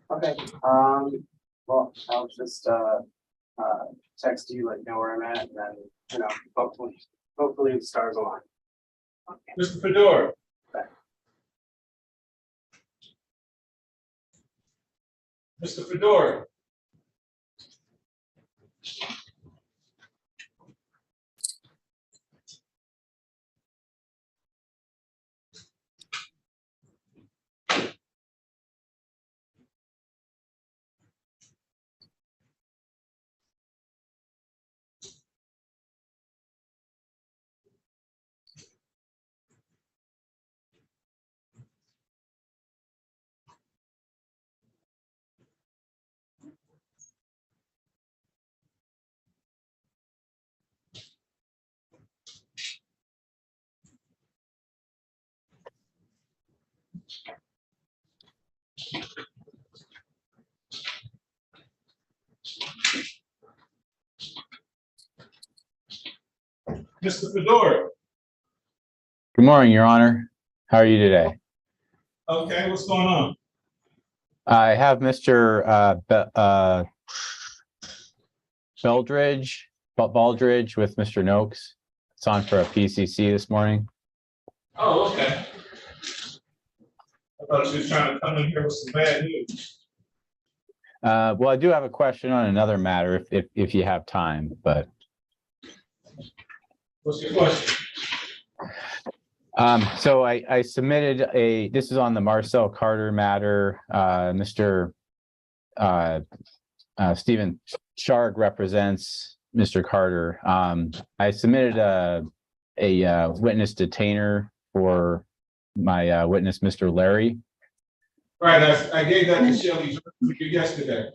Okay. Well, I'll just text you, let you know where I'm at, and then hopefully the stars align. Okay. Mr. Fedor. Okay. Mr. Fedor. Mr. Fedor. Good morning, Your Honor. How are you today? Okay, what's going on? I have Mr. Baldridge with Mr. Noakes. It's on for a PCC this morning. Oh, okay. I thought you were trying to come in here with some bad news. Well, I do have a question on another matter if you have time, but. What's your question? So I submitted this is on the Marcel Carter matter. Mr. Stephen Sharg represents Mr. Carter. I submitted a witness detainer for my witness, Mr. Larry. Right, I gave that to Shelley yesterday.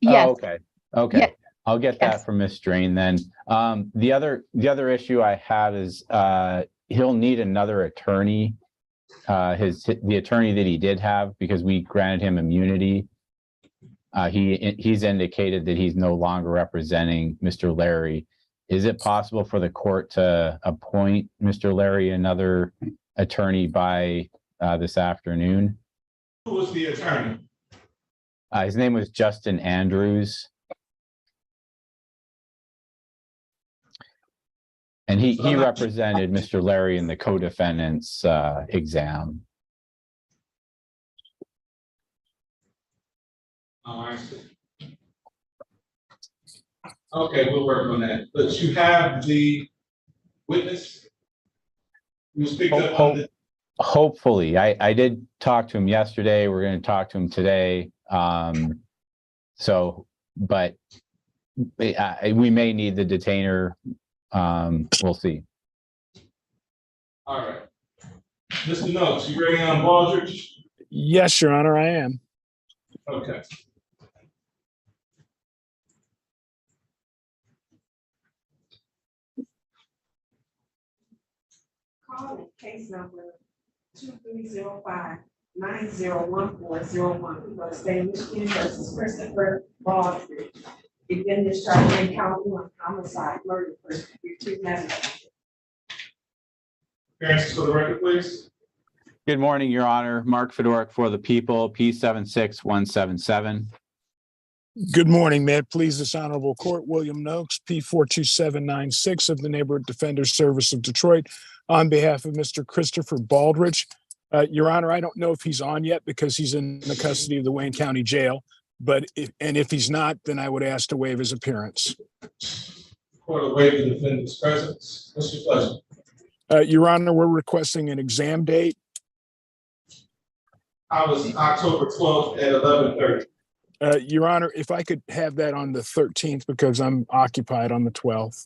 Yes. Oh, okay. Okay. Yes. I'll get that from Ms. Drain then. The other issue I have is he'll need another attorney. The attorney that he did have, because we granted him immunity. He's indicated that he's no longer representing Mr. Larry. Is it possible for the court to appoint Mr. Larry another attorney by this afternoon? Who was the attorney? His name was Justin Andrews. And he represented Mr. Larry in the co-defendant's exam. Oh, I see. Okay, we'll work on that. But you have the witness? You speak up on the... Hopefully. I did talk to him yesterday. We're going to talk to him today. But we may need the detainer. We'll see. All right. Mr. Noakes, you ready on Baldridge? Yes, Your Honor, I am. Okay. Call case number 2305-901401 for the state of Michigan versus Christopher Baldridge. Defendant charged in count 1 homicide, murder, first degree negligence. Appearances for the record, please. Good morning, Your Honor. Mark Fedoruk for the people, P76177. Good morning. May it please this honorable court, William Noakes, P42796 of the Neighborhood Defenders Service of Detroit, on behalf of Mr. Christopher Baldridge. Your Honor, I don't know if he's on yet because he's in the custody of the Wayne County Jail, but if he's not, then I would ask to waive his appearance. Court will waive the defendant's presence. What's your pleasure? Your Honor, we're requesting an exam date. I was October 12th at 11:30. Your Honor, if I could have that on the 13th because I'm occupied on the 12th.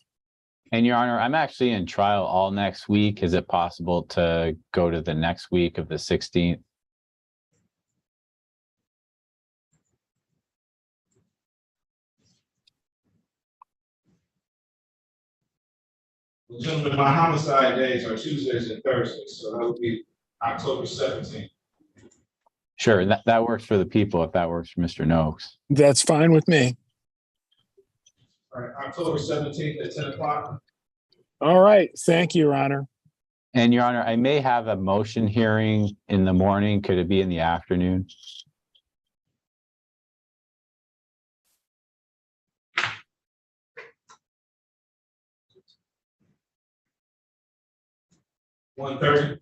And Your Honor, I'm actually in trial all next week. Is it possible to go to the next week of the 16th? Gentlemen, my homicide days are Tuesdays and Thursdays, so that would be October 17th. Sure, that works for the people if that works for Mr. Noakes. That's fine with me. All right, October 17th at 10 o'clock. All right. Thank you, Your Honor. And Your Honor, I may have a motion hearing in the morning. Could it be in the afternoon? $1:30.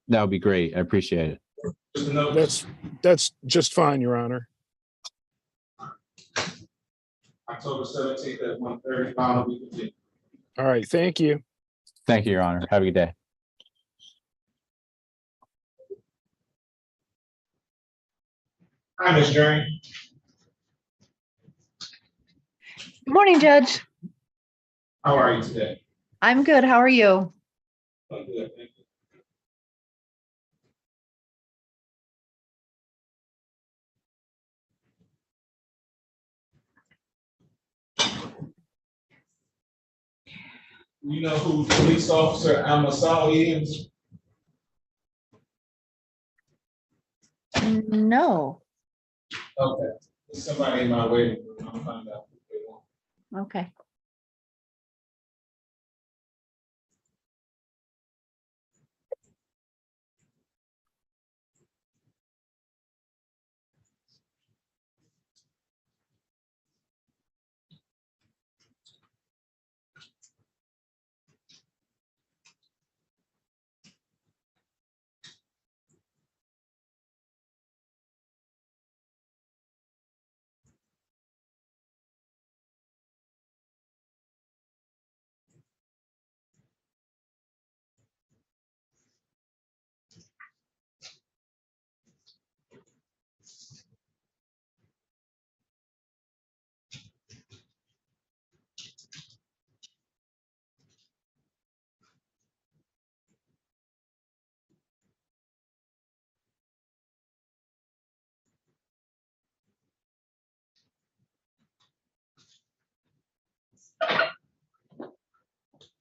That would be great. I appreciate it. Just a note. That's just fine, Your Honor. October 17th at 1:30. Final we continue. All right, thank you. Thank you, Your Honor. Have a good day. Hi, Ms. Drain. Good morning, Judge. How are you today? I'm good. How are you? I'm good, thank you. You know who police officer Amasawi is? No. Okay, there's somebody in my waiting room. I'll find out who they want. Okay.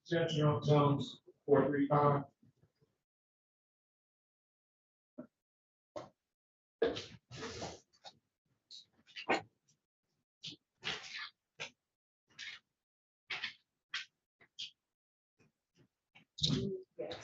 Central Jones 435. Yes.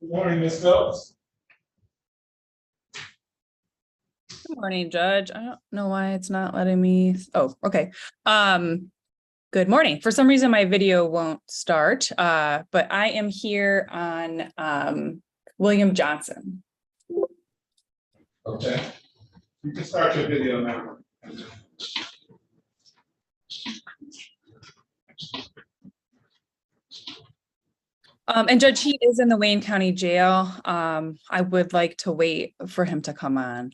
Good morning, Ms. Phelps. Good morning, Judge. I don't know why it's not letting me. Oh, okay. Good morning. For some reason, my video won't start, but I am here on William Johnson. Okay. You can start your video now. And Judge, he is in the Wayne County Jail. I would like to wait for him to come on.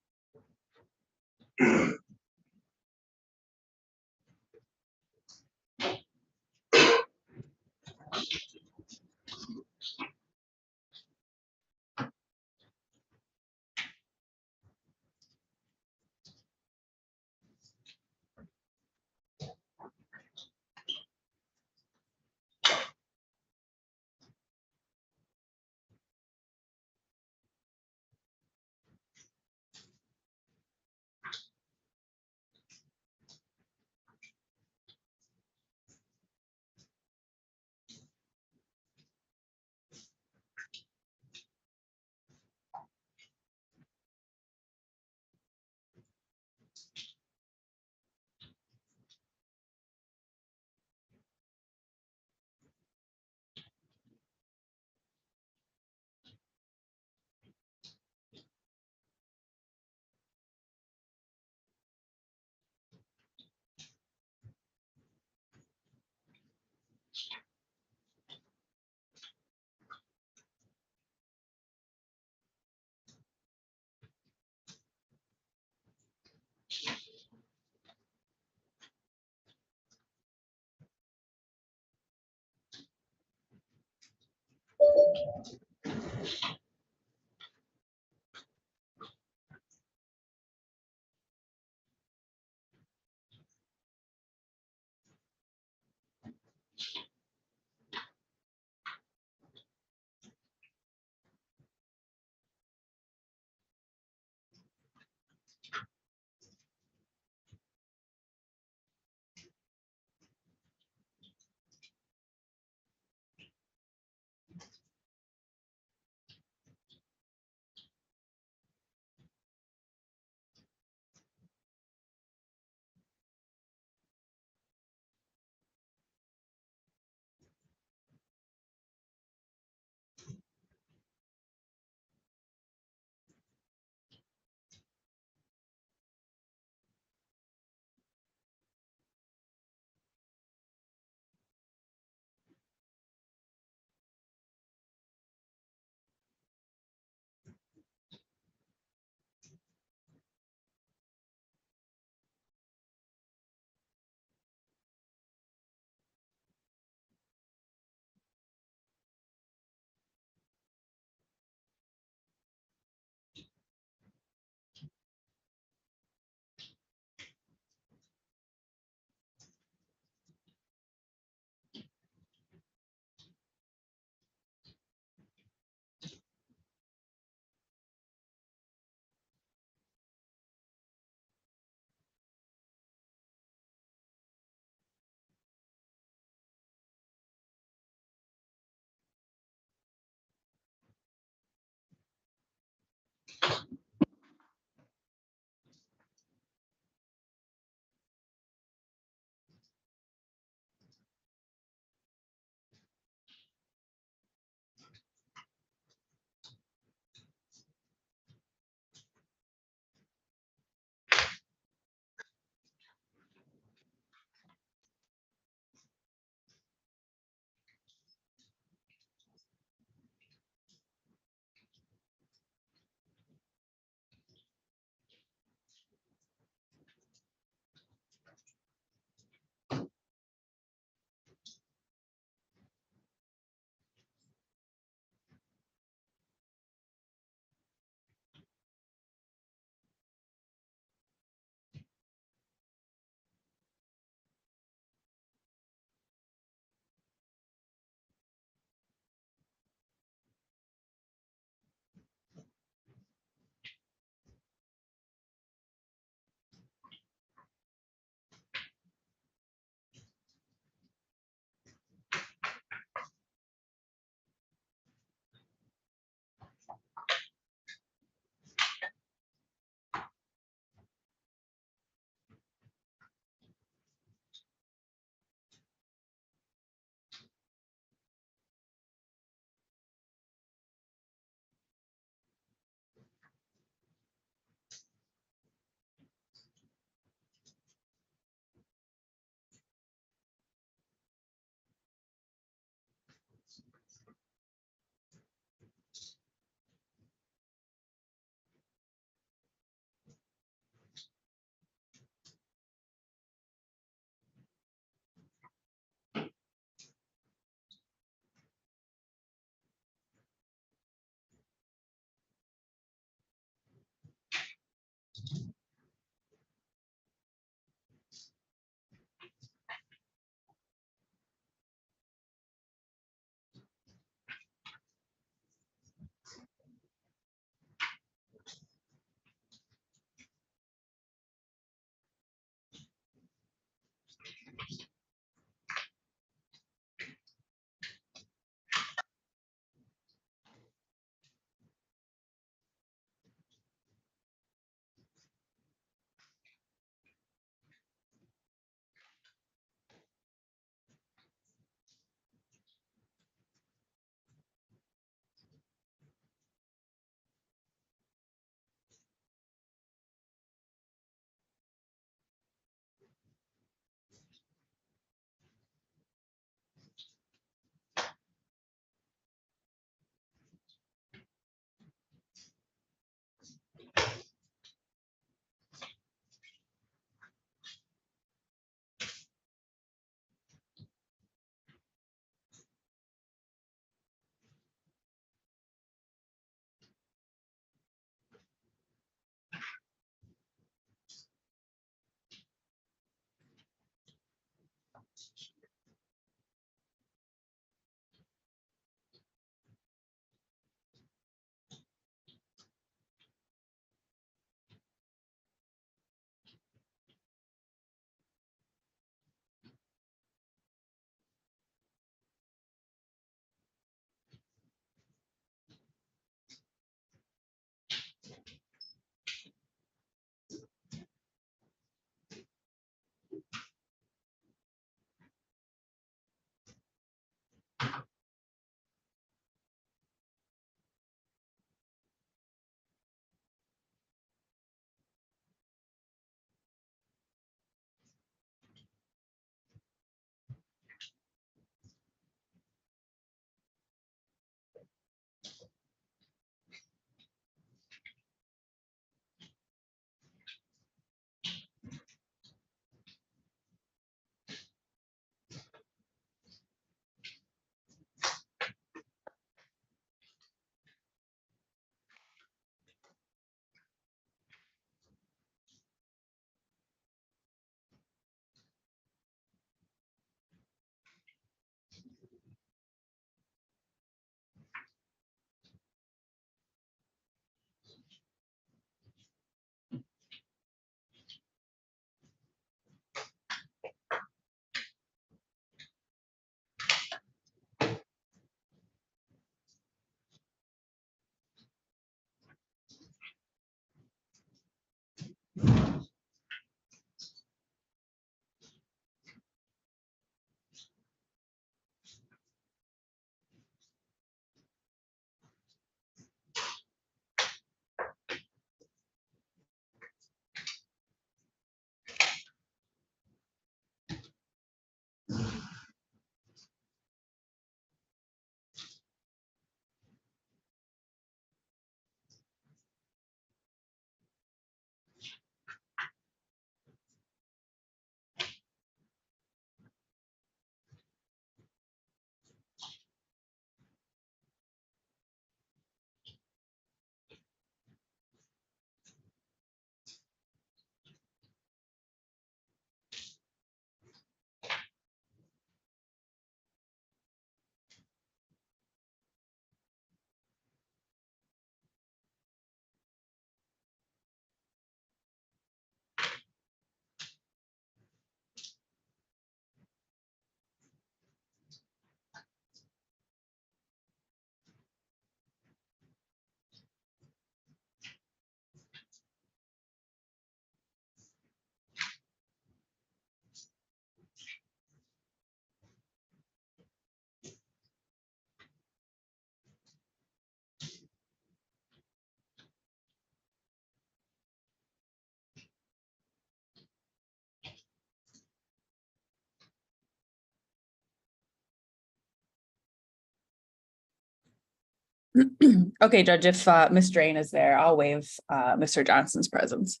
Okay, Judge, if Ms. Drain is there, I'll waive Mr. Johnson's presence.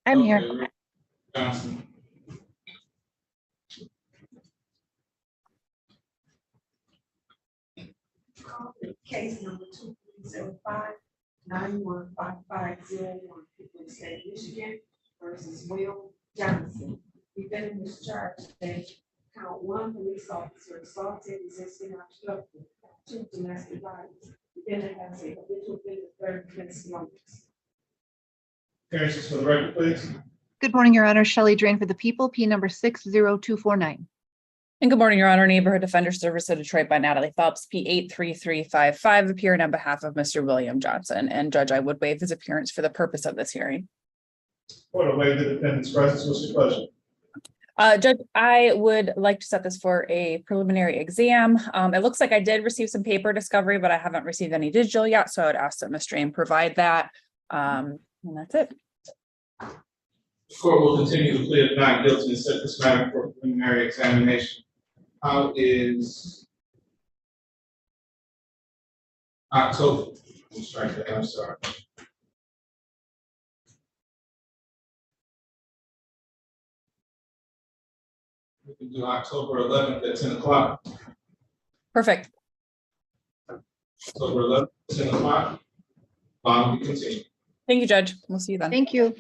I'm here. Okay, Rick Johnson. Case number 2305-915501, people in the state of Michigan versus Will Johnson. Defendant is charged that count one, police officer assaulted, resisting, or obstructing, two, domestic violence. Defendant has a habitual offender, third offense notice. Appearances for the record, please. Good morning, Your Honor. Shelley Drain for the people, P number 60249. And good morning, Your Honor. Neighborhood Defender Service of Detroit by Natalie Phelps, P 83355, appearing on behalf of Mr. William Johnson. And Judge, I would waive his appearance for the purpose of this hearing. For the waive the defendant's presence, what's your pleasure? Judge, I would like to set this for a preliminary exam. It looks like I did receive some paper discovery, but I haven't received any digital yet. So I would ask that Ms. Drain provide that. And that's it. The court will continue to plead not guilty and set this matter for preliminary examination. How is October? We'll strike that, I'm sorry. We can do October 11th at 10 o'clock. Perfect. October 11th, 10 o'clock. Bond will be continued. Thank you, Judge. We'll see you then. Thank you.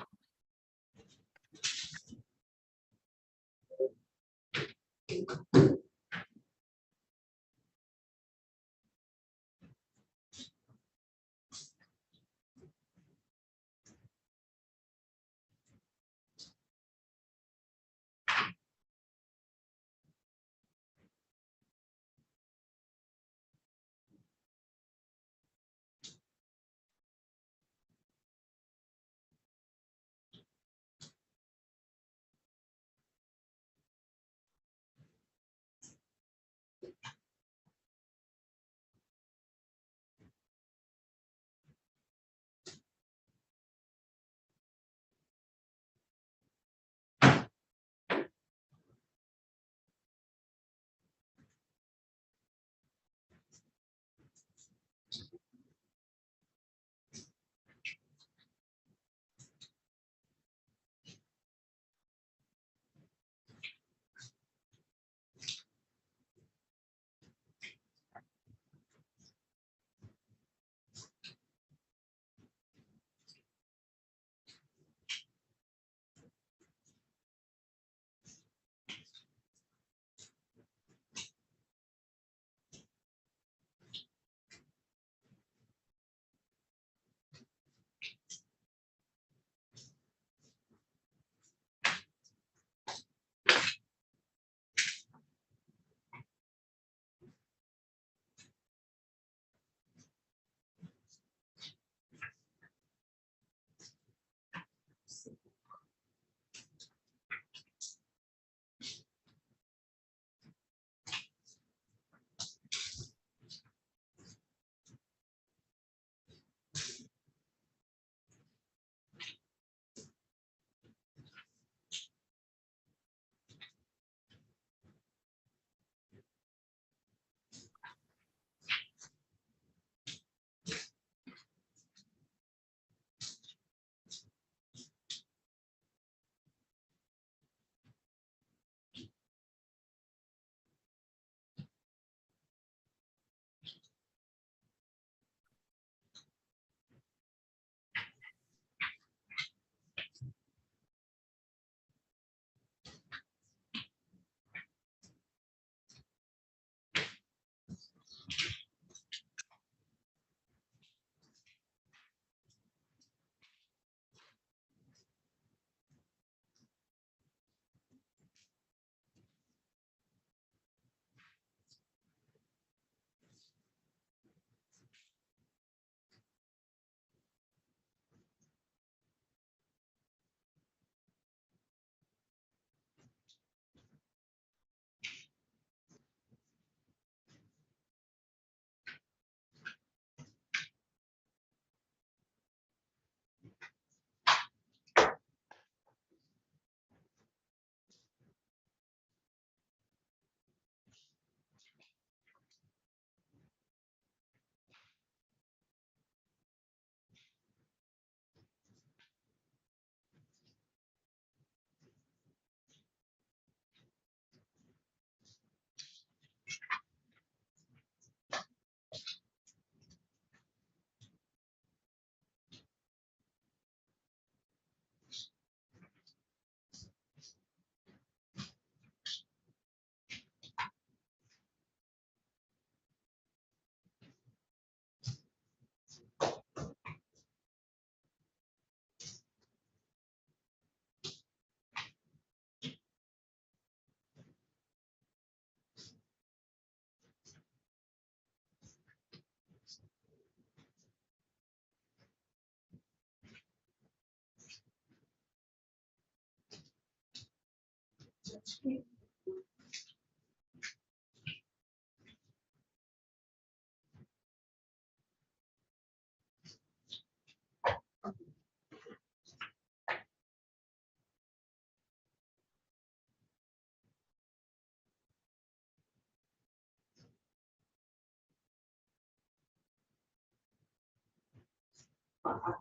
I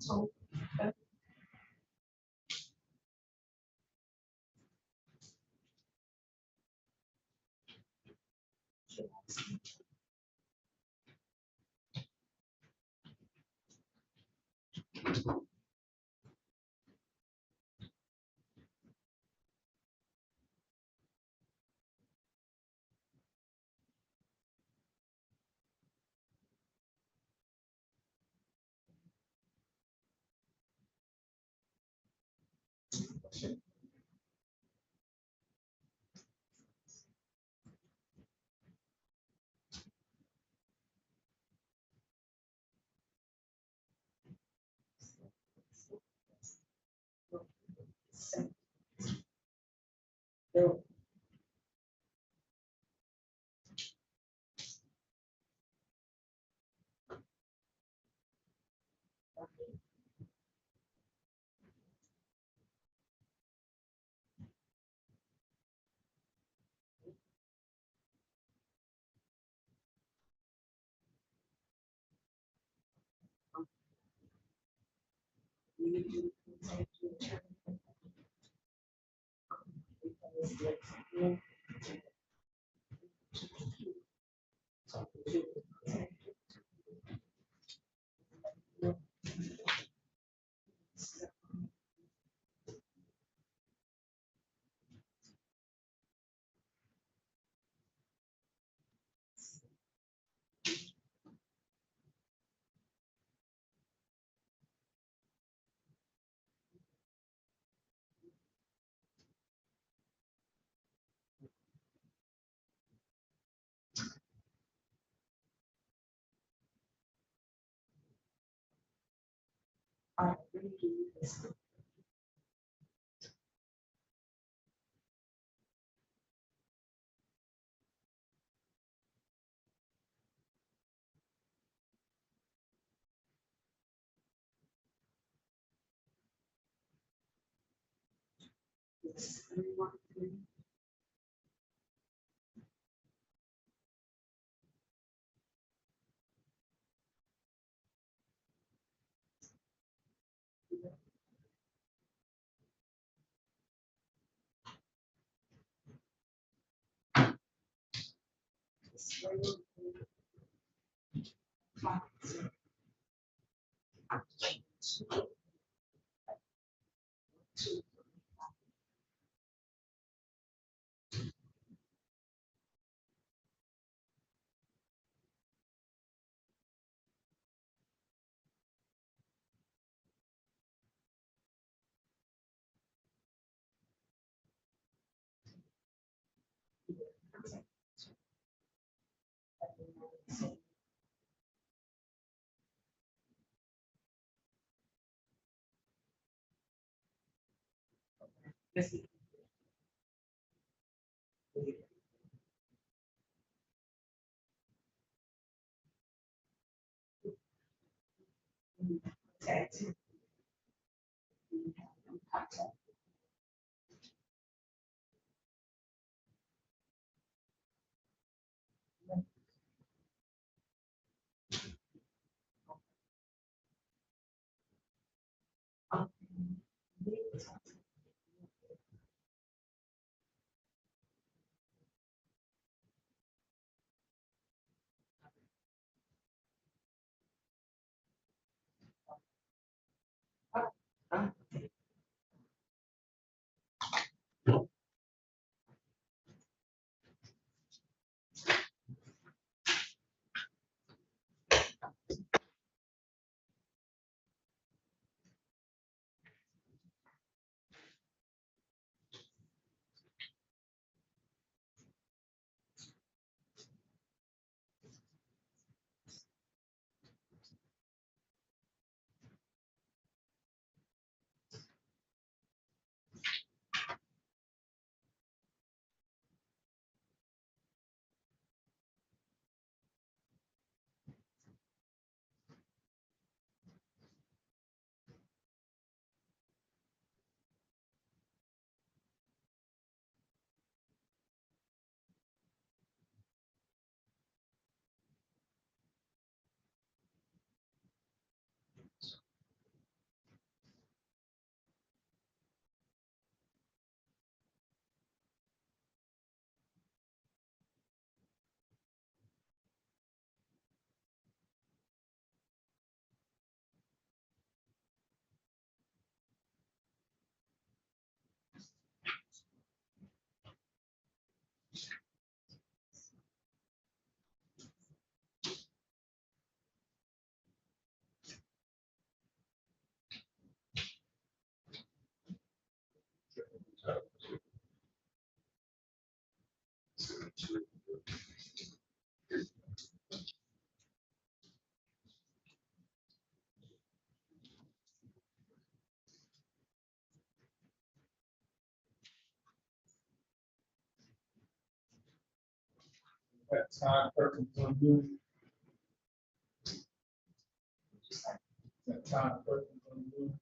told. I really do this. Yes, everyone, Yes. Contact. Contact. That Todd Perkins on Zoom. That Todd Perkins on Zoom.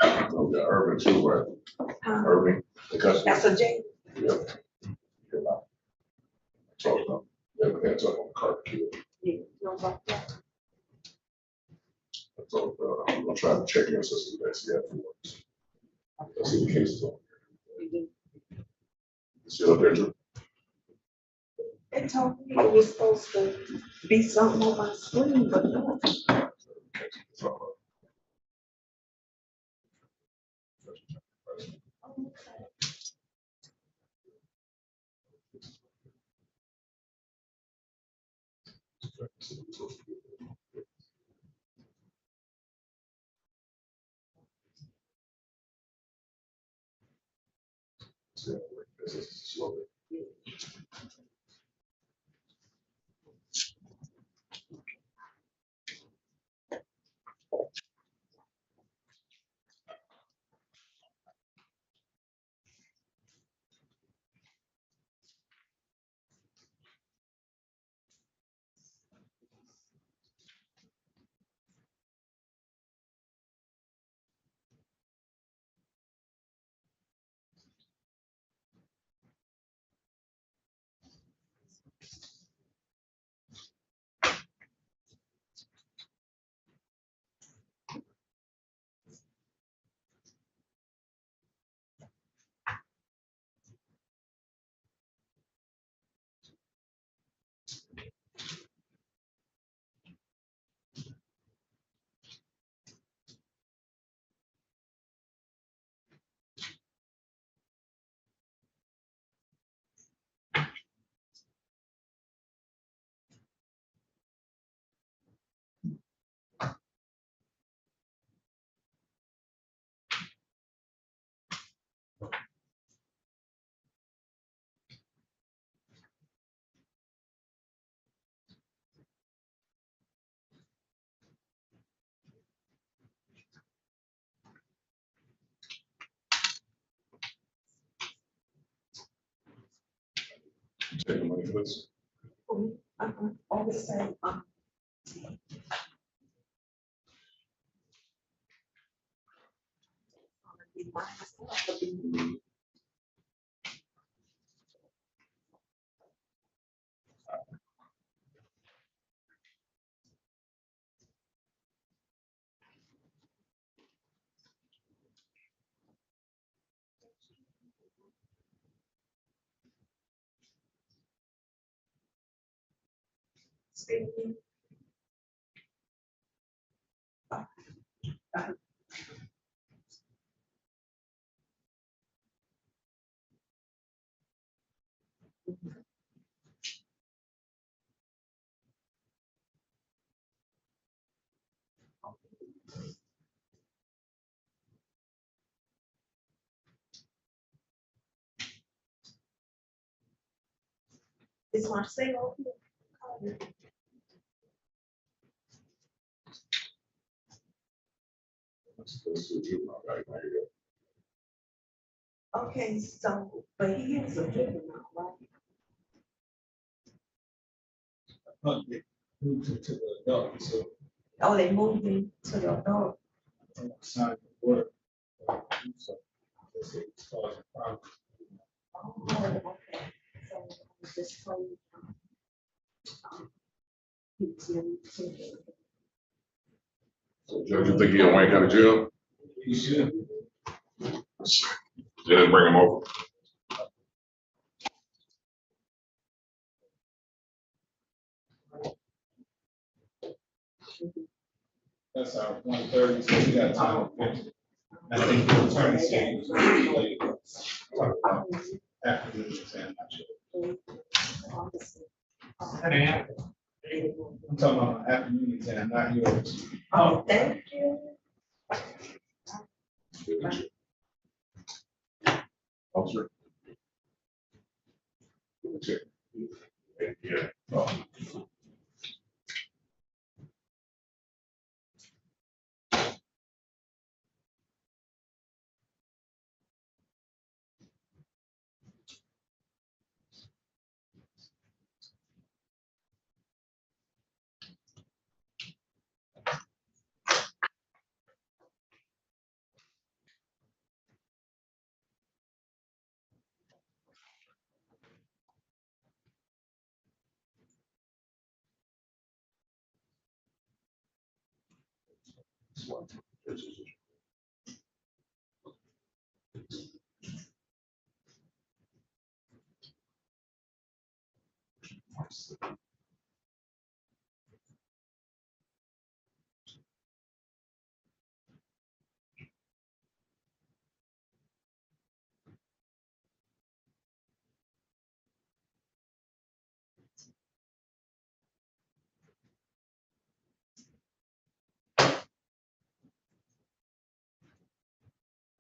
Oh, yeah, urban too, right? Urban, because. That's a J. Yep. You're not. So, no, they have hands up on the card. Yeah, no, but that. So, I'm gonna try to check your system today, see how it works. Let's see the cases on. You see up there, Drew? They told me it was supposed to be something on my screen, but no. Yeah, it's slow. Take the money for this. All the same, speaking. Is Marcelo here? Let's do juvenile, right? There you Okay, so, but he is a juvenile, right? Move to the adult, so Oh, they moved him to the adult. sign the work. So, it's causing problems. Oh, okay. So I was just told. He's in to- go. So Judge, you think he'll Wayne County Jail? You should. They didn't bring him over. That's our 1:30, so we got time to finish. I think the attorney said he was going to play after the exam. I'm talking about an afternoon exam, not yours. Oh, thank you. Officer. Check. Yeah. Oh.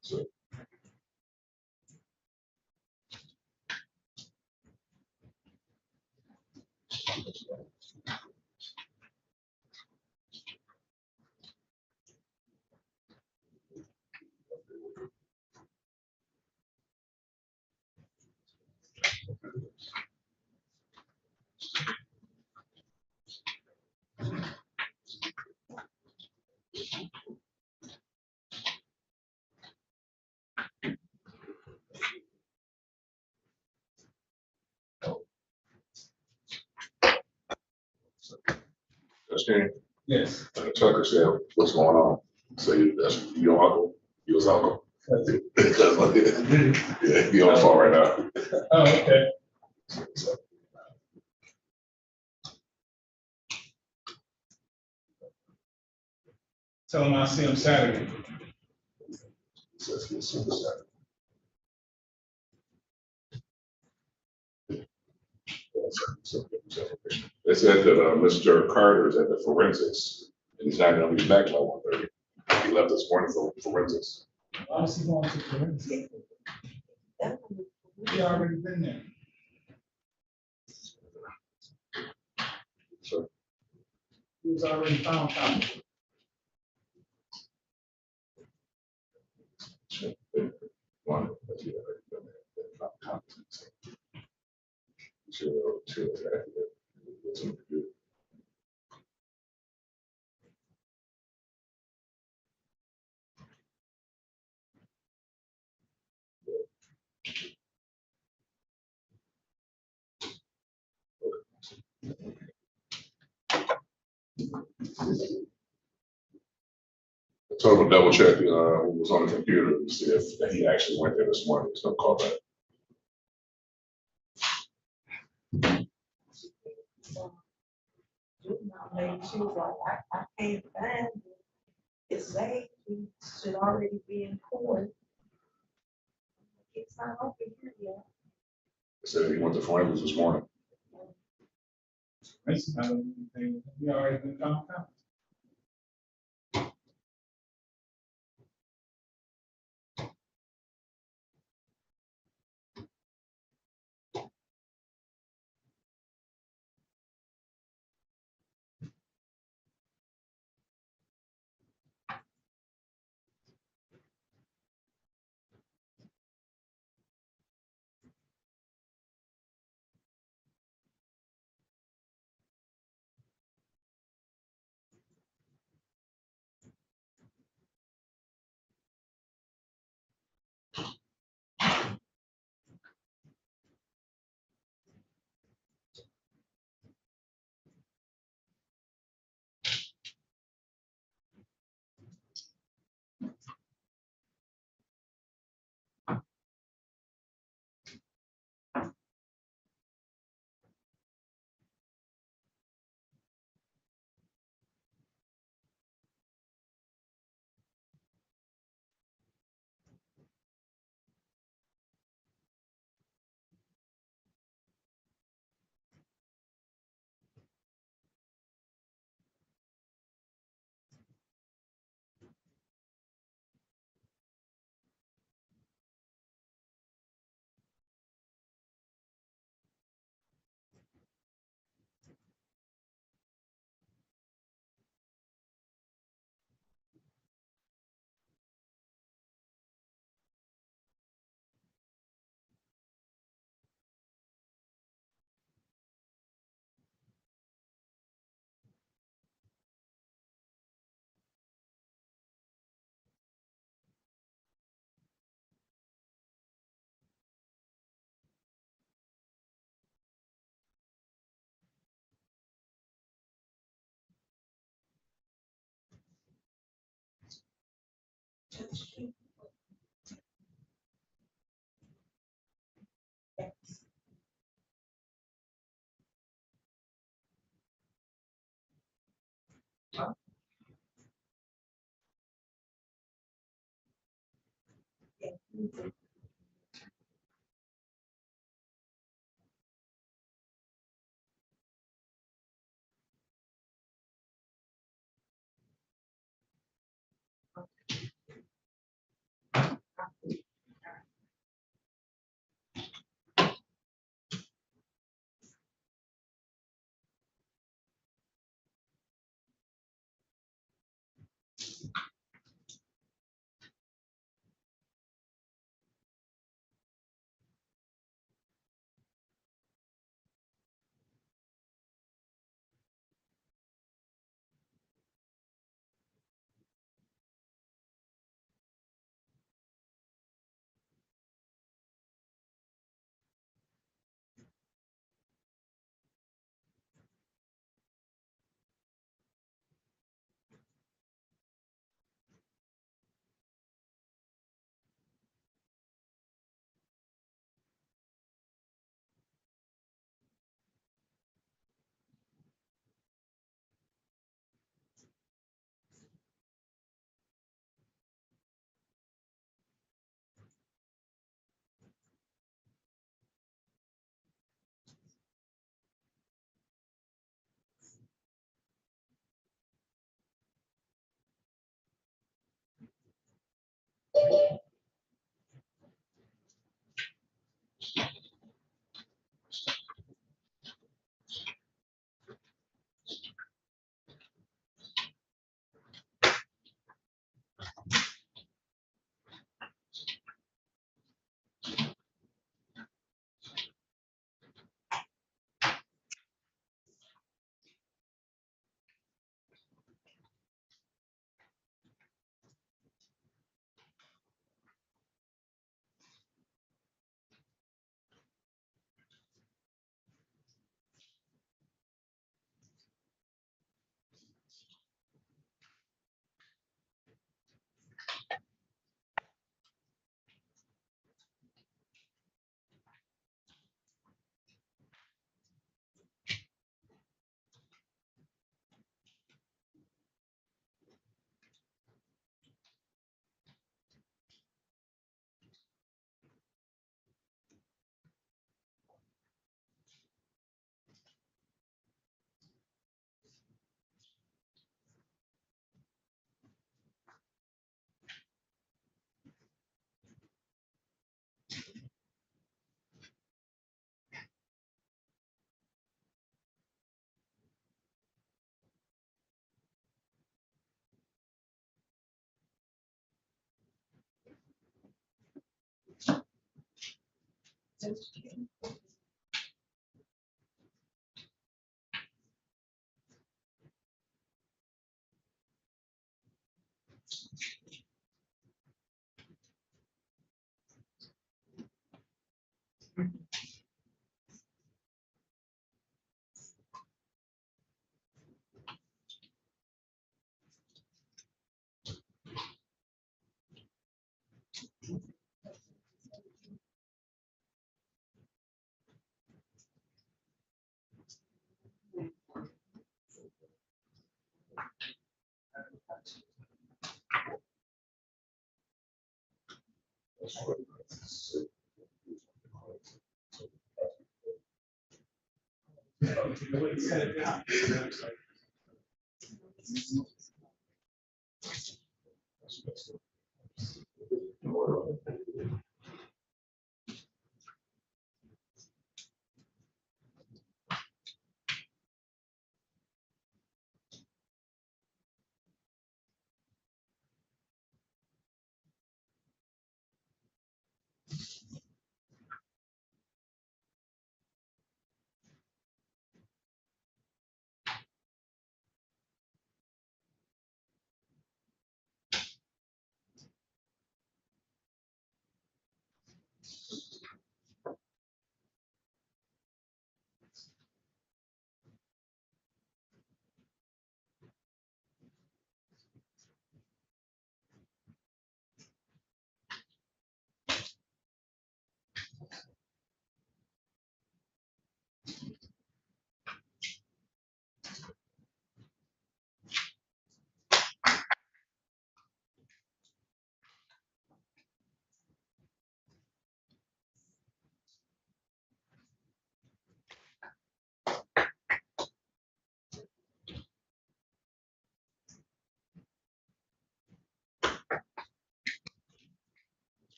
So Christine, Yes. Tucker said, what's going on? Say, that's your uncle, your uncle. Because, yeah, he on the phone right now. Oh, okay. So, Tell him I'll see him Saturday. says he's super sad. They said that Mr. Carter is at the forensics, and he's not gonna be back by 1:30. He left this morning for forensics. Why was he going to forensic? He already been there. So, He was already found out. one, but he already done that, not competent. Two is accurate. It's a good. I told him to double check, who was on the computer to see if he actually went there this morning. He's gonna call back. She was like, I can't find it. It's late, he should already be in court. It's not open here yet. He said he went to forensics this morning. Mason, I don't think he already been found out.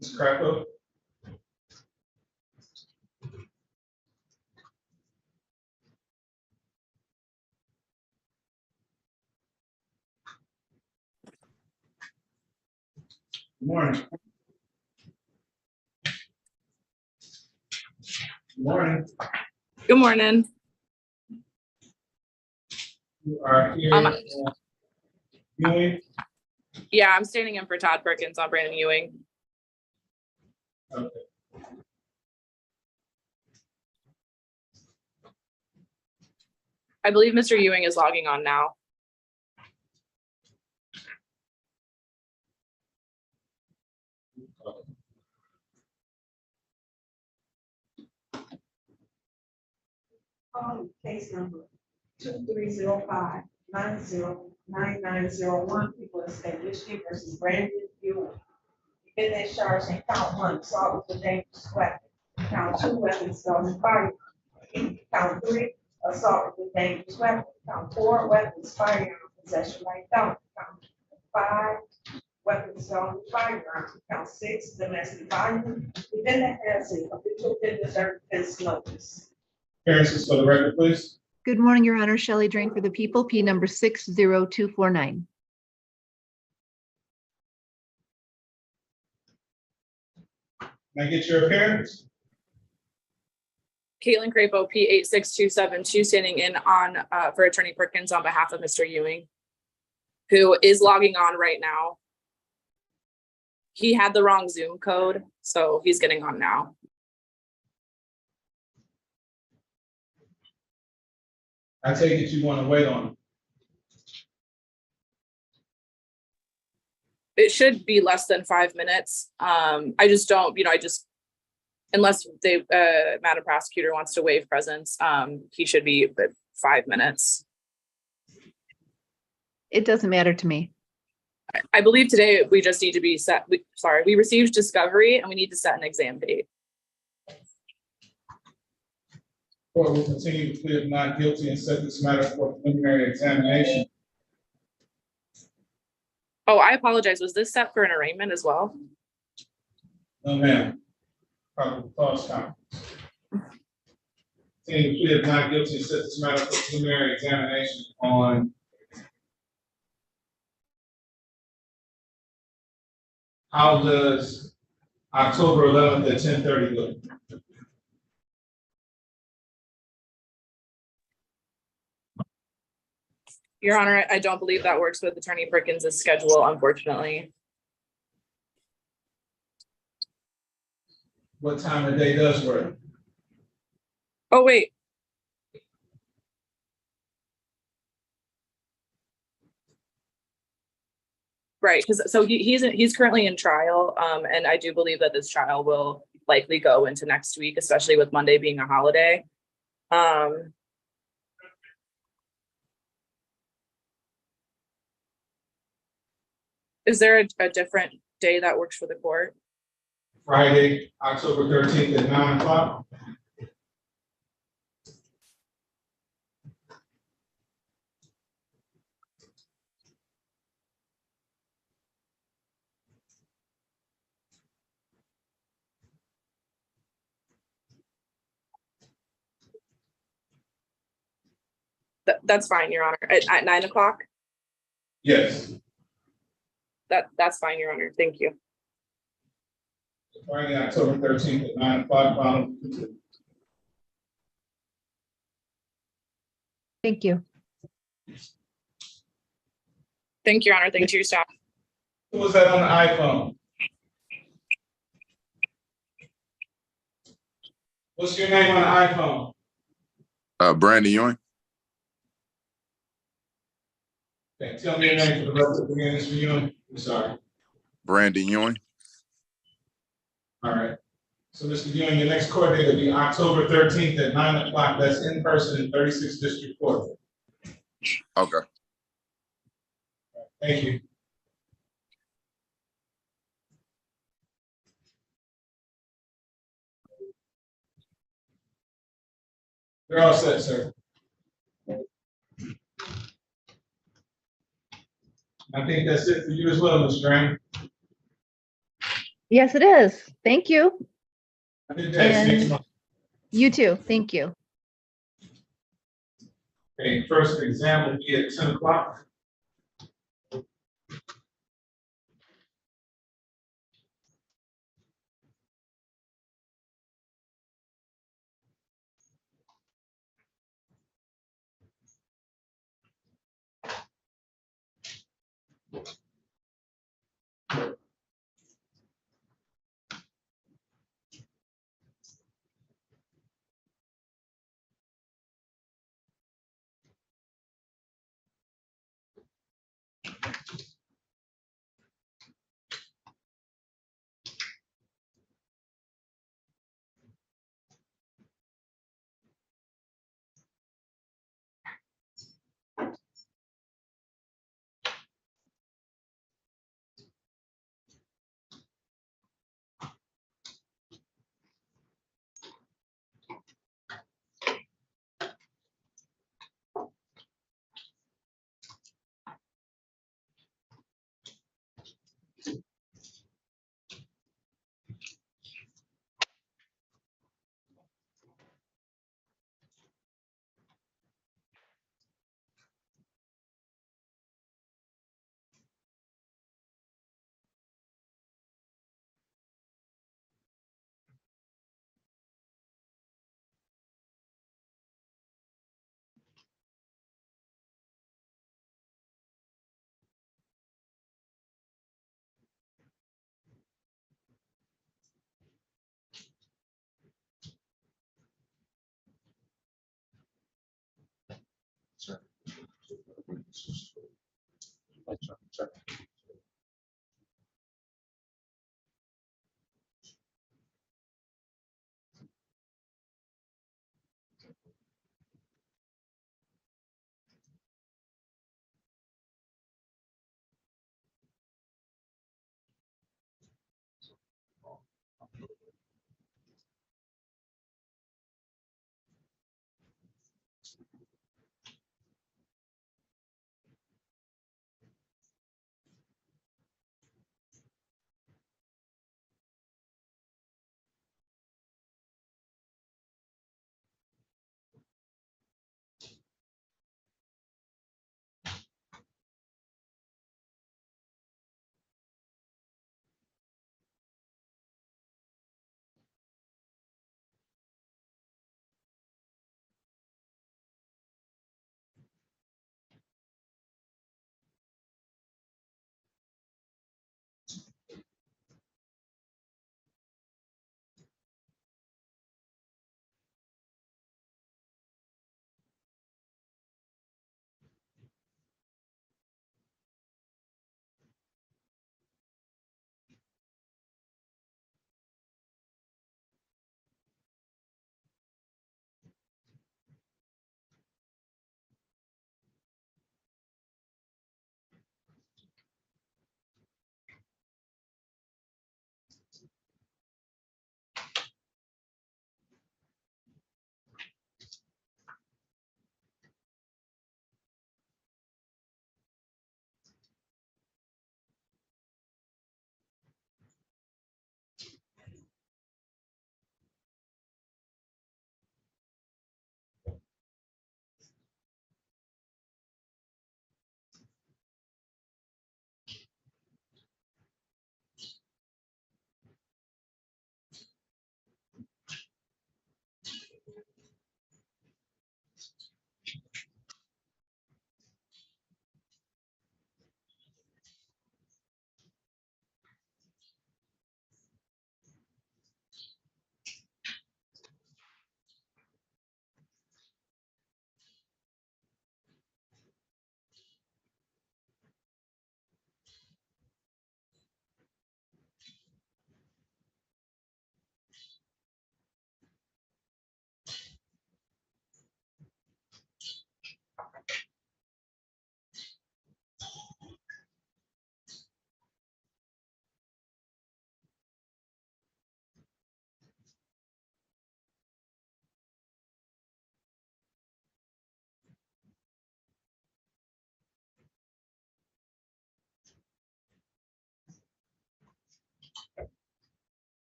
Ms. Krakow? Good morning. Good morning. Good morning. You are here. Ewing? Yeah, I'm standing in for Todd Perkins on Brandon Ewing. Okay. I believe Mr. Ewing is logging on now. Case number 2305-909901, people of the state of Michigan versus Brandon Ewing. Defendant charged in count 1, assault with a dangerous weapon. Count 2, weapons stolen firearm. Count 3, assault with a dangerous weapon. Count 4, weapons firearm possession by felon. Count 5, weapons stolen firearm. Count 6, domestic violence. Defendant has a habitual offender defense notice. Appearances for the record, please. Good morning, Your Honor. Shelley Drain for the people, P number 60249. Can I get your appearance? Caitlin Crapo, P86272, standing in on for Attorney Perkins on behalf of Mr. Ewing, who is logging on right now. He had the wrong Zoom code, so he's getting on now. I take it you want to wait on him. It should be less than 5 minutes. I just don't, unless they, Madam Prosecutor wants to waive presence, he should be 5 minutes. It doesn't matter to me. I believe today we just need to be set. We received discovery and we need to set an exam date. Court will continue to plead not guilty and set this matter for preliminary examination. Oh, I apologize. Was this set for an arraignment as well? No, ma'am. Probably cause conference. Continue to plead not guilty and set this matter for preliminary examination on how does October 11th at 10:30 look? Your Honor, I don't believe that works with Attorney Perkins' schedule, unfortunately. What time of day does work? Oh, wait. Right, because so he's currently in trial, and I do believe that this trial will likely go into next week, especially with Monday being a holiday. Is there a different day that works for the court? Friday, October 13th at 9 o'clock. That's fine, Your Honor. At 9 o'clock? Yes. That's fine, Your Honor. Thank you. Friday, October 13th at 9 o'clock. Thank you. Thank you, Your Honor. Thank you, your staff. Who was that on the iPhone? What's your name on the iPhone? Brandon Ewing. Okay, tell me your name for the record again, Mr. Ewing. I'm sorry. Brandon Ewing. All right. So, Mr. Ewing, your next court date will be October 13th at 9 o'clock. That's in person in 36th District Court. Okay. Thank you. You're all set, sir. I think that's it for you as well, Ms. Graham. Yes, it is. Thank you. Have a good day. See you And- tomorrow. You too. Thank you. Okay, first exam will be at 10 o'clock.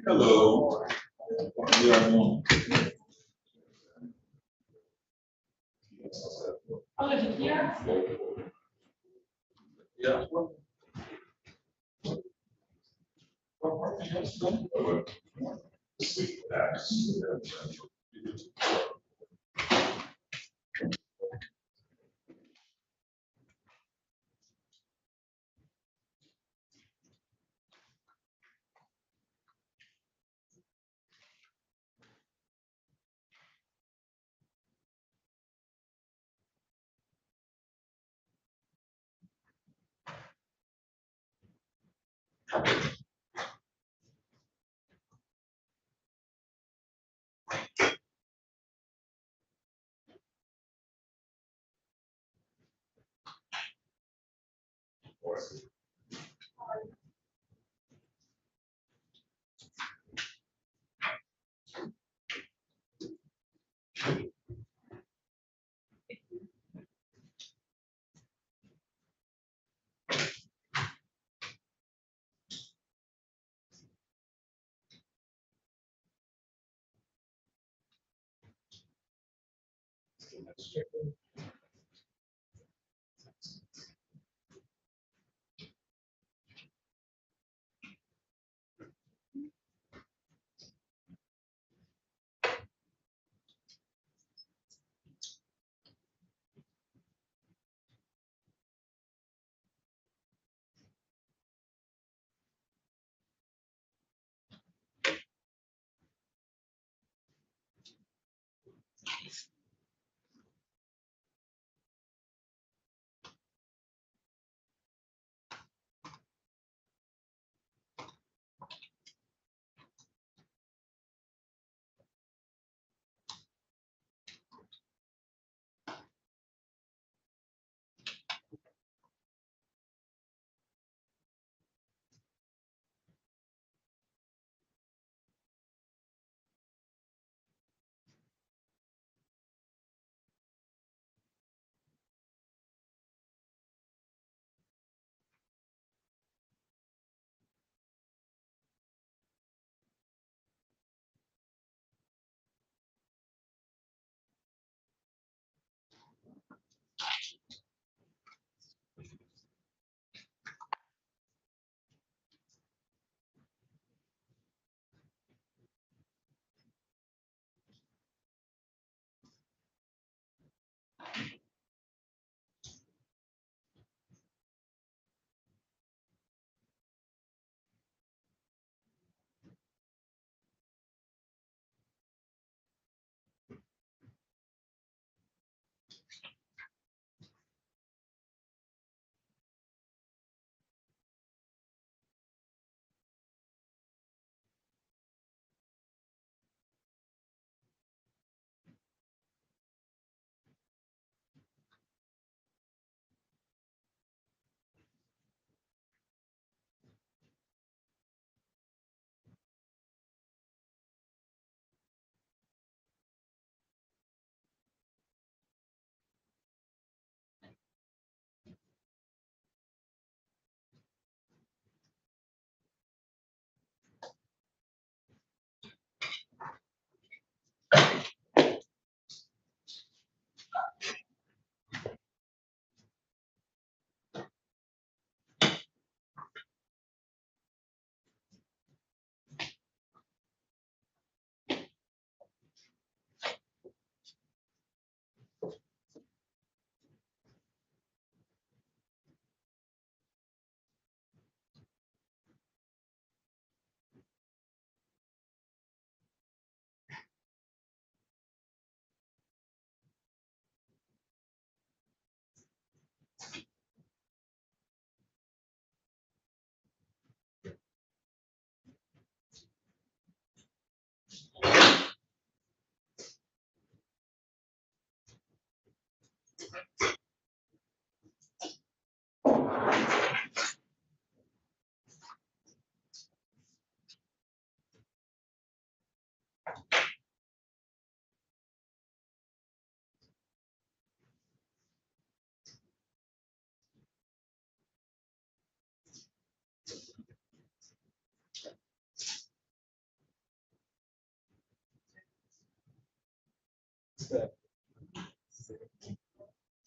Hello. You are on. Yeah.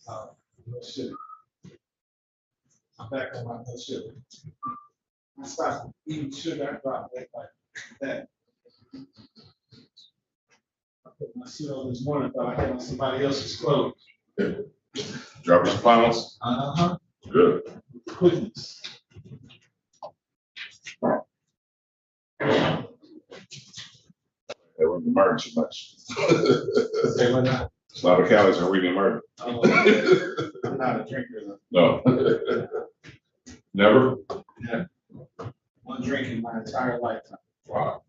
No sugar. I'm back on my no sugar. I stopped eating sugar, I dropped that like that. I put my suit on this morning, thought I had on somebody else's clothes. Drop some pounds. Uh-huh, Good. quickness. They wouldn't murder too much. Say what not? It's not a calories are reading murder. I'm not a drinker though. No. Never? Yeah. One drink in my entire lifetime. Wow.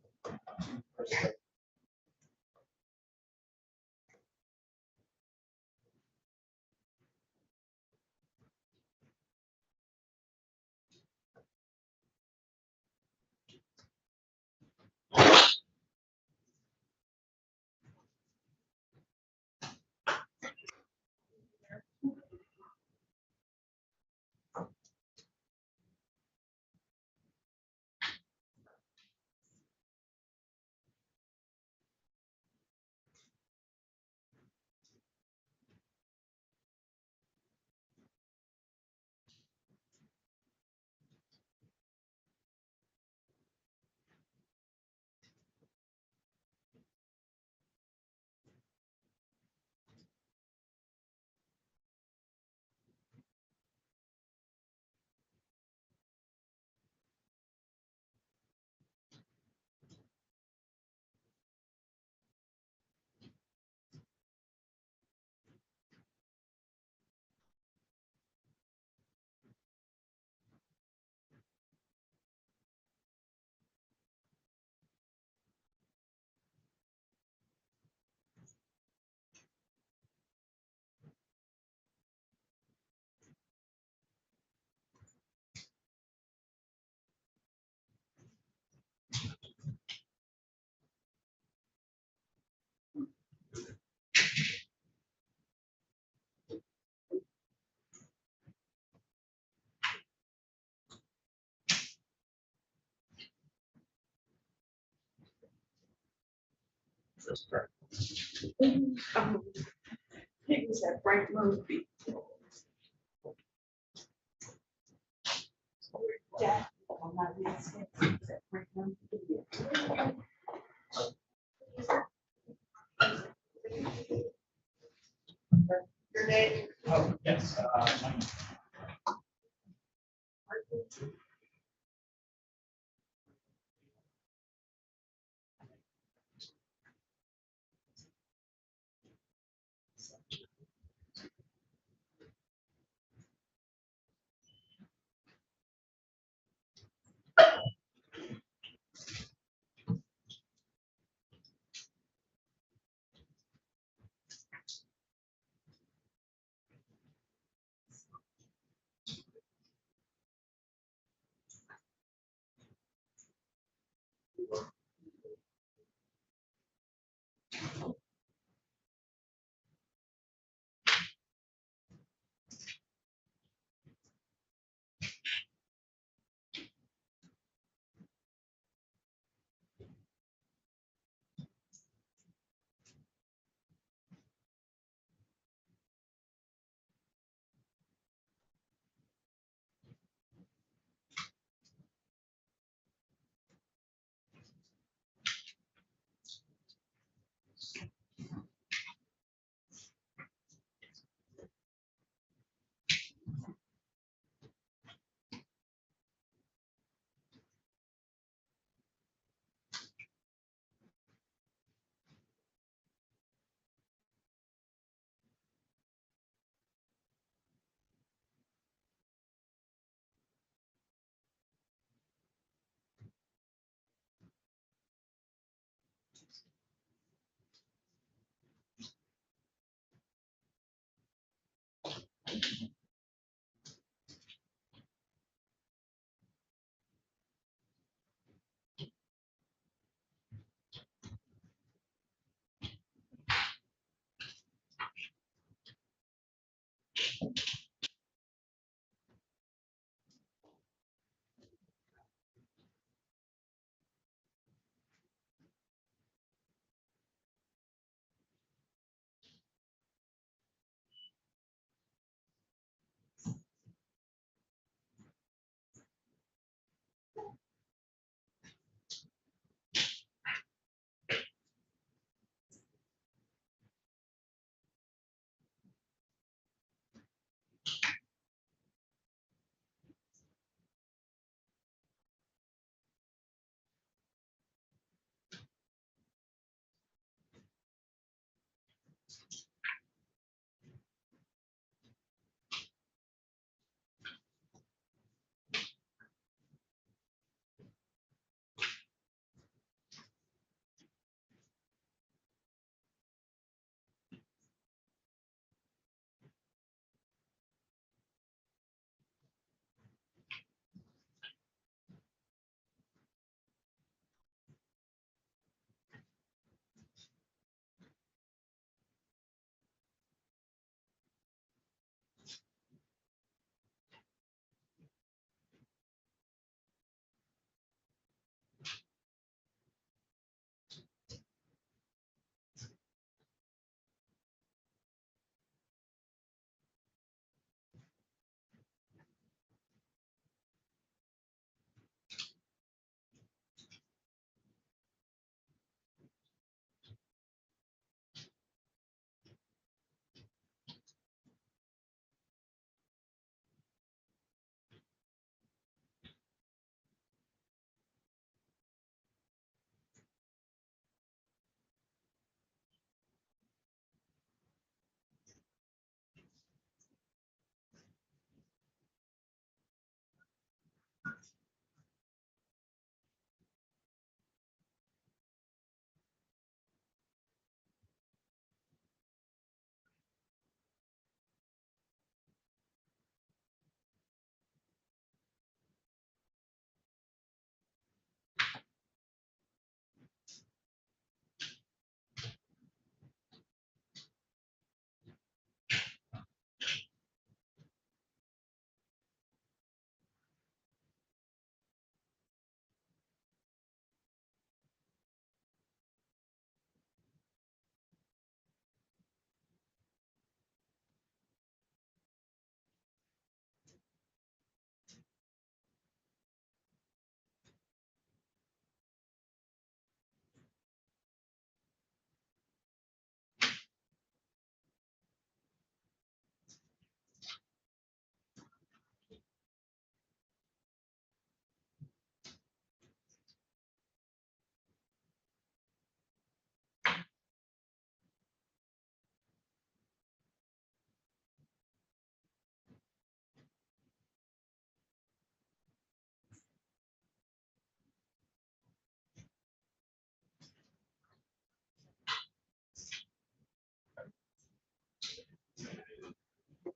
That's correct. It was that Frank Murphy. Jack, I'm not really saying it's that Frank Murphy. Your name? Oh, yes.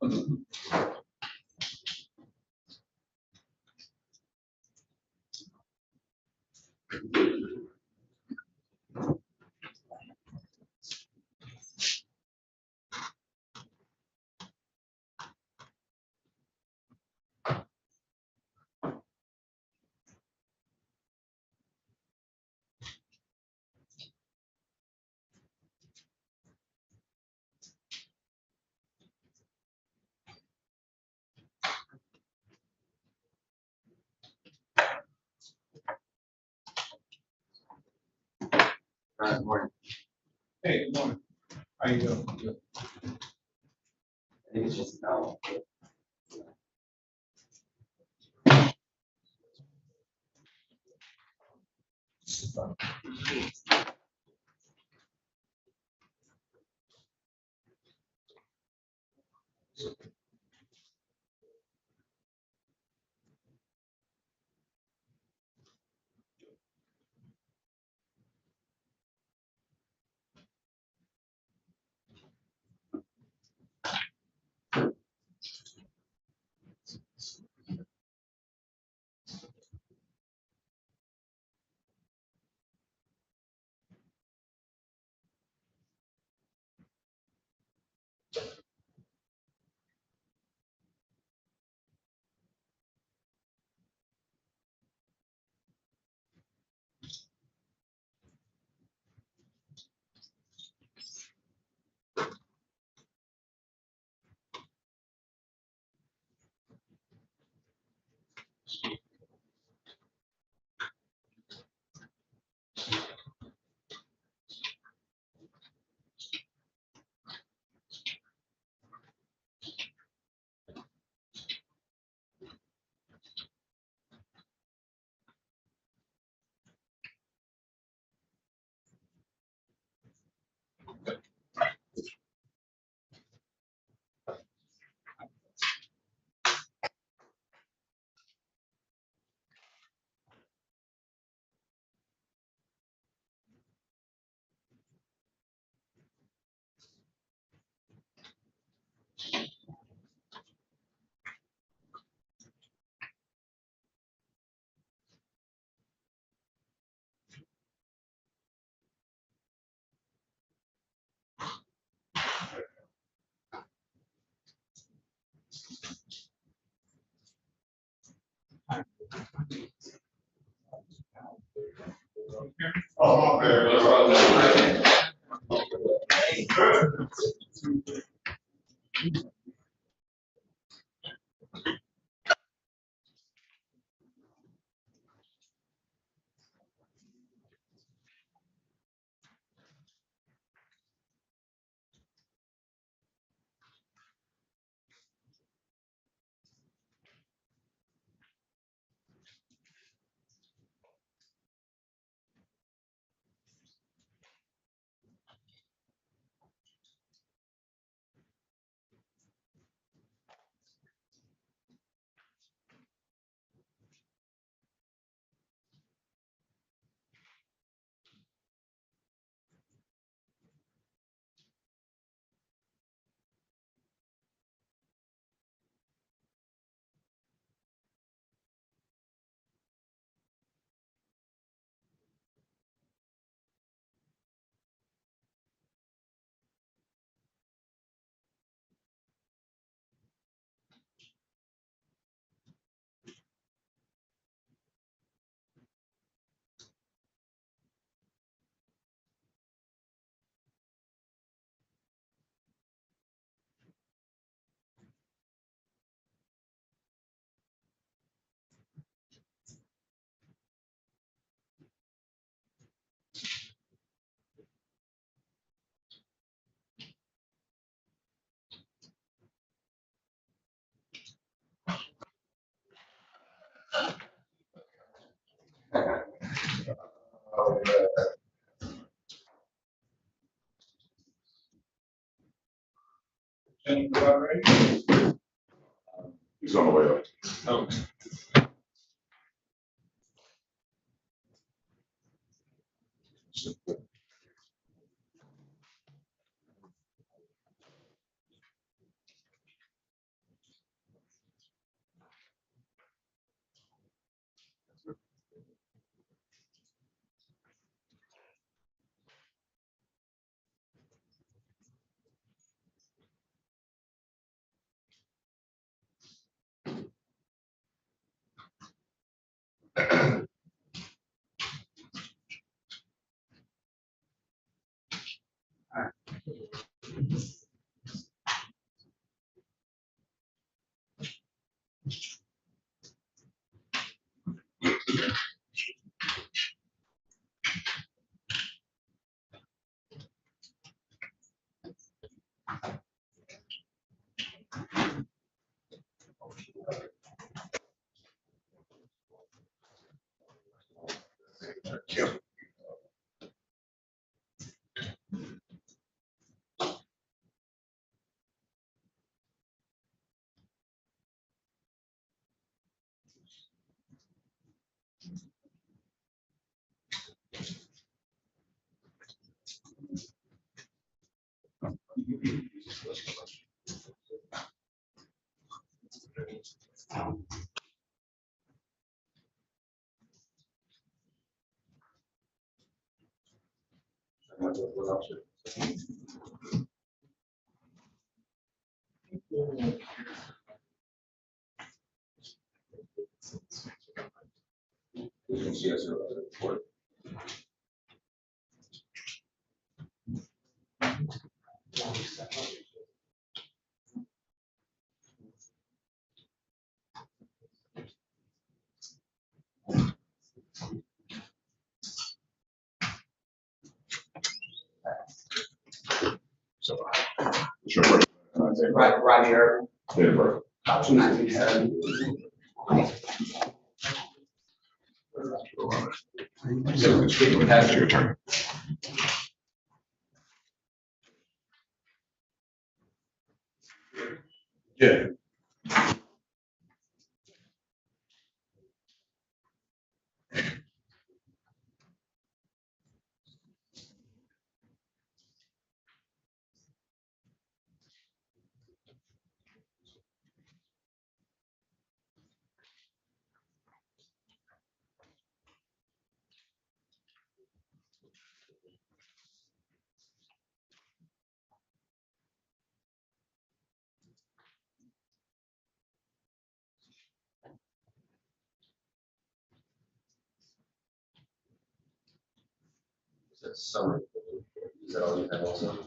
Morning. Hey, good morning. How you doing? Good. I think it's just no. Oh, okay. He's on the way up. Okay. Township. CR234. So, sure. Right here. Date of birth. Option 97. That's your turn. Yeah. That's summary. Is that all you have also?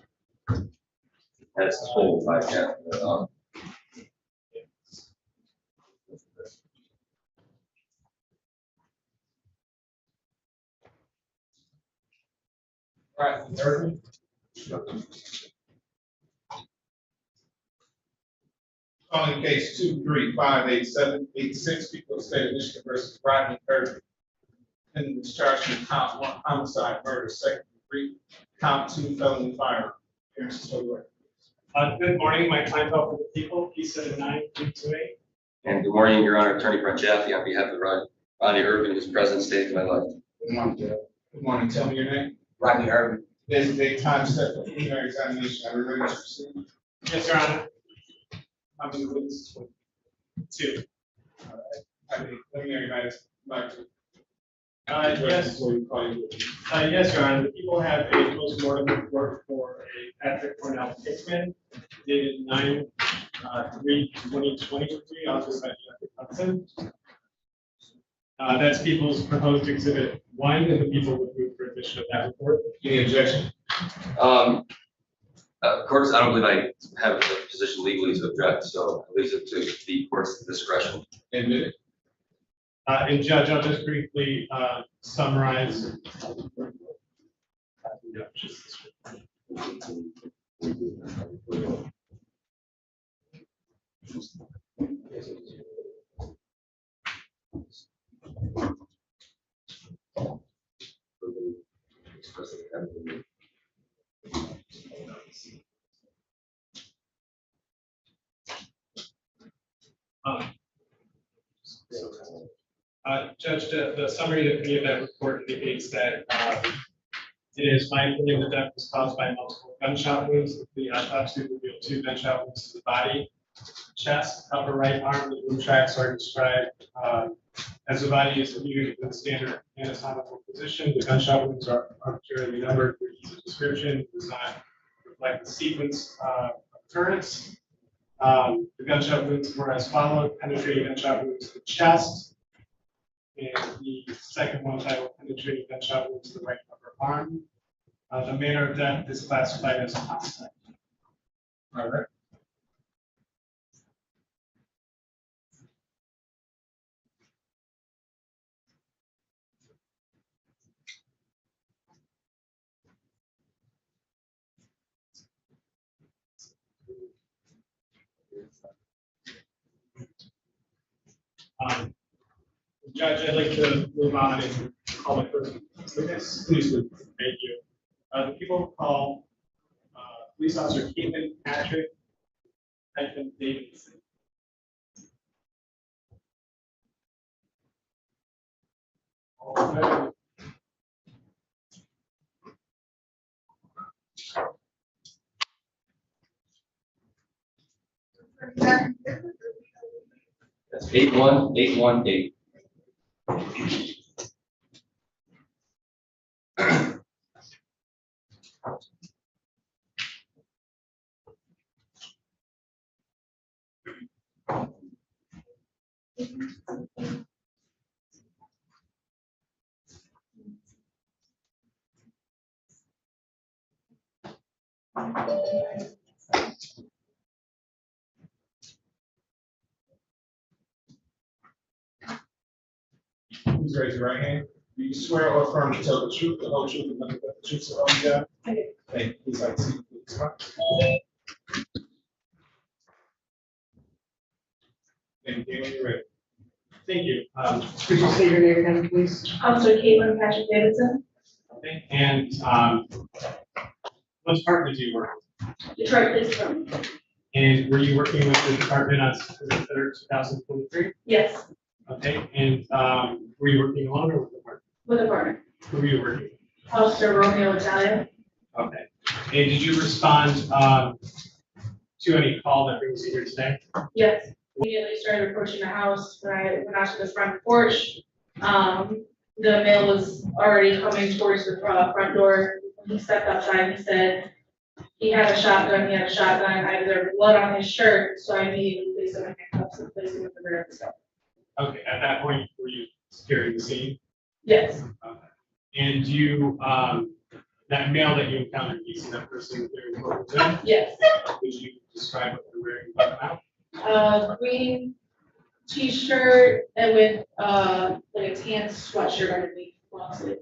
That's the whole podcast. All right, Irvin. Calling case 2358786, people of the state of Michigan versus Rodney Irvin. And was charged with count 1 homicide, murder, second degree, count 2 felony firearm. Appearances for the record. Good morning, my client for the people, P7932A. And good morning, Your Honor, Attorney Brent Jaffe, on behalf of Rodney Irvin, who's present, state to my left. Good morning, Jeff. Good morning, tell me your name. Rodney Irvin. There's a time set for preliminary examination. Are we ready to proceed? Yes, Your Honor. How many witnesses? 2. All right. I mean, preliminary matters, like to. Yes, Before you call your witness. yes, Your Honor, the people have a postmortem report for a Patrick Cornell Hickman dated 9/3/2023, authored by Jeffrey Hudson. That's people's proposed exhibit 1, and the people would move for admission of that report. Any objection? Of course, I don't believe I have a position legally to object, so I leave it to the court's discretion. Admitted. And Judge, I'll just briefly summarize. Judge, the summary of that report indicates that it is my opinion that death was caused by multiple gunshot wounds. The autopsy revealed 2 gunshot wounds to the body, chest, upper right arm. The wound tracks are described as the body is viewed in the standard anatomical position. The gunshot wounds are arbitrarily numbered for ease of description. Does not reflect the sequence of occurrence. The gunshot wounds were as followed: penetrating gunshot wounds to the chest. And the second one titled penetrating gunshot wound to the right upper arm. The manner of death is classified as homicide. All right. Judge, I'd like to move on and call the first witness. Please do. Thank you. The people call police officer Kenneth Patrick Davidson. That's 81818. Please raise your right hand. Do you swear or affirm to tell the truth, the whole truth, and nothing but the truth, so help you God? Thank you. Please have a seat. Please. Thank you. When you're ready. Thank you. Could you say your name again, please? Officer Caitlin Patrick Davidson, Okay. And what department do you work with? Detroit Police Department. And were you working with the department on September 3rd, 2023? Yes, Okay. And were you working alone or with the partner? with a partner. Who were you working with? Officer Romeo Italia. Okay. And did you respond to any call that brings you here today? Yes. Immediately started approaching the house when I went out to the front porch. The male was already coming towards the front door. When he stepped outside, he said he had a shotgun, I observed blood on his shirt, so I immediately placed him in handcuffs and placed him with the rear of the cell. Okay, at that point, were you securing the scene? Yes, Okay. And you, that male that you encountered, you see that person there in the yes. Could you describe what they're wearing about now? Green t-shirt and with, like a tan sweatshirt underneath, long sleeve.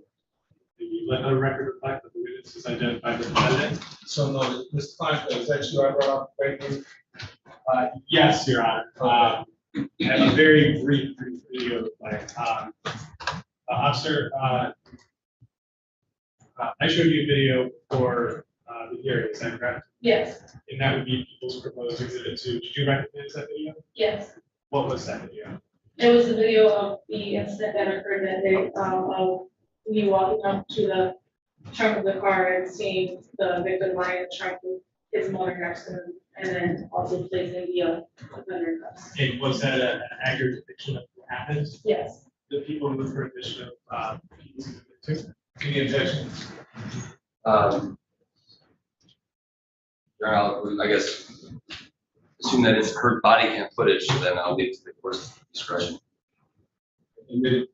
Did you let the record reflect that the witnesses identified the defendant? So no, Mr. Klein, is that you I brought up right here? Yes, Your Honor. I have a very brief video to play. Officer, I showed you a video for the hearing, is that correct? Yes, And that would be people's proposed exhibit 2. Did you recognize that video? yes. What was that video? It was a video of the incident that occurred that day, of me walking up to the trunk of the car and seeing the victim lying in the trunk with his mother next to him, and then also placing the offender in cuffs. And was that an accurate depiction of what happened? Yes, The people with her addition of people's exhibit 2? Any objections? Your Honor, I guess, assume that it's her body cam footage, then I'll leave it to the court's discretion. Admitted.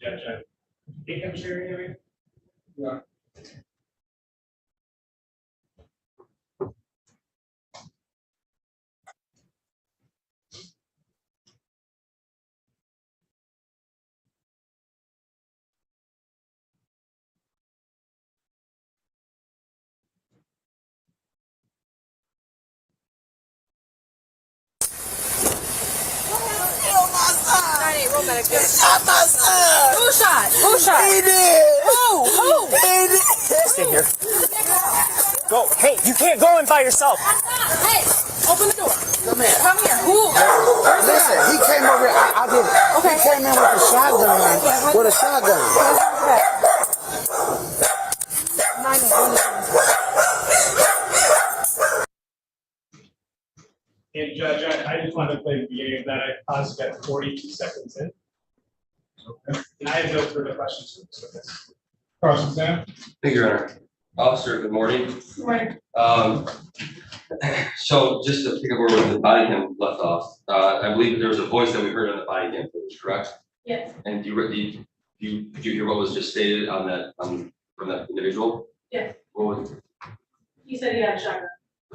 Yeah, Jeff. Think I'm sharing everything? Yeah. He shot my son. Who shot? Who shot? He did. Who? He did. Stay here. Go. Hey, you can't go in by yourself. Hey, open the door. Come here. Come here. Who? Listen, he came over here. I did it. Okay. He came in with a shotgun. With a shotgun. And Judge, I just wanted to play the beginning of that. I paused at 42 seconds in. Okay. And I have no further questions for this witness. Cross-exam. Thank you, Your Honor. Officer, good morning. good morning. So just to pick up where the body cam left off, I believe there was a voice that we heard on the body cam footage, correct? Yes, And could you hear what was just stated on that, from that individual? yes. What was, He said he had a shotgun.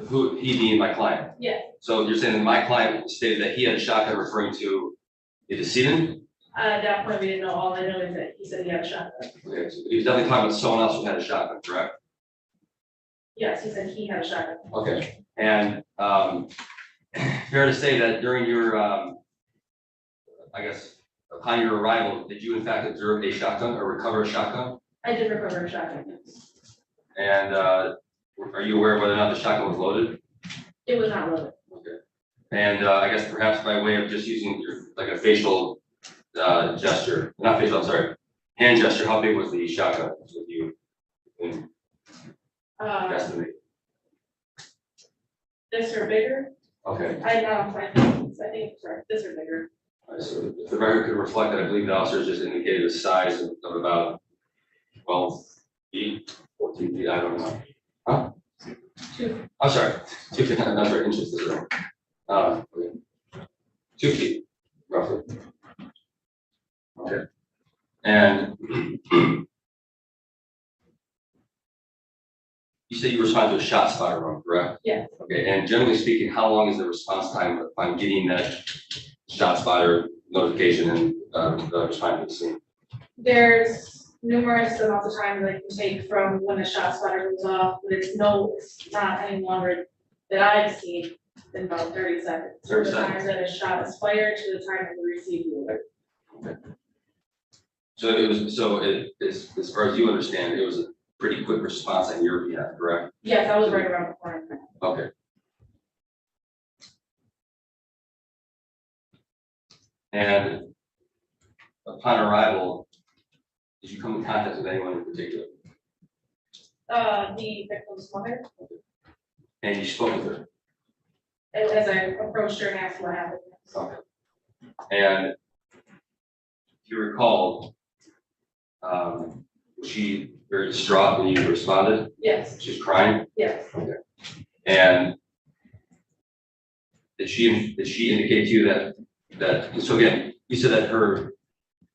who, he being my client? Yes, So you're saying that my client stated that he had a shotgun referring to the decedent? at that point, we didn't know. All I know is that he said he had a shotgun. Okay, so he was definitely talking about someone else who had a shotgun, correct? Yes, he said he had a shotgun. Okay, and fair to say that during your, I guess, upon your arrival, did you in fact observe a shotgun or recover a shotgun? I did recover a shotgun. And are you aware of whether or not the shotgun was loaded? It was not loaded. Okay. And I guess perhaps by way of just using your, like a facial gesture, not facial, I'm sorry, hand gesture, how big was the shotgun with you? Estimate. This or bigger? Okay. I think it's right. This or bigger. So if the record could reflect that, I believe the officers just indicated a size of about 12 feet, 14 feet, I don't know. Huh? 2. I'm sorry, 2 feet, not very inches, is right. Okay. 2 feet, roughly. Okay. And you said you respond to a shot spotter room, correct? Yes. Okay, and generally speaking, how long is the response time on getting that shot spotter notification and responding to the scene? There's numerous amounts of time that it can take from when a shot spotter goes off, but it's not any longer that I've seen than about 30 seconds. 30 From the time seconds. that a shot is fired to the time that we receive the alert. Okay. So it was, as far as you understand, it was a pretty quick response on your behalf, correct? Yes, I was right around the corner. Okay. And upon arrival, did you come in contact with anyone in particular? The victim's mother, And you spoke with her? as I approached her and asked what happened. Okay. And if you recall, was she very distraught when you responded? Yes, She was crying? yes. Okay. And did she indicate to you that, so again, you said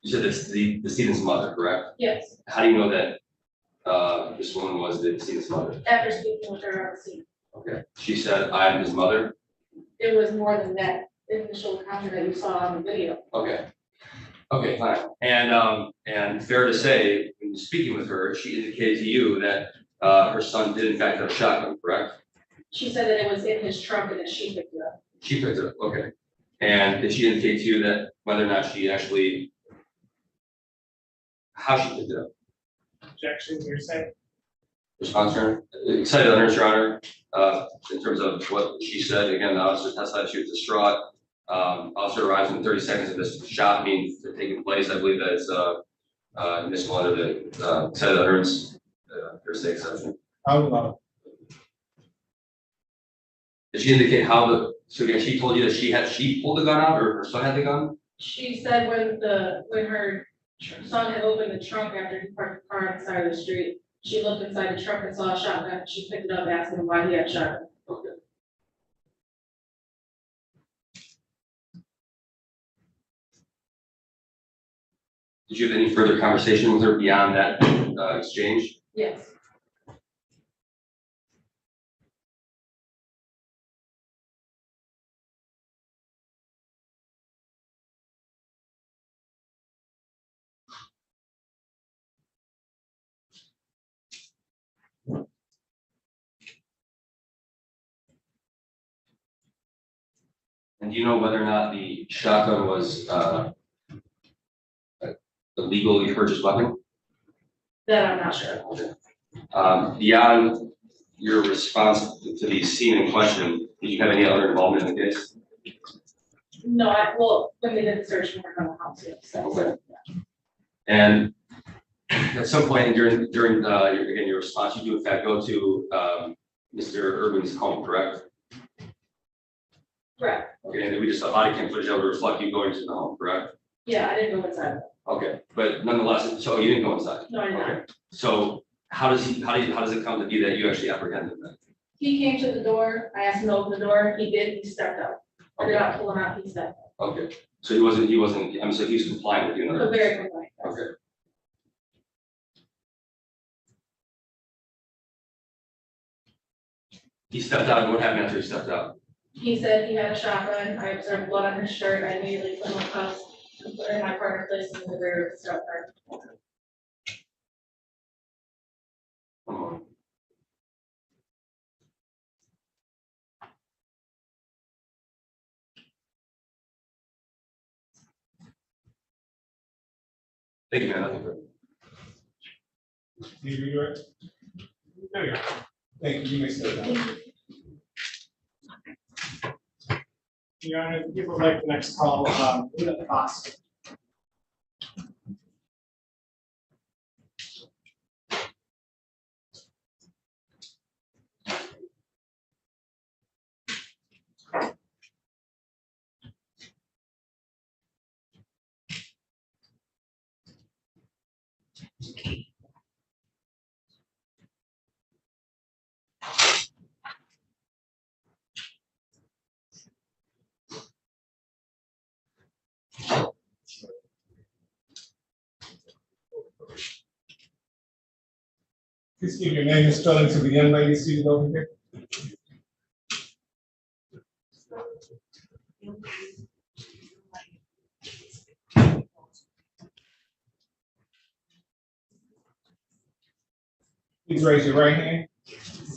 it's the decedent's mother, correct? Yes, How do you know that, this woman was the decedent's mother? after speaking with her on the scene. Okay. She said, I am his mother? It was more than that initial encounter that you saw on the video. Okay. Okay, fine. And fair to say, when speaking with her, she indicated to you that, her son did in fact have a shotgun, correct? She said that it was in his trunk and that she picked it up. She picked it up, okay. And did she indicate to you that whether or not she actually, how she picked it up? Objection, you're saying? Response, Your Honor? Excited utterance, Your Honor, in terms of what she said. Again, the officer testified she was distraught. Officer arrives in 30 seconds of this shot being taking place. I believe that it's admissible under the excited utterance, hearsay exception. Did she indicate how so again, she told you that she pulled the gun out or her son had the gun? She said when her son had opened the trunk after he parked the car on the side of the street, she looked inside the trunk and saw a shotgun. She picked it up, asking him why he had a shotgun. Okay. Did you have any further conversation with her beyond that exchange? Yes. And do you know whether or not the shotgun was a legally purchased weapon? That I'm not sure. Okay. Beyond your response to the scene in question, did you have any other involvement in the case? No, when they did the search warrant on the house, yes. Okay. And at some point during your response, you do in fact go to Mr. Irwin's home, correct? Correct. Okay, and we just saw body cam footage that would reflect you going to the home, correct? Yeah, I didn't go inside. Okay, but nonetheless, so you didn't go inside? No, I did not. Okay, so how does it come to be that you actually apprehended them? He came to the door. I asked him to open the door. He did. He stepped out. I did not pull him out. He stepped out. Okay, so he wasn't, so he was compliant with you. In other So words. very compliant. Okay. He stepped out, and what happened after he stepped out? He said he had a shotgun. I observed blood on his shirt. I immediately put him in cuffs and put her in my partner place in the rear of the scout car. One moment. Thank you, man. Nothing further. You're. No, you're. Thank you. You may sit down. Your Honor, if you would like the next call, Kenneth. Please give your name and spelling to the young lady seated over here. Please raise your right hand.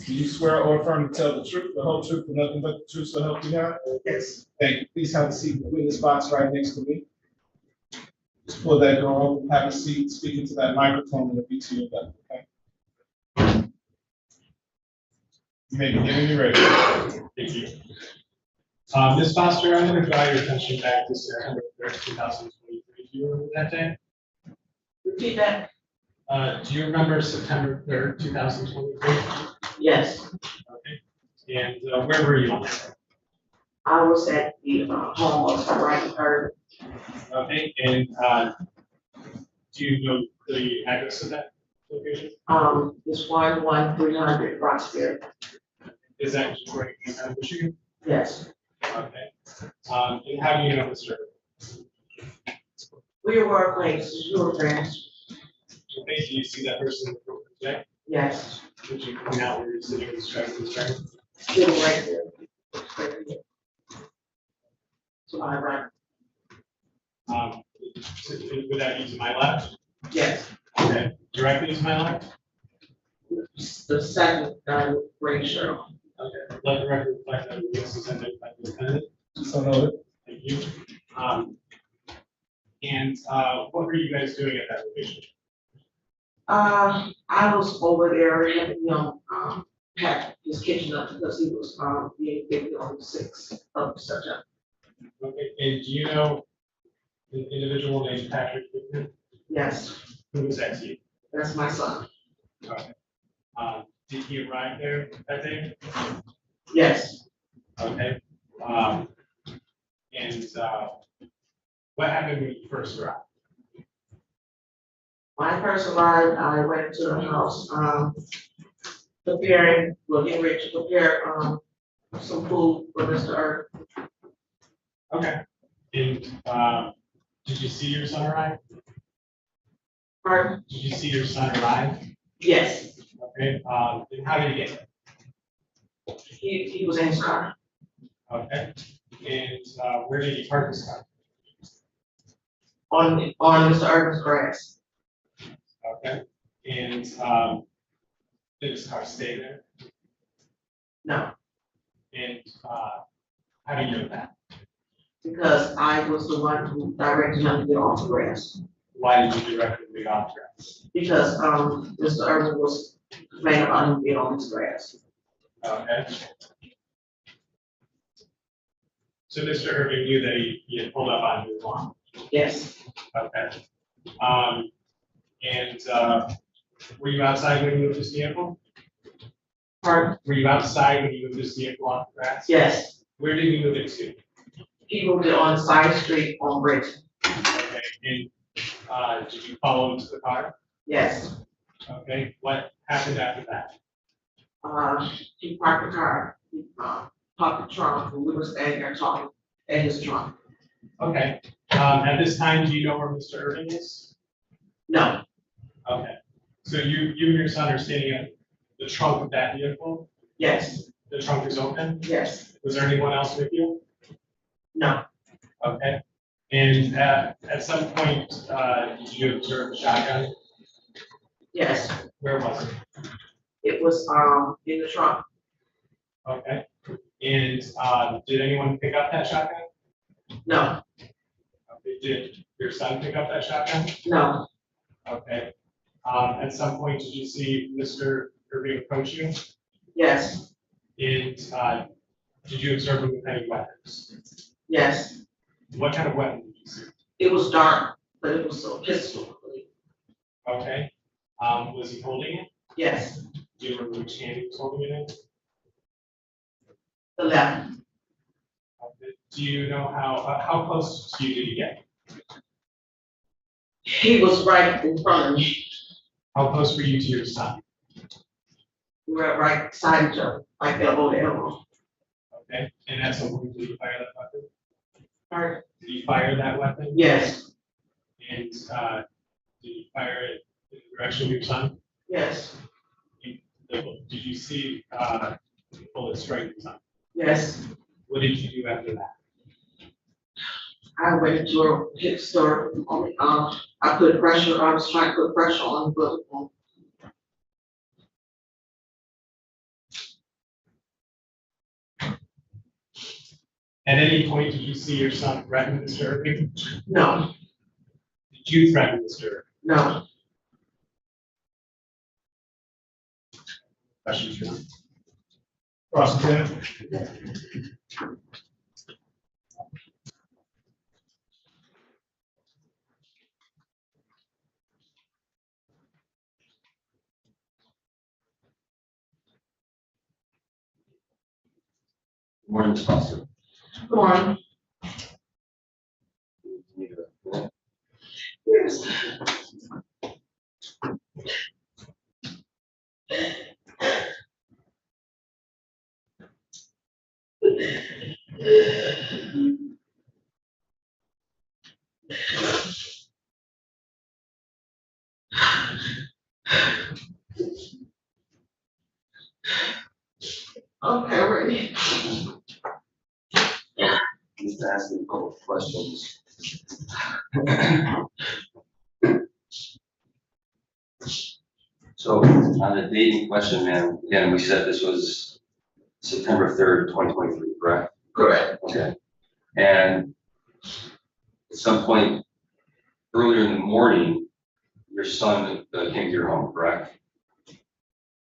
Do you swear or affirm to tell the truth, the whole truth, and nothing but the truth, so help you God? Yes. Thank you. Please have a seat in the witness box right next to me. Just pull that door open, have a seat, speak into that microphone, and it'll be to your left, okay? You may begin when you're ready. Thank you. Ms. Foster, I'm going to draw your attention back to September 3rd, 2023. Do you remember that day? Repeat that. Do you remember September 3rd, 2023? Yes, Okay. And where were you on that day? I was at the home of right her. Okay. And do you know the address of that location? It's 11300 Roxbury. Is that Detroit, Michigan? Yes. Okay. And how do you know Mr. We were acquaintances, we were friends. Okay. Do you see that person in the room today? Yes. Would you point out where you're sitting and describe this right? Sitting right there. Right here. To my right. Would that be to my left? Yes. Okay. Directly to my left? The second green shirt on. Okay. Let the record reflect that the witness is identified as defendant. So noted. Thank you. And what were you guys doing at that location? I was over there helping him pack his kitchen up because he was being given on the 6th of September. Okay. And do you know an individual named Patrick Whitman? Yes, Who was that to you? that's my son. Okay. Did he arrive there that day? Yes. Okay. And what happened when you first arrived? When I first arrived, I went to the house, getting ready to prepare some food for Mr. Earth. Okay. And did you see your son arrive? Pardon? Did you see your son arrive? Yes. Okay. And how did he get there? He was in his car. Okay. And where did he park his car? On Mr. Earth's grass. Okay. And did his car stay there? No, And how do you know that? because I was the one who directed him to get off the grass. Why did you direct him to the off grass? Because Mr. Irvin was complaining about him being on his grass. Okay. So Mr. Irving knew that he had pulled up on his lawn. Yes. Okay. And were you outside when you moved this vehicle? Pardon? Were you outside when you moved this vehicle off the grass? Yes. Where did you move it to? He moved it on the side street on Bridge. Okay. And did you follow him to the car? Yes. Okay. What happened after that? He parked the car, he parked the trunk, and we were standing there talking at his trunk. Okay. At this time, do you know where Mr. Irving is? No. Okay. So you and your son are standing at the trunk of that vehicle? Yes. The trunk is open? Yes. Was there anyone else with you? No. Okay. And at some point, did you observe a shotgun? Yes. Where was it? It was in the trunk. Okay. And did anyone pick up that shotgun? No. Okay. Did your son pick up that shotgun? No. Okay. At some point, did you see Mr. Irving approach you? Yes. And did you observe him with any weapons? Yes. What kind of weapon did you see? It was dark, but it was a pistol. Okay. Was he holding it? Yes. Do you remember which hand he was holding it in? The left. Okay. Do you know how close to you did he get? He was right in front of me. How close were you to your son? We were right beside each other, like elbow to elbow. Okay, and at some point, did you fire that weapon? Pardon? Did you fire that weapon? Yes, And, did you fire it in the direction of your son? yes, Did you see, bullet strike your son? yes. What did you do after that? I went into a hip store, I put pressure, I was trying to put pressure on the bullet wound. At any point, did you see your son threaten Mr. Irving? No, Did you threaten Mr. Irving? no. Questions, Your Honor? Prosecutor? Morning, Mr. Foster. Come on. Yes. Okay, ready. Just to ask you a couple of questions. So on the date in question, man, again, we said this was September 3rd, 2023, correct? Correct. Okay. And at some point earlier in the morning, your son came to your home, correct?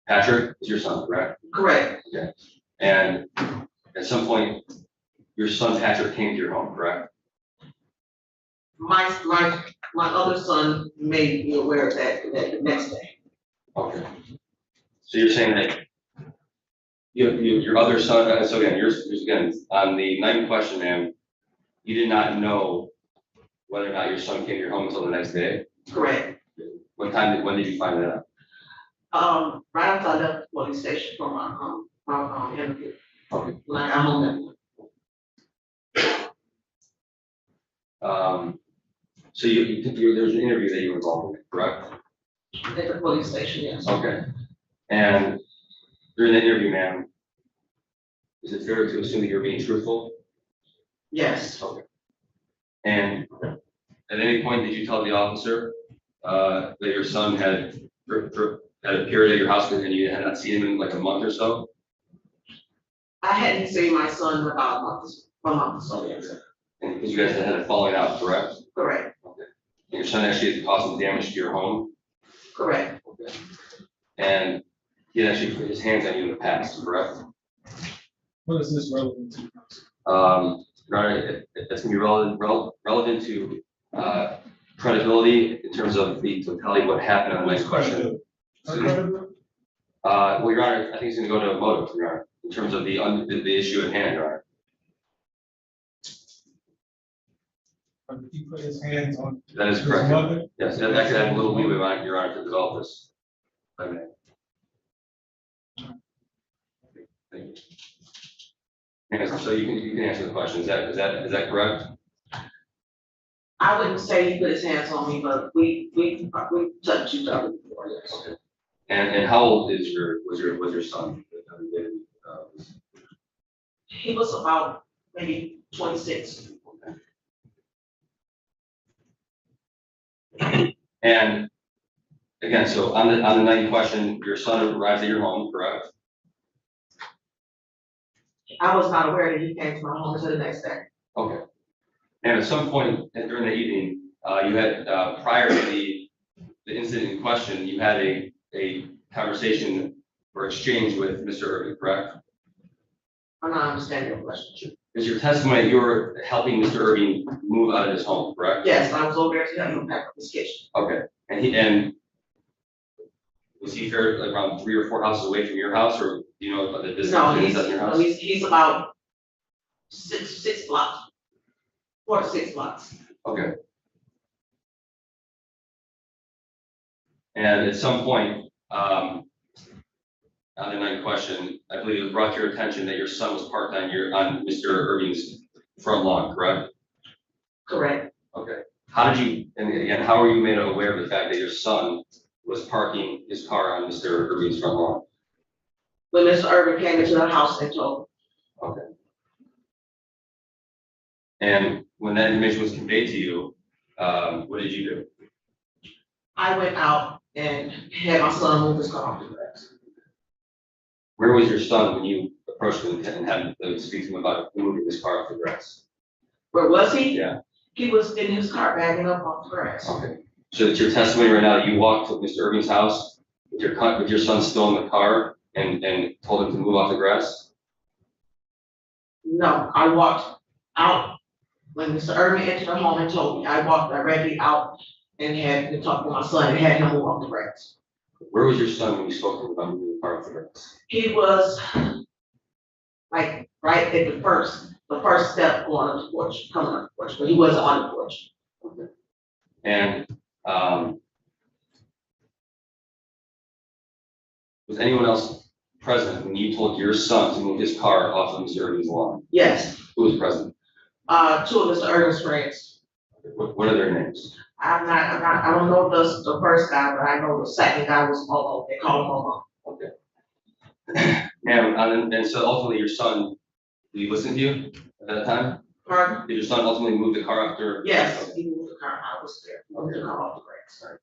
Patrick is your son, correct? Correct. Okay. And at some point, your son Patrick came to your home, correct? My other son made me aware of that the next day. Okay. So you're saying that your other son, so again, yours again, on the night in question, ma'am, you did not know whether or not your son came to your home until the next day? Correct. When did you find that out? Right after I left the police station for my interview. Okay. When I got home. So there's an interview that you were involved in, correct? At the police station, yes. Okay. And during the interview, ma'am, is it fair to assume that you're being truthful? Yes. Okay. And at any point, did you tell the officer that your son had appeared at your house and you had not seen him in like a month or so? I hadn't seen my son in about a month or so, yes. And because you guys had a falling out, correct? Correct. Okay. And your son actually had caused some damage to your home? Correct. Okay. And he had actually put his hands on you in the past, correct? What is this relevant to? Your Honor, that's gonna be relevant to credibility in terms of the totality of what happened on the next question. Well, Your Honor, I think it's gonna go to a motive, Your Honor, in terms of the issue at hand, Your Honor. He put his hands on. That is correct. Yes, that could have a little leeway on Your Honor to develop this. If I may. Thank you. Yes, so you can answer the question. Is that correct? I wouldn't say he put his hands on me, but we touched each other before, yes. Okay. And how old was your son? He was about maybe 26. Okay. And again, so on the night in question, your son arrived at your home, correct? I was not aware that he came to my home until the next day. Okay. And at some point during the evening, you had prior to the incident in question, you had a conversation or exchange with Mr. Irving, correct? I'm not understanding your question. Is your testimony you were helping Mr. Irving move out of his home, correct? Yes, I was over there to help him pack up his kitchen. Okay. And was he fair like around 3 or 4 houses away from your house, or do you know about the distance No, between your house? he's about six blocks, 4 to 6 blocks. Okay. And at some point, on the night question, I believe it was brought to your attention that your son was parked on Mr. Irving's front lawn, correct? Correct. Okay. How did you, and again, how were you made aware of the fact that your son was parking his car on Mr. Irving's front lawn? When Mr. Irving came into the house and told me. Okay. And when that information was conveyed to you, what did you do? I went out and had my son move his car off the grass. Where was your son when you approached him and had to speak to him about moving his car off the grass? Where was he? Yeah. He was in his car bagging up off the grass. Okay. So it's your testimony right now that you walked to Mr. Irving's house with your son still in the car and told him to move off the grass? No, I walked out when Mr. Irving entered the home and told me. I walked directly out and had to talk to my son and had him move off the grass. Where was your son when you spoke to him about moving the car off the grass? He was like right at the first step going up the porch, coming up the porch, but he wasn't on the porch. Okay. And was anyone else present when you told your son to move his car off of Mr. Irving's lawn? Yes. Who was present? Two of Mr. Irving's friends. What are their names? I don't know the first guy, but I know the second guy was Momo. They call him Momo. Okay. And so ultimately your son, did he listen to you at that time? Pardon? Did your son ultimately move the car after? Yes, he moved the car. I was there. Moved the car off the grass.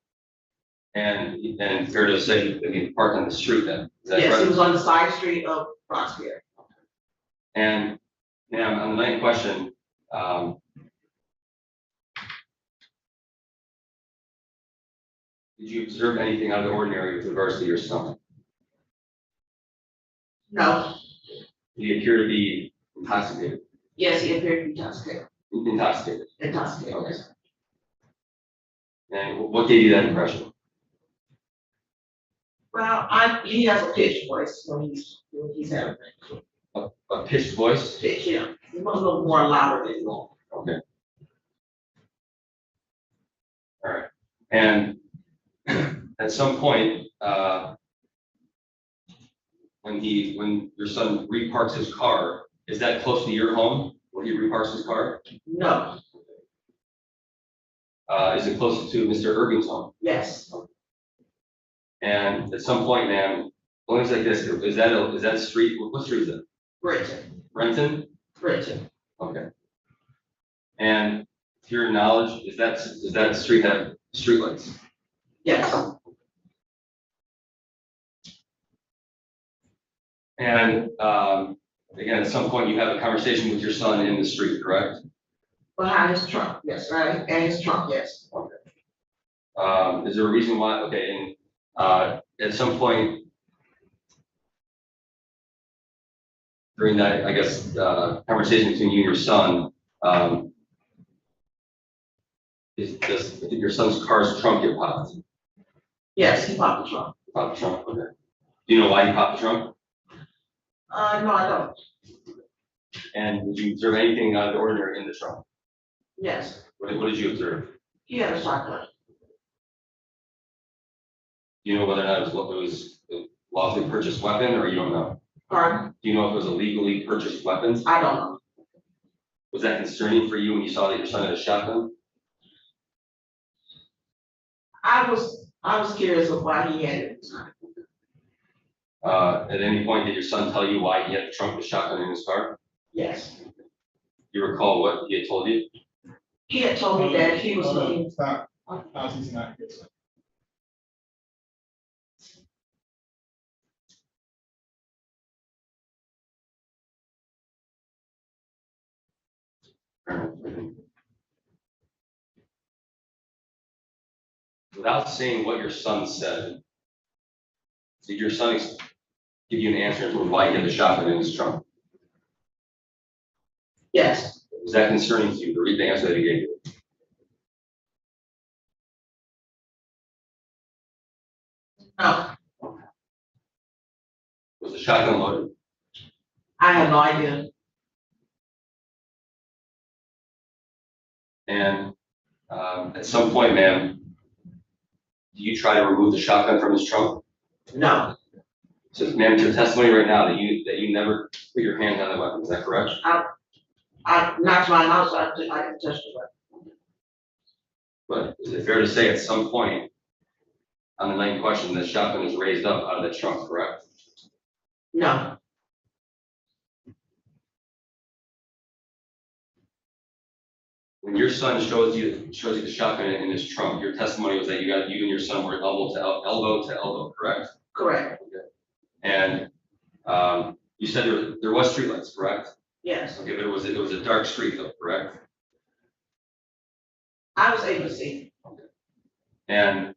And fair to say that he parked on the street then? Is that Yes, correct? he was on the side street of Roxbury. And now on the ninth question, did you observe anything out of the ordinary with regards to your son? No. Did he appear to be intoxicated? Yes, he appeared to be intoxicated. Intoxicated. Intoxicated. Okay. And what gave you that impression? Well, he has a pitched voice when he's having A pitched voice? pitch, yeah. He was a little more louder than normal. Okay. All right. And at some point, when your son reparks his car, is that close to your home where he reparks his car? No. Is it close to Mr. Irving's home? Yes. And at some point, ma'am, let me say this, is that a street, what street is it? Brenton. Brenton? Brenton. Okay. And to your knowledge, does that street have streetlights? Yes. And again, at some point you have a conversation with your son in the street, correct? Behind his trunk, yes, right, and his trunk, yes. Okay. Is there a reason why? Okay, and at some point during that, I guess, conversation between you and your son, does your son's car's trunk get popped? Yes, he popped the trunk. Popped the trunk. Okay. Do you know why he popped the trunk? No, I don't. And did you observe anything out of the ordinary in the trunk? Yes, What did you observe? he had a shotgun. Do you know whether or not it was a lawfully purchased weapon, or you don't know? Pardon? Do you know if it was a legally purchased weapon? I don't know. Was that concerning for you when you saw that your son had a shotgun? I was curious of why he had it. At any point, did your son tell you why he had the trunk with shotgun in his car? Yes. Do you recall what he had told you? He had told me that he was looking. Stop. He's not here. Without saying what your son said, did your son give you an answer as to why he had the shotgun in his trunk? Yes. Was that concerning to you, to read the answer that he gave you? No, Was the shotgun loaded? I have no idea. And at some point, ma'am, you try to remove the shotgun from his trunk? No, So, ma'am, it's your testimony right now that you never put your hand on the weapon, is that correct? not to my knowledge, I didn't touch the weapon. But is it fair to say at some point on the night in question, the shotgun is raised up out of the trunk, correct? No, When your son shows you the shotgun in his trunk, your testimony was that you and your son were elbow to elbow, correct? correct, And you said there was streetlights, correct? yes, Okay, but it was a dark street though, correct? I was able to see. And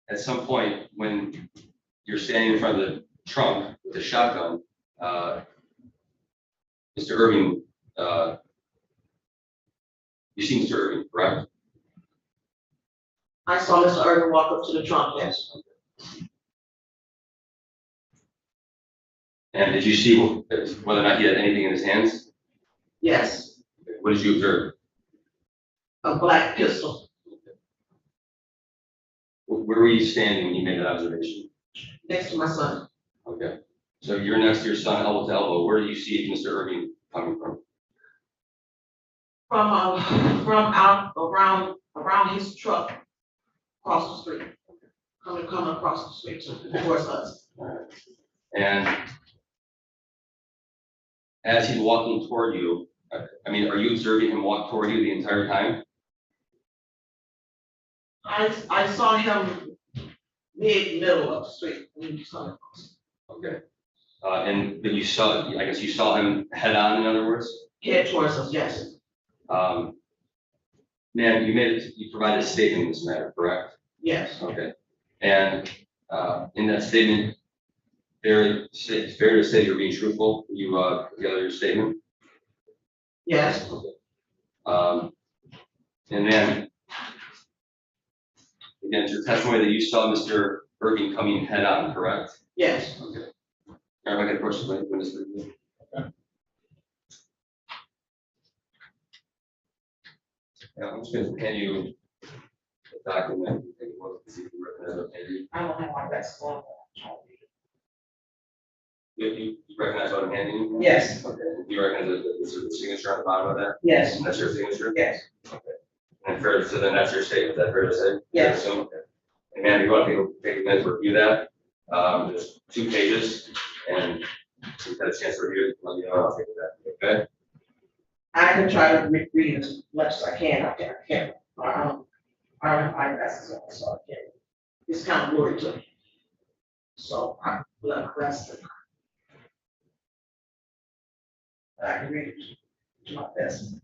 at some point, when you're standing in front of the trunk with the shotgun, Mr. Irving, you see Mr. Irving, correct? I saw Mr. Irvin walk up to the trunk, yes. And did you see whether or not he had anything in his hands? Yes, What did you observe? a black pistol Where were you standing when you made that observation? next to my son. Okay, so you're next to your son, elbow to elbow. Where do you see Mr. Irving coming from? From out around his truck, across the street. Coming across the street towards us. And as he's walking toward you, I mean, are you observing him walk toward you the entire time? I saw him middle of the street when he was coming across. Okay. But you saw, I guess you saw him head on, in other words? Head towards us, yes. Ma'am, you provided a statement in this matter, correct? Yes. Okay. And in that statement, fair to say you're being truthful, you together your statement? Yes. And then, again, it's your testimony that you saw Mr. Irving coming head on, correct? Yes. Okay. All right, I got a question, witness review. Okay. Yeah, I'm just going to hand you the document. Take a look and see if you recognize what it is. I don't have my best one. You recognize what I'm handing you? Yes. Okay. You recognize the signature on the bottom of that? Yes. And that's your signature? Yes. Okay. And so then that's your statement, is that fair to say? Yes. Okay. And ma'am, you want to take a minute to review that? There's 2 pages, and you've had a chance to review it, let me know, I'll take that, okay? I can try to read as much as I can. I can't. I don't have my glasses on, so I can't. It's kind of blurry to me. So I'm left rested. I can read it to my best.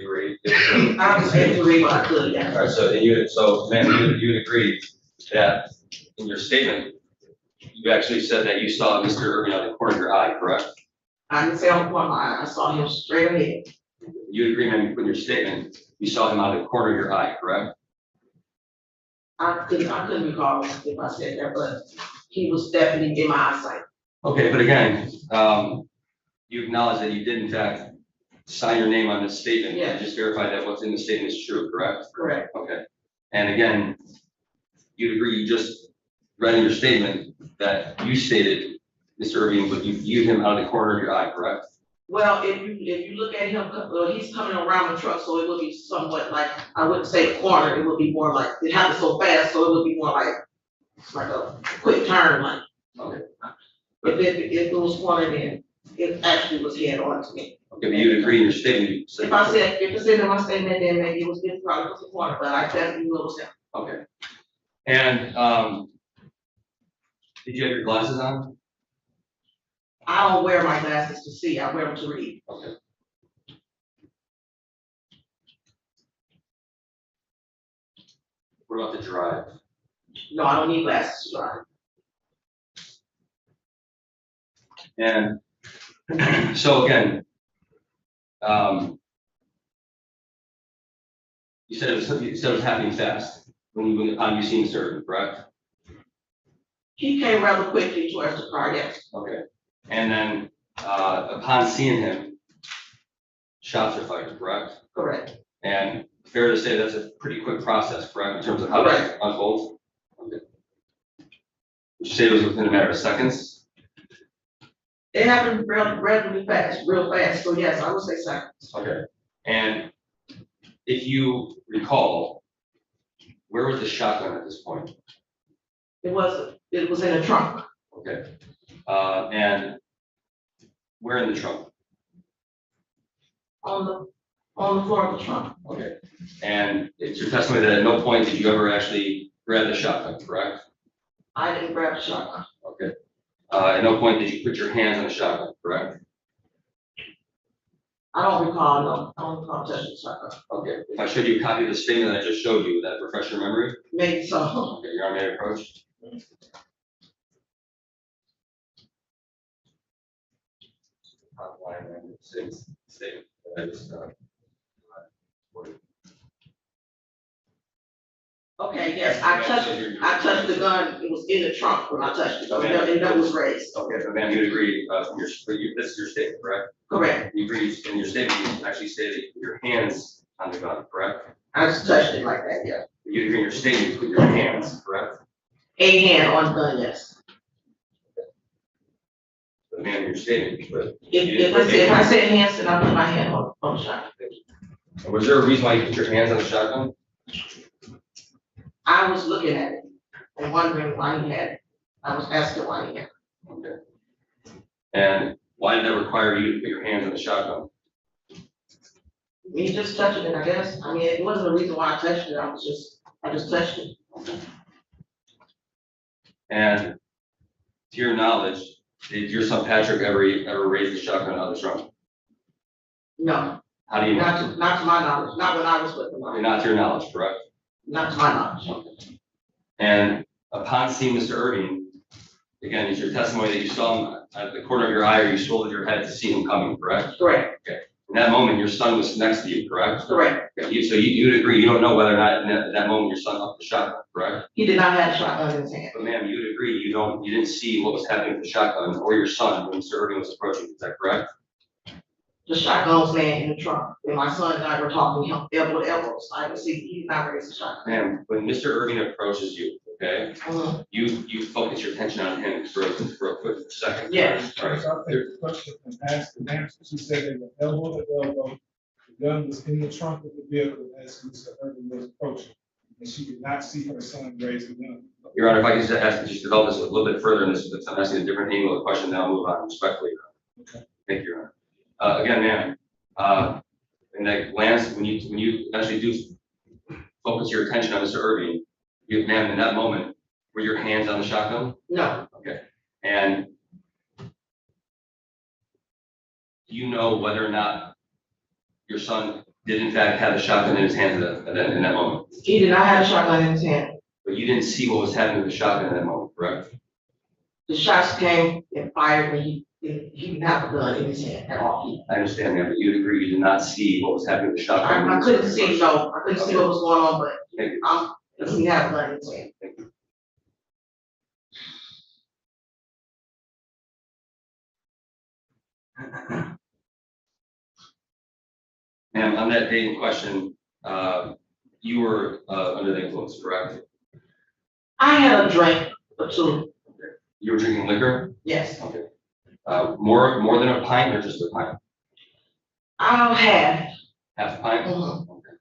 You ready? I was able to read what I could, yeah. All right, so ma'am, you would agree that in your statement, you actually said that you saw Mr. Irving out of the corner of your eye, correct? I didn't say on one eye, I saw him straight ahead. You agree, ma'am, in your statement, you saw him out of the corner of your eye, correct? I couldn't recall if I said that, but he was definitely in my eyesight. Okay, but again, you acknowledge that you did in fact sign your name on this statement. Yeah. And just verify that what's in the statement is true, correct? Correct. Okay. And again, you'd agree, you just read in your statement that you stated Mr. Irving, but you viewed him out of the corner of your eye, correct? Well, if you look at him, he's coming around the truck, so it would be somewhat like, I wouldn't say a corner, it would be more like, it happened so fast, so it would be more like a quick turn, like. Okay. If it was corner, then it actually was head on to me. Okay, but you'd agree in your statement. You said If it's in my statement, then maybe it was, it probably was a corner, but I definitely knew it was him. Okay. And did you have your glasses on? I don't wear my glasses to see, I wear them to read. Okay. What about the drive? No, I don't need glasses to drive. And so again, you said it was happening fast upon you seeing Sir, correct? He came rather quickly towards the car, yes. Okay. And then upon seeing him, shots are fired, correct? Correct. And fair to say that's a pretty quick process, correct, in terms of how this unfolds? Okay. Would you say it was within a matter of seconds? It happened relatively fast, real fast, so yes, I would say seconds. Okay. And if you recall, where was the shotgun at this point? It was in the trunk. Okay. And where in the trunk? On the floor of the trunk. Okay. And it's your testimony that at no point did you ever actually grab the shotgun, correct? I didn't grab the shotgun. Okay. At no point did you put your hands on the shotgun, correct? I don't recall, no. I don't recall touching the shotgun. Okay. If I showed you a copy of the statement that I just showed you, would that refresh your memory? Maybe so. Okay, your Honor, may I approach? Statement that I just, Okay, yes, I touched the gun, it was in the trunk when I touched it, and that was raised. Okay, but ma'am, you agree, this is your statement, correct? Correct. You agree, in your statement, you actually stated your hands on the gun, correct? I just touched it like that, yeah. You agree in your statement, you put your hands, correct? A hand on the gun, yes. But ma'am, in your statement, you put. If I said hands, then I put my hand on the shotgun. And was there a reason why you put your hands on the shotgun? I was looking at it and wondering why he had it. I was asking why he had it. Okay. And why did that require you to put your hands on the shotgun? Me just touching it, I guess. I mean, it wasn't a reason why I touched it. I just touched it. And to your knowledge, did your son Patrick ever raise the shotgun out of the trunk? No. How do you know? Not to my knowledge, not when I was with him. Not to your knowledge, correct? Not to my knowledge. And upon seeing Mr. Irving, again, is your testimony that you saw him at the corner of your eye or you shouldered your head to see him coming, correct? Correct. Okay. In that moment, your son was next to you, correct? Correct. Okay. So you'd agree, you don't know whether or not in that moment your son upped the shotgun, correct? He did not have a shotgun in his hand. But ma'am, you'd agree, you didn't see what was happening with the shotgun or your son when Mr. Irving was approaching, is that correct? The shotgun was laying in the trunk, and my son and I were talking elbow to elbow, so I could see he did not raise the shotgun. Ma'am, when Mr. Irving approaches you, okay, Mhm. you focus your attention on him for a quick second. Yes. All right. So I think the question from asked the answer, she said they were elbow to elbow. The gun was in the trunk of the vehicle as Mr. Irving was approaching, and she did not see her son raise the gun. Your Honor, if I could just ask, just develop this a little bit further in this, I'm asking a different angle of the question, then I'll move on respectfully. Okay. Thank you, Your Honor. Again, ma'am, in that glance, when you actually do focus your attention on Mr. Irving, ma'am, in that moment, were your hands on the shotgun? No. Okay. And do you know whether or not your son did in fact have the shotgun in his hand in that moment? He did not have a shotgun in his hand. But you didn't see what was happening with the shotgun in that moment, correct? The shots came and fired when he didn't have a gun in his hand at all. I understand, ma'am, but you'd agree you did not see what was happening with the shotgun? I couldn't see, no, I couldn't see what was going on, but Thank you. he didn't have a gun in his hand. Thank you. Ma'am, on that date in question, you were under the influence, correct? I had a drink or two. You were drinking liquor? Yes. Okay. More than a pint or just a pint? I'll have. Half a pint? Mhm. Okay.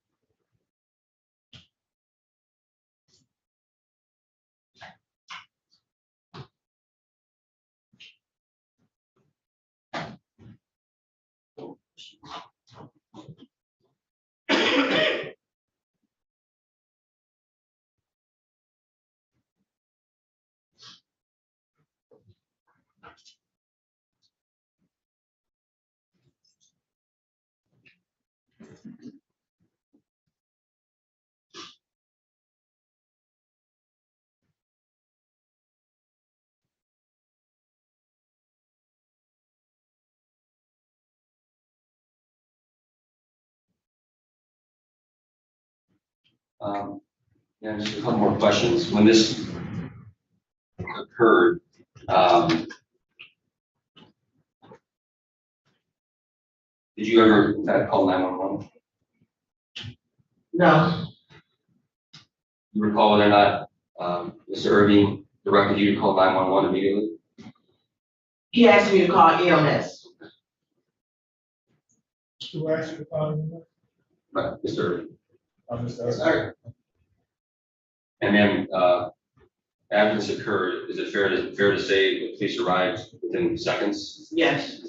Yeah, just a couple more questions. When this occurred, did you ever in fact call 911? No, You recall whether or not Mr. Irving directed you to call 911 immediately? he asked me to call EMS. Who asked you to call him? Right, Mr. Irving. Mr. Irving. And then after this occurred, is it fair to say the police arrived within seconds? Yes.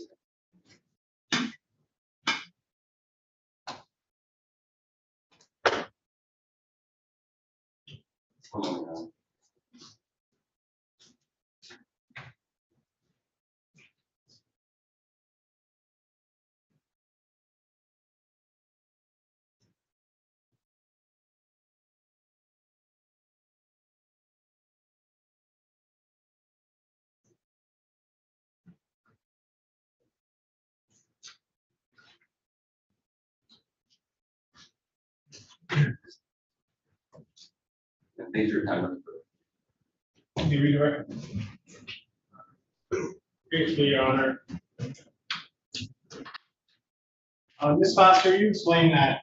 Thank you for your time. Can you read the record? Briefly, Your Honor. Ms. Foster, you explained that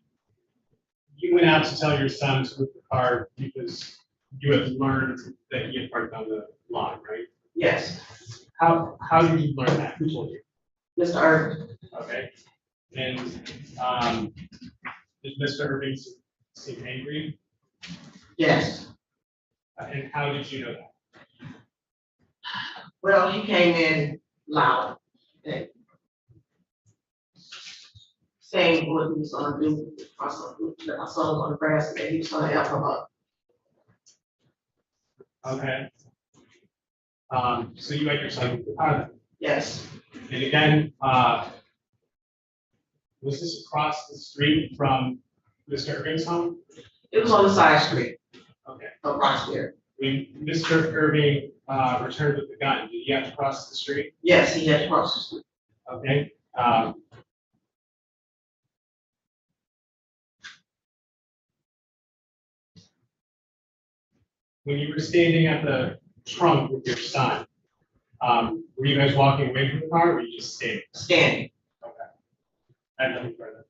you went out to tell your son to move the car because you had learned that he had parked on the lawn, right? Yes. How did you learn that? Who told you? Mr. Irving. Okay. And did Mr. Irving seem angry? Yes. And how did you know that? Well, he came in loud. and Saying what he was gonna do. My son was on the grass and he was gonna help him up. Okay. So you let your son move the car? Yes. And again, was this across the street from Mr. Irving's home? It was on the side street Okay. of Roxbury. When Mr. Irving returned with the gun, did he have to cross the street? Yes, he had to cross the street. Okay. When you were standing at the trunk with your son, were you guys walking away from the car or were you just standing? Standing. Okay. I have nothing further.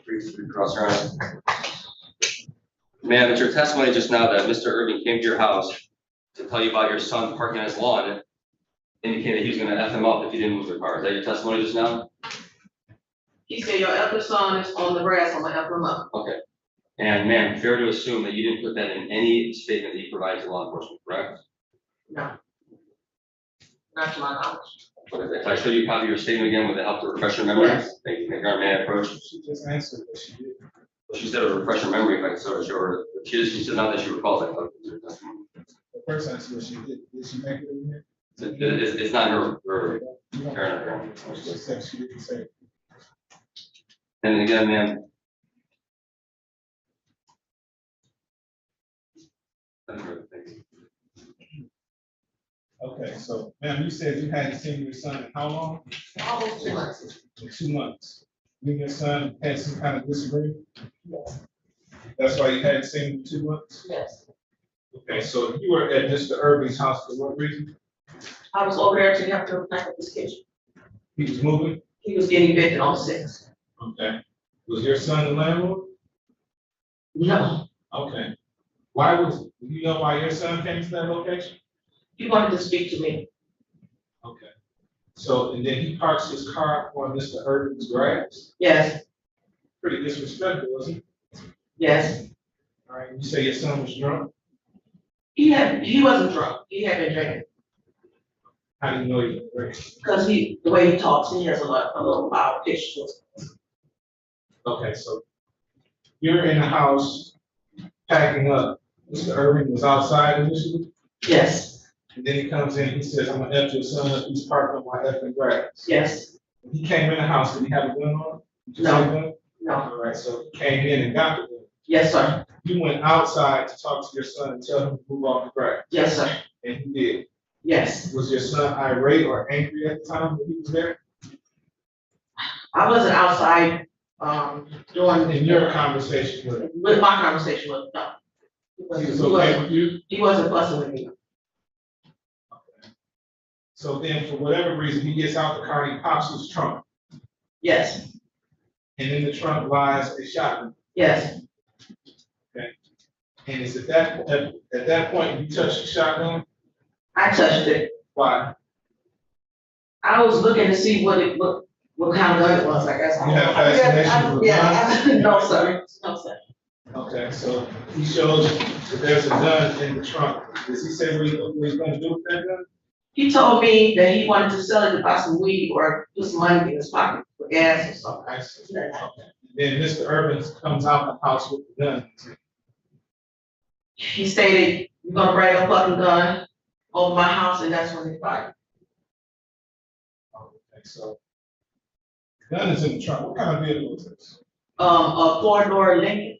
Briefly, cross your eyes. Ma'am, it's your testimony just now that Mr. Irving came to your house to tell you about your son parking on his lawn, indicated he was gonna F him up if you didn't move the car. Is that your testimony just now? He said, your eldest son is on the grass, I'm gonna help him up. Okay. And ma'am, fair to assume that you didn't put that in any statement that you provided to law enforcement, correct? No. Not to my knowledge. Okay, if I show you a copy of your statement again, would that help to refresh your memory? Yes. Thank you, may I approach? She just answered what she did. She said a refresh your memory, if I can sort of show her, she said not that she recalls that. The first answer what she did she make it in here? It's not her, She said she didn't say it. and again, ma'am. Okay, so ma'am, you said you hadn't seen your son in how long? Almost 2 months. In 2 months. You and your son had some kind of disagreement? Yes. That's why you hadn't seen him in 2 months? Yes. Okay, so you were at Mr. Irving's house for what reason? I was over there to help him pack up his kitchen. He was moving? He was getting evicted on 6. Okay. Was your son the landlord? No, Okay. You know why your son came to that location? he wanted to speak to me. Okay. So, and then he parks his car on Mr. Irving's grass? Yes, Pretty disrespectful, wasn't it? yes. All right, you say your son was drunk? He wasn't drunk. He had been drinking. How do you know he was drunk? Because the way he talks, he has a little loud pitch to it. Okay, so you're in the house packing up. Mr. Irving was outside initially, Yes, and then he comes in, he says, I'm gonna F your son up, he's parked on my effing grass. yes, When he came in the house, did he have a gun on him? Did you No. see a gun? no, All right, so he came in and got the gun. yes, sir, You went outside to talk to your son and tell him to move off the grass, yes, sir, and he did. yes. Was your son irate or angry at the time that he was there? I wasn't outside During. In your conversation with him, With my conversation with, no. he was okay with you? He wasn't fussing with me. So then, for whatever reason, he gets out the car, he pops his trunk, Yes, and in the trunk lies a shotgun. yes. And it's at that point, you touch the shotgun? I touched it. Why? I was looking to see what kind of gun it was, I guess. You have fascination with guns? No, sir. No, sir. Okay, so he shows that there's a gun in the trunk. Does he say what he's gonna do with that gun? He told me that he wanted to sell it to buy some weed or put some money in his pocket for gas or something. I see. Okay. Then Mr. Urban comes out the house with the gun. He stated, "You're gonna bring a fucking gun over my house," and that's when they fired. Okay, so the gun is in the trunk. What kind of vehicle is this? A four-door Lincoln.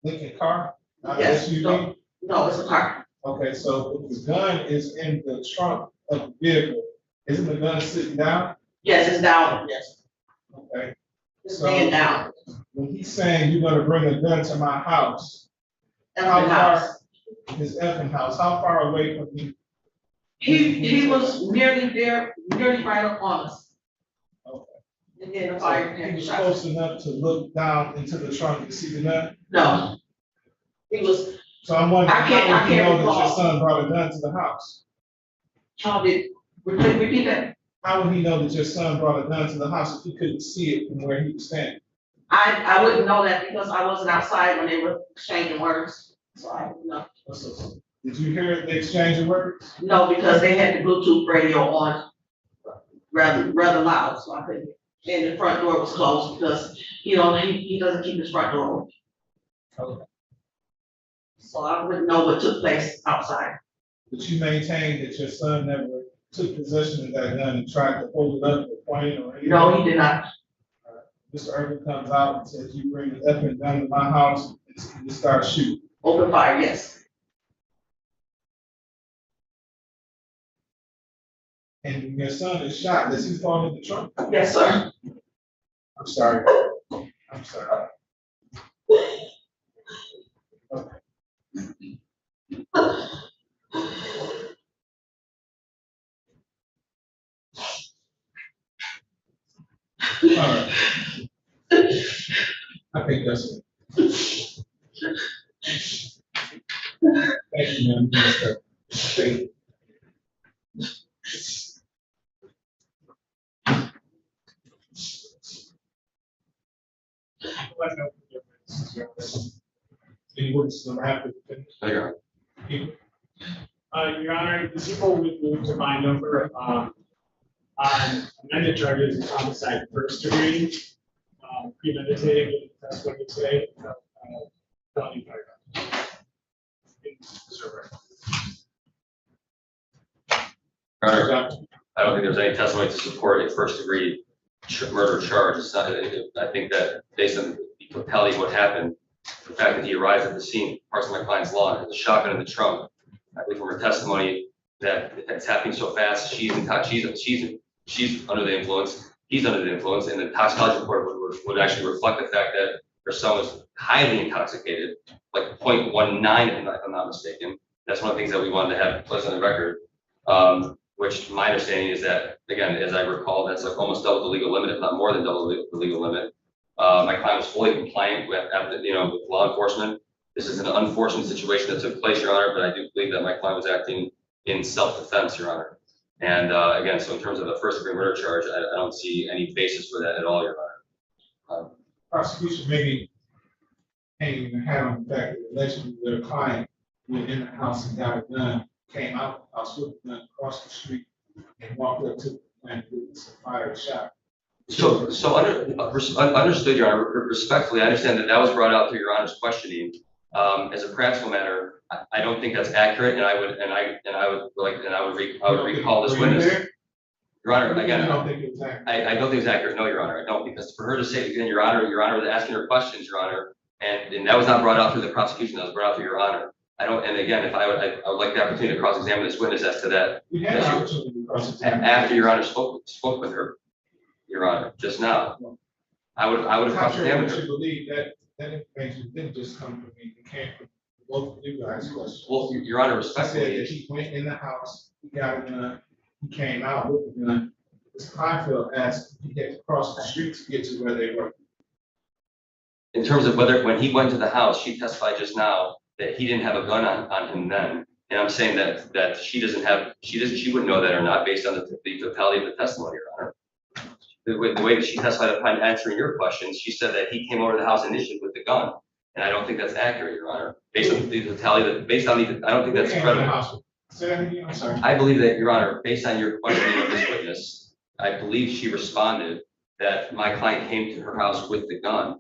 Lincoln car? Not Yes. SUV? No, it's a car. Okay, so if the gun is in the trunk of the vehicle, isn't the gun sitting down? Yes, it's down. Yes, Okay, it's So- laying down. when he's saying you're gonna bring a gun to my house, That's how the far, house. his effing house, how far away from me? He was nearly there, nearly right up on us. Okay. And then the So fire he came was shot. close enough to look down into the trunk to see the gun? No. He was, So I'm wondering, I can't- how would you I can't know that your recall. son brought a gun to the house? how did, repeat that? How would he know that your son brought a gun to the house if he couldn't see it from where he was standing? I wouldn't know that because I wasn't outside when they were exchanging words, so I wouldn't know. So, did you hear the exchange of words? No, because they had the Bluetooth radio on rather loud, so I couldn't. And the front door was closed because, he doesn't keep his front door open. Okay. So I wouldn't know what took place outside. But you maintain that your son never took possession of that gun and tried to hold it up or point it or anything? No, he did not. Mr. Irvin comes out and says, you bring the effing gun to my house and you start shooting. Open fire, yes. And when your son is shot, does he fall in the trunk? Yes, sir. I'm sorry. I'm sorry. Okay. All right. I think that's it. Thank you, ma'am. Thank you. Any words that I have to finish? There People? Your Honor, the people would move to my number, on amended charges of homicide first degree, premeditated, that's what you say, felony murder. Your Honor, I don't think there's any testimony to support a first degree murder charge. It's not, I think that based on the totality of what happened, the fact that he arrives at the scene, parts of my client's lawn, has a shotgun in the trunk, I believe from her testimony that it's happening so fast, she's under the influence, he's under the influence, and the toxicology report would actually reflect the fact that her son was highly intoxicated, like 0.19 if I'm not mistaken. That's one of the things that we wanted to have placed on the record. Which my understanding is that, again, as I recall, that's like almost double the legal limit, if not more than double the legal limit. My client was fully compliant with law enforcement. This is an unfortunate situation that took place, Your Honor, but I do believe that my client was acting in self-defense, Your Honor. And again, so in terms of a first degree murder charge, I don't see any basis for that at all, Your Honor. Prosecution maybe hanging their hat on the fact that allegedly their client went in the house and got a gun, came out the house with a gun, crossed the street, and walked up to the plant witness and fired a shot. Understood, Your Honor. Respectfully, I understand that was brought out through Your Honor's questioning. As a practical matter, I don't think that's accurate, and I would recall this witness. Your Honor, again, I don't think it was accurate. I don't think it's accurate. No, Your Honor, I don't, because for her to say, again, Your Honor was asking her questions, Your Honor, and that was not brought out through the prosecution, that was brought out through Your Honor. I don't, and again, I would like the opportunity to cross-examine this witness as to that. We had an opportunity to cross-examine. After Your Honor spoke with her, Your Honor, just now. I would have crossed the Contrary to damage. what you believe, that information didn't just come from me, it came from both of you guys' questions. Well, Your Honor, He said that respectfully, he went in the house, he got a gun, he came out with the gun. Ms. Kleinfeld asked if he had to cross the street to get to where they were. in terms of whether, when he went to the house, she testified just now that he didn't have a gun on him then. And I'm saying that she wouldn't know that or not based on the totality of the testimony, Your Honor. The way that she testified upon answering your questions, she said that he came over to the house initially with the gun. And I don't think that's accurate, Your Honor, based on the totality, I don't think that's credible. Say that again, I'm sorry. I believe that, Your Honor, based on your questioning of this witness, I believe she responded that my client came to her house with the gun.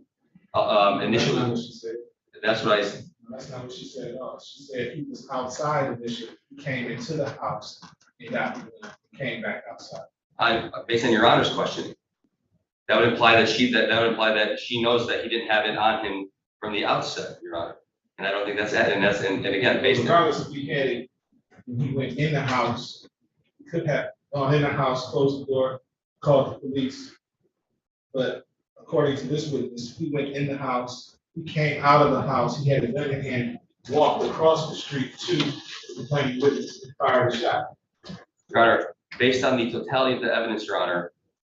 Initially, That's not what she said. that's what I, That's not what she said at all. She said he was outside initially, he came into the house, he got the gun, he came back outside. based on Your Honor's question, that would imply that she knows that he didn't have it on him from the outset, Your Honor. And I don't think that's, and again, based on. Regardless if he had it, when he went in the house, he could have gone in the house, closed the door, called the police. But according to this witness, he went in the house, he came out of the house, he had a gun in hand, walked across the street to the complaining witness and fired a shot. Your Honor, based on the totality of the evidence, Your Honor,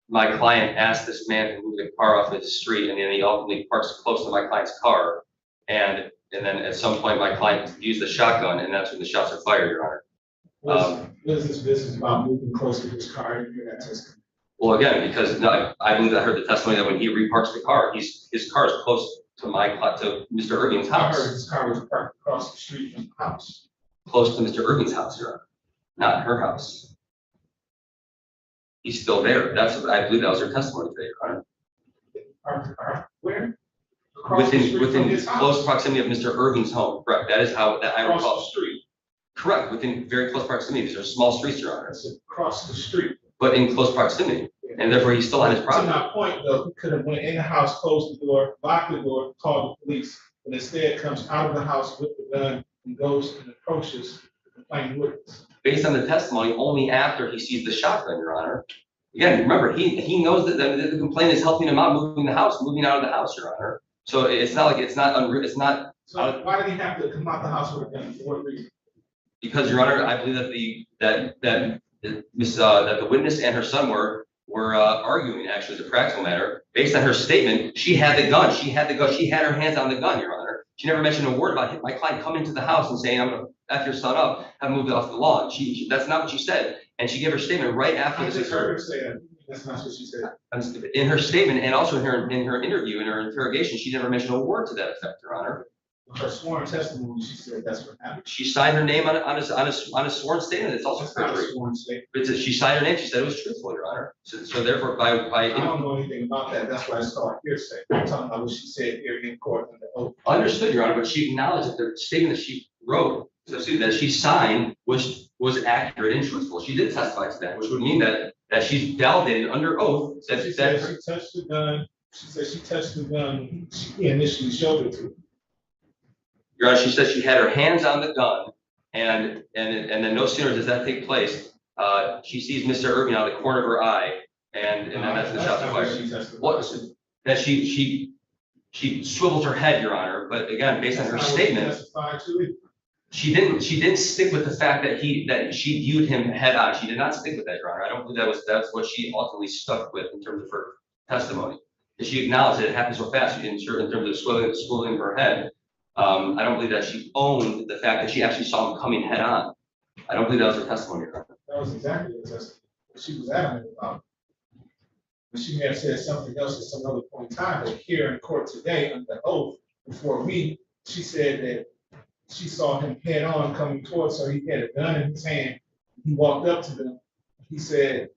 my client asked this man to move the car off of the street, and then he ultimately parks close to my client's car. And then at some point, my client used the shotgun, and that's when the shots are fired, Your Honor. What is this business about moving close to his car? I didn't hear that testimony. Well, again, because no, I believe I heard the testimony that when he reparks the car, his car is close to to Mr. Irving's I heard house, his car was parked across the street from the house. close to Mr. Irving's house, Your Honor, not her house. He's still there. I believe that was her testimony today, Your Honor. Parked the car where? Across the street from Within his close house. proximity of Mr. Irving's home, correct? That is how, that I Across recall. the street. Correct, within very close proximity. These are small streets, Your Honor, That's across the street. but in close proximity, and therefore he's still on his To property. my point, though, he could have went in the house, closed the door, locked the door, called the police, but instead comes out of the house with the gun and goes and approaches the complaining witness. Based on the testimony, only after he sees the shotgun, Your Honor. Again, remember, he knows that the complaint is helping him out, moving out of the house, Your Honor. So it's not like, it's not, So why did he have to come out the house with a gun? For what reason? because, Your Honor, I believe that the witness and her son were arguing, actually, as a practical matter. Based on her statement, she had the gun, she had her hands on the gun, Your Honor. She never mentioned a word about my client coming to the house and saying, I'm gonna F your son up, have him moved off the lawn. That's not what she said. And she gave her statement right after I this just heard her occurred. say that. That's not what she said. In her statement and also in her interview, in her interrogation, she never mentioned a word to that effect, Your Honor. Her sworn testimony, she said that's what happened. She signed her name on a sworn statement. It's also That's not a perjury. sworn statement. But she signed her name. She said it was truthful, Your Honor. So therefore, I don't know anything about that. That's why it's called hearsay. I'm talking about what she said here in court under oath. understood, Your Honor, but she acknowledged that the statement that she wrote, that she signed was accurate and truthful. She did testify to that, which would mean that she's validated under oath that She said she touched the gun. She said she touched the gun. She initially showed it to her. Your Honor, she said she had her hands on the gun, and then no sooner does that take place, she sees Mr. Irving out of the corner of her eye, and then that's the shots not what fired. she testified. What, that she swivels her head, Your Honor, but again, based on her That's not what she statement, testified to it. she didn't stick with the fact that she viewed him head on. She did not stick with that, Your Honor. I don't believe that's what she ultimately stuck with in terms of her testimony. She acknowledged that it happened so fast in terms of swiveling her head. I don't believe that she owned the fact that she actually saw him coming head on. I don't believe that was her testimony, Your Honor. That was exactly the testimony she was adamant about. But she may have said something else at some other point in time, but here in court today, under oath, before me, she said that she saw him head on coming towards her. He had a gun in his hand. He walked up to them. He said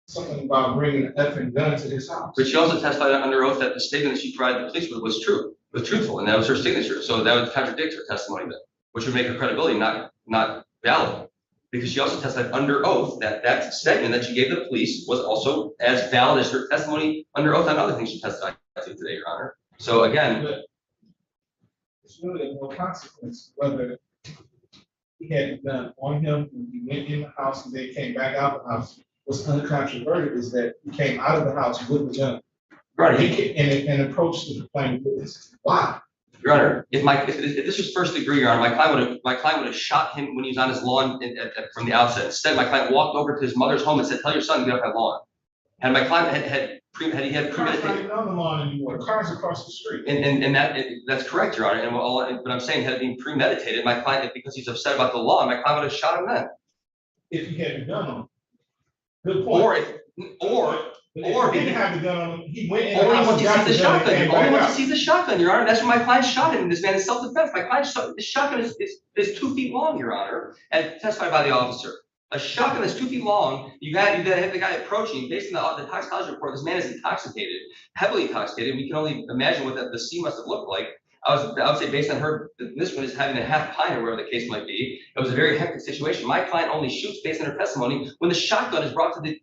something about bringing an effing gun to his house. But she also testified under oath that the statement that she provided the police with was true, was truthful, and that was her signature. So that would contradict her testimony then, which would make her credibility not valid. Because she also testified under oath that statement that she gave the police was also as valid as her testimony under oath on other things she testified to today, Your Honor. So again, But it's really of no consequence whether he had the gun on him when he went in the house and then came back out the house, what's uncontroverted is that he came out of the house with the gun. Right. And approached the complainant witness. Why? Your Honor, if this was first degree, Your Honor, my client would have shot him when he was on his lawn from the outset. Instead, my client walked over to his mother's home and said, "Tell your son to get off my lawn." And my client had premeditated. The car's not even on the lawn anymore. The car's across the street. And that's correct, Your Honor. And but I'm saying had it been premeditated, my client, because he's upset about the law, my client would have shot him then. If he had the gun on him. Good point. Or he didn't have the gun on him. He went in the only house once and he got sees the the gun and shotgun. came Only back once out. he sees the shotgun, Your Honor. That's when my client shot him. This man is self-defense. My client shot the shotgun is 2 feet long, Your Honor, as testified by the officer. A shotgun that's 2 feet long. You got to have the guy approaching. Based on the toxicology report, this man is intoxicated, heavily intoxicated. We can only imagine what the scene must have looked like. I would say based on this one is having a half pint or whatever the case might be. It was a very hectic situation. My client only shoots based on her testimony when the shotgun is brought to the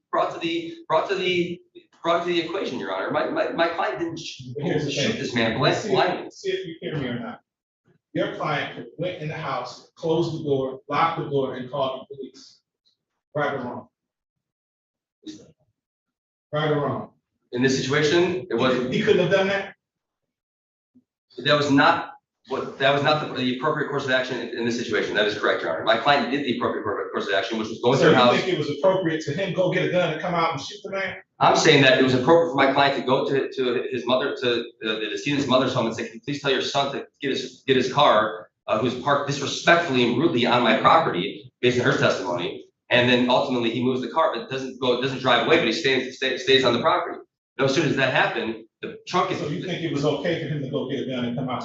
equation, Your Honor. My client didn't shoot this man blindly. See if you hear me or not. Your client went in the house, closed the door, locked the door, and called the police. Right or wrong? Right or wrong? In this situation, it wasn't. He couldn't have done that. That was not the appropriate course of action in this situation. That is correct, Your Honor. My client did the appropriate course of action, which was go to So her you house. think it was appropriate to him go get a gun and come out and shoot the man? I'm saying that it was appropriate for my client to go to his mother, to the decedent's mother's home and say, "Can you please tell your son to get his car, who's parked disrespectfully and rudely on my property," based on her testimony. And then ultimately he moves the car, but doesn't drive away, but he stays on the property. No sooner does that happen, the trunk is. So you think it was okay for him to go get a gun and come out?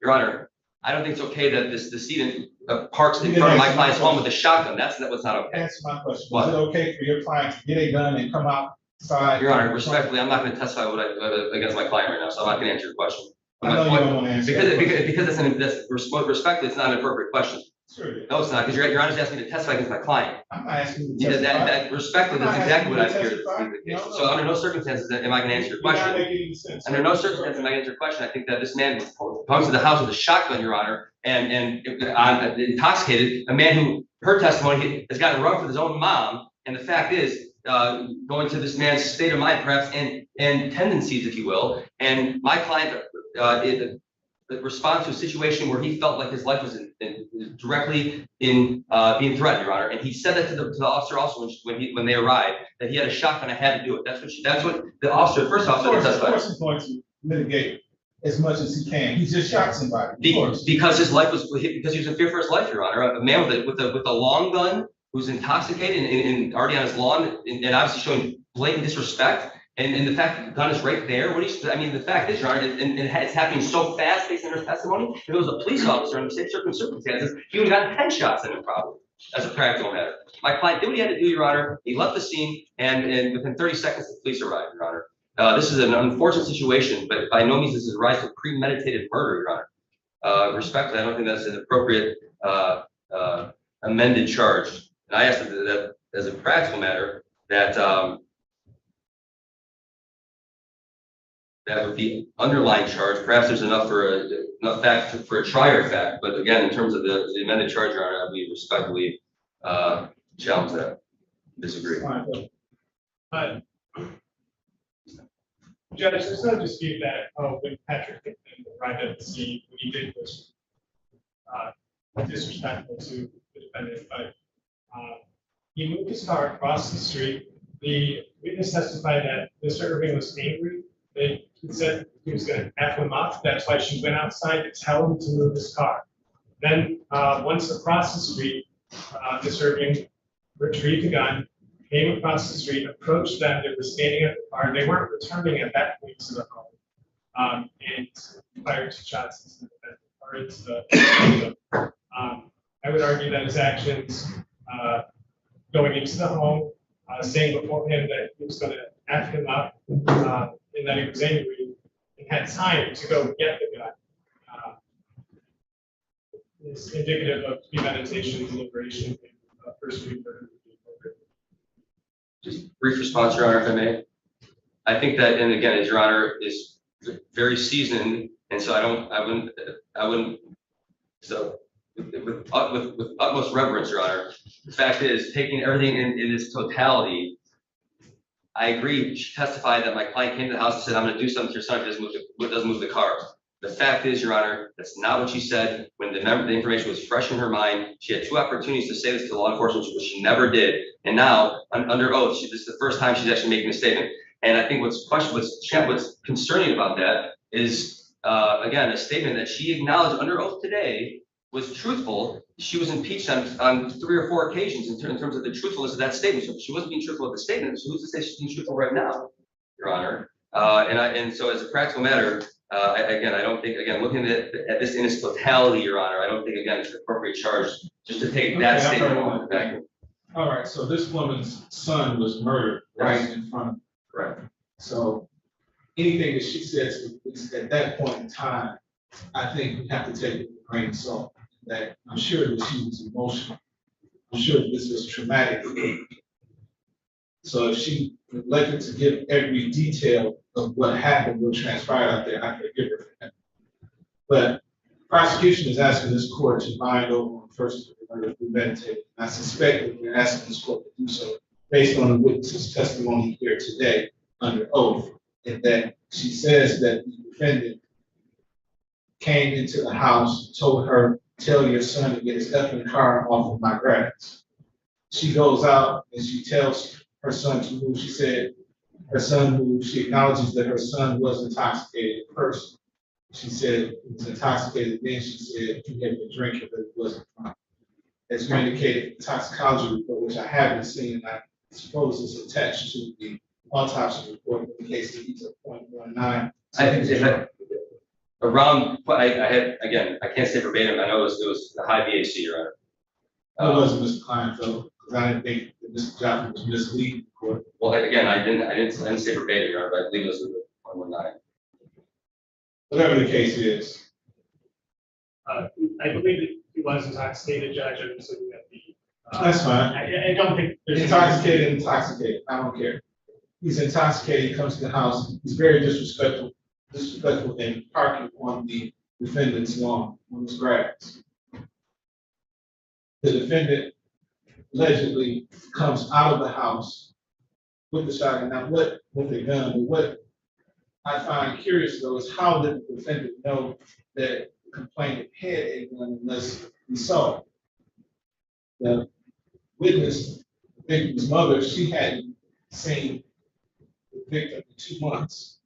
Your Honor, I don't think it's okay that this decedent parks in front of my client's home with a shotgun. That's what's not okay. Answer my question. What? Was it okay for your client to get a gun and come outside? Your Honor, respectfully, I'm not going to testify against my client right now, so I'm not going to answer your question. I know you don't want to answer. Because respectfully, it's not an appropriate question. Sure. No, it's not, because your Honor's asking me to testify against my client. I'm not asking you to Yeah, testify. respectfully, that's I'm not exactly what I asking you to feared. testify. No. So under no circumstances am I going to answer your You're not question. making any sense. Under no circumstances am I going to answer your question. I think that this man comes to the house with a shotgun, Your Honor, and intoxicated, a man who, her testimony, has gotten rough with his own mom, and the fact is, going to this man's state of mind, perhaps, and tendencies, if you will, and my client responds to a situation where he felt like his life was directly being threatened, Your Honor, and he said that to the officer also when they arrived, that he had a shotgun, I had to do it. That's what the officer, first officer, testified. Of course he's going to mitigate as much as he can. He just shot somebody. Because his life was, because he was in fear for his life, Your Honor. A man with a long gun who's intoxicated and already on his lawn and obviously showing blatant disrespect. And the fact that the gun is right there, the fact is, Your Honor, and it's happening so fast based on her testimony. If it was a police officer under safe circumstances, he would have gotten 10 shots in him probably, as a practical matter. My client did what he had to do, Your Honor. He left the scene, and within 30 seconds, the police arrived, Your Honor. This is an unfortunate situation, but by no means does it rise to premeditated murder, Your Honor. Respectfully, I don't think that's an appropriate amended charge. And I ask that as a practical matter, that would be underlying charge. Perhaps there's enough fact for a trier fact, but again, in terms of the amended charge, Your Honor, I would respectfully challenge that. Disagree. Judge, there's no dispute that when Patrick arrived at the scene, what he did was disrespectful to the defendant, but he moved his car across the street. The witness testified that Mr. Irving was angry. He said he was going to F him up. That's why she went outside to tell him to move his car. Then once across the street, Mr. Irving retrieved the gun, came across the street, approached them. They were standing at the car. They weren't returning at that point to the home, and fired 2 shots into the I would argue that his actions going into the home, saying before him that he was going to F him up, and that he was angry, and had time to go get the gun, is indicative of premeditation, deliberation, and first degree murder. Just brief response, Your Honor, if I may. I think that, and again, as Your Honor is very seasoned, and so I wouldn't. So with utmost reverence, Your Honor, the fact is, taking everything in its totality, I agree. She testified that my client came to the house and said, I'm gonna do something to your son if he doesn't move the car. The fact is, Your Honor, that's not what she said. When the information was fresh in her mind, she had 2 opportunities to say this to law enforcement, which she never did. And now, under oath, this is the first time she's actually making a statement. And I think what's concerning about that is, again, a statement that she acknowledged under oath today was truthful. She was impeached on 3 or 4 occasions in terms of the truthfulness of that statement. So if she wasn't being truthful with the statement, so who's to say she's being truthful right now, Your Honor? And so as a practical matter, I don't think, again, looking at this in its totality, Your Honor, I don't think, again, it's an appropriate charge just to take that statement back. All right, so this woman's son was murdered right in front of her. Correct. So anything that she says at that point in time, I think we have to take it with a grain of salt. That I'm sure that she was emotional. I'm sure that this was traumatic. So if she neglected to give every detail of what happened, what transpired out there, I could give her that. But prosecution is asking this court to bind over on first degree murder premeditated. I suspect that we're asking this court to do so based on the witness's testimony here today under oath, in that she says that the defendant came into the house, told her, tell your son to get his effing car off of my grass. She goes out and she tells her son to move. She said her son moved. She acknowledges that her son was intoxicated first. She said he was intoxicated. Then she said he had been drinking, but it wasn't fine. As you indicated, the toxicology report, which I haven't seen, I suppose is attached to the autopsy report in the case that he's a .19. I think around, I had, again, I can't say verbatim, I know it was the high VHC, Your Honor. It wasn't Mr. Kleinfeld, because I didn't think that Mr. Johnson was misleading the court. Well, again, I didn't say verbatim, Your Honor, but I believe it was the .19. Whatever the case is. I believe that he was intoxicated, Judge. I'm assuming that the. That's fine. I don't think. Intoxicated, I don't care. He's intoxicated, he comes to the house, he's very disrespectful in parking on the defendant's lawn, on his grass. The defendant allegedly comes out of the house with the shotgun, not with a gun, but what I find curious though is how did the defendant know that the complainant had a gun unless he saw it? The witness, the victim's mother, she hadn't seen the victim in 2 months.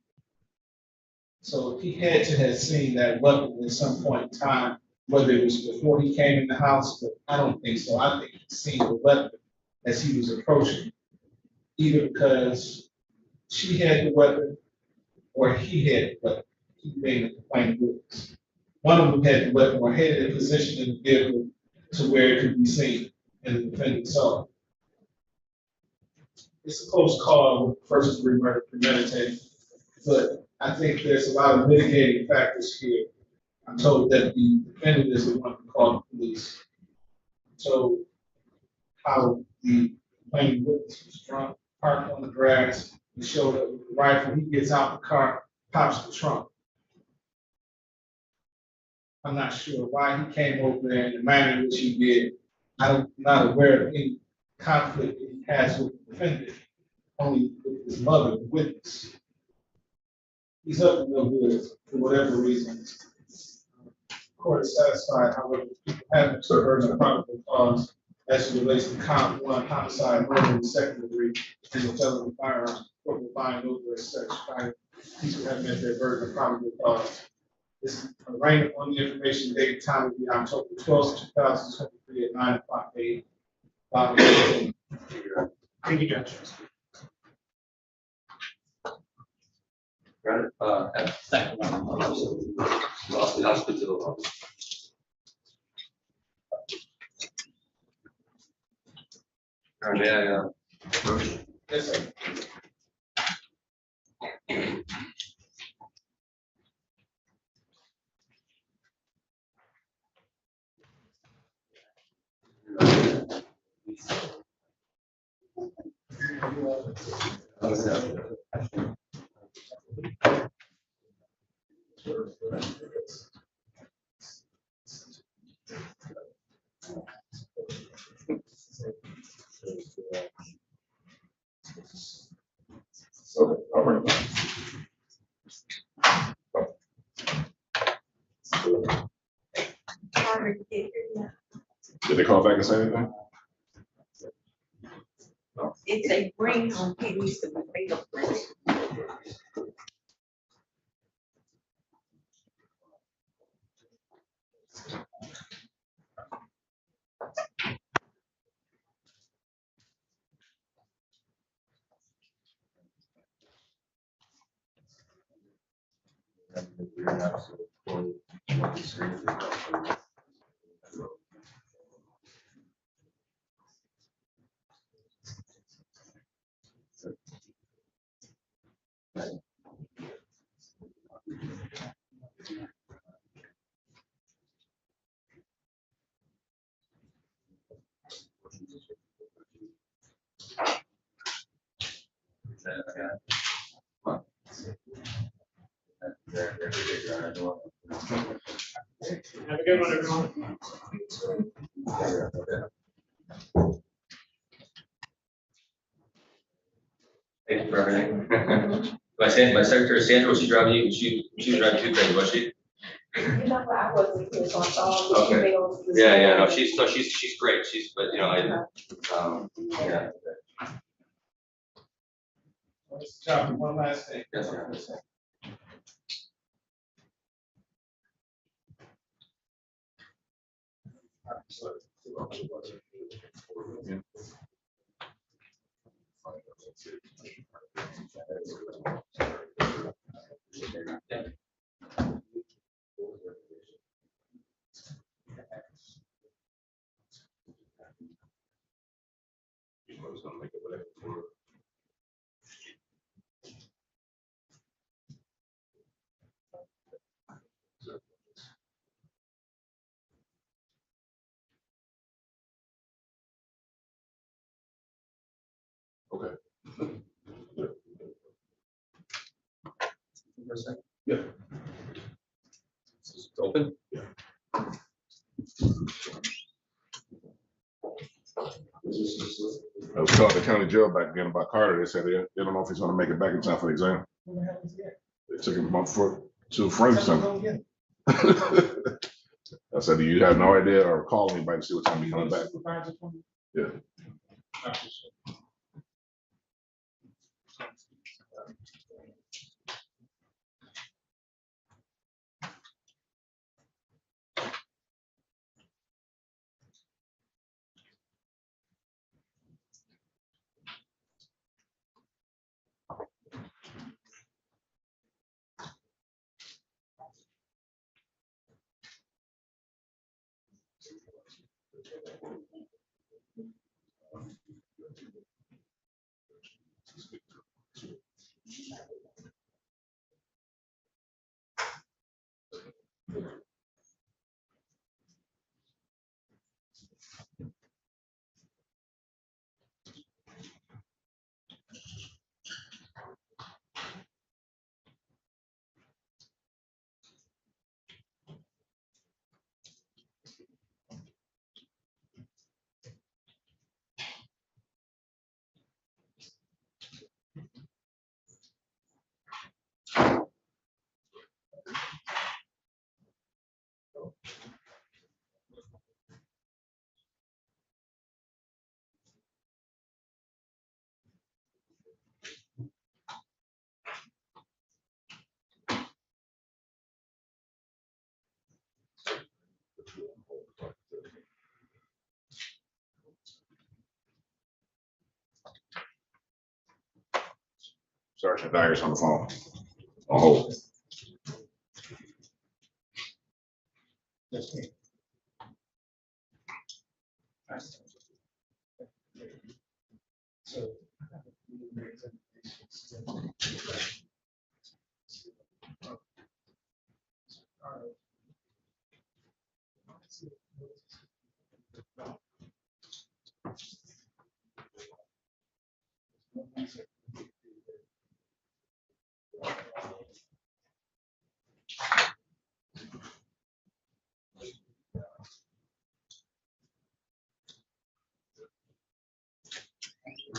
So he had to have seen that weapon at some point in time, whether it was before he came in the house, but I don't think so. I think he's seen the weapon as he was approaching, either because she had the weapon or he had the weapon. He made a complaint witness. One of them had the weapon or had it positioned in the vehicle to where it could be seen and the defendant saw it. It's a close call with first degree murder premeditated, but I think there's a lot of mitigating factors here. I'm told that the defendant is the one who called the police. So how the complaining witness was drunk, parked on the grass, he showed up with the rifle, he gets out the car, pops the trunk. I'm not sure why he came over there in the manner in which he did. I'm not aware of any conflict that he has with the defendant, only with his mother, the witness. He's up to no good for whatever reason. The court is satisfied, however, people haven't heard the probable cause as it relates to count 1 homicide, murder in the 2nd degree, and the felony firearms. The court will find over as such. People have met their burden of probable cause. This arraignment on the information date and time will be October 12th, 2023 at 9:00 a.m. Thank you, Judge. Second. I'll speak to the law. May I, Yes, sir. hard to get here. Did they call back and say anything? If they bring home, it needs to be fingerprinted. Have a good one, everyone. Thank you for everything. My secretary Sandra, was she driving you? She was driving you crazy, was she? You know, I wasn't here, so I saw the Okay. emails. Yeah, no, she's great. But you know, yeah. John, one last thing. Yes, sir. Okay. Yeah. It's open? I was called the county jail back again about Carter. They said they don't know if he's gonna make it back in time for the exam. They took him up to frame something. I said, do you have no idea, or call anybody to see what time he's coming back? Yeah. Sergeant Dyer's on the phone. On hold.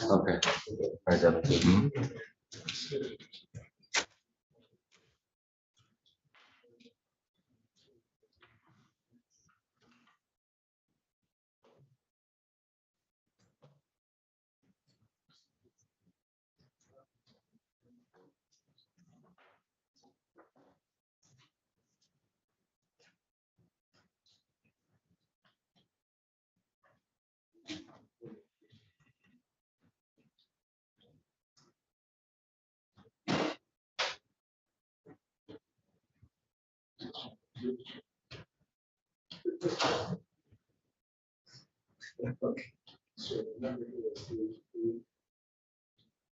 Okay. All right, Devin. So the number here is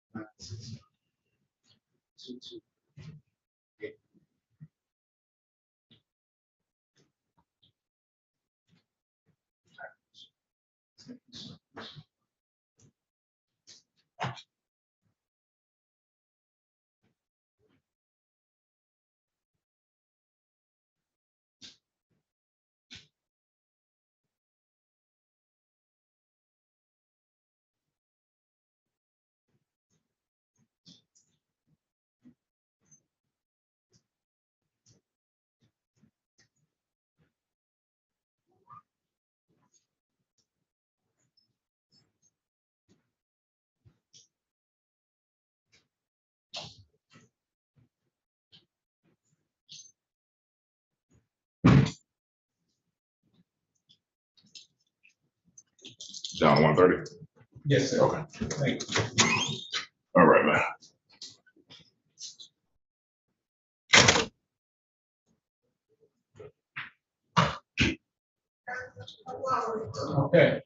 33962. Down 130. Yes, sir. Okay. Thank you. All right, man. Okay.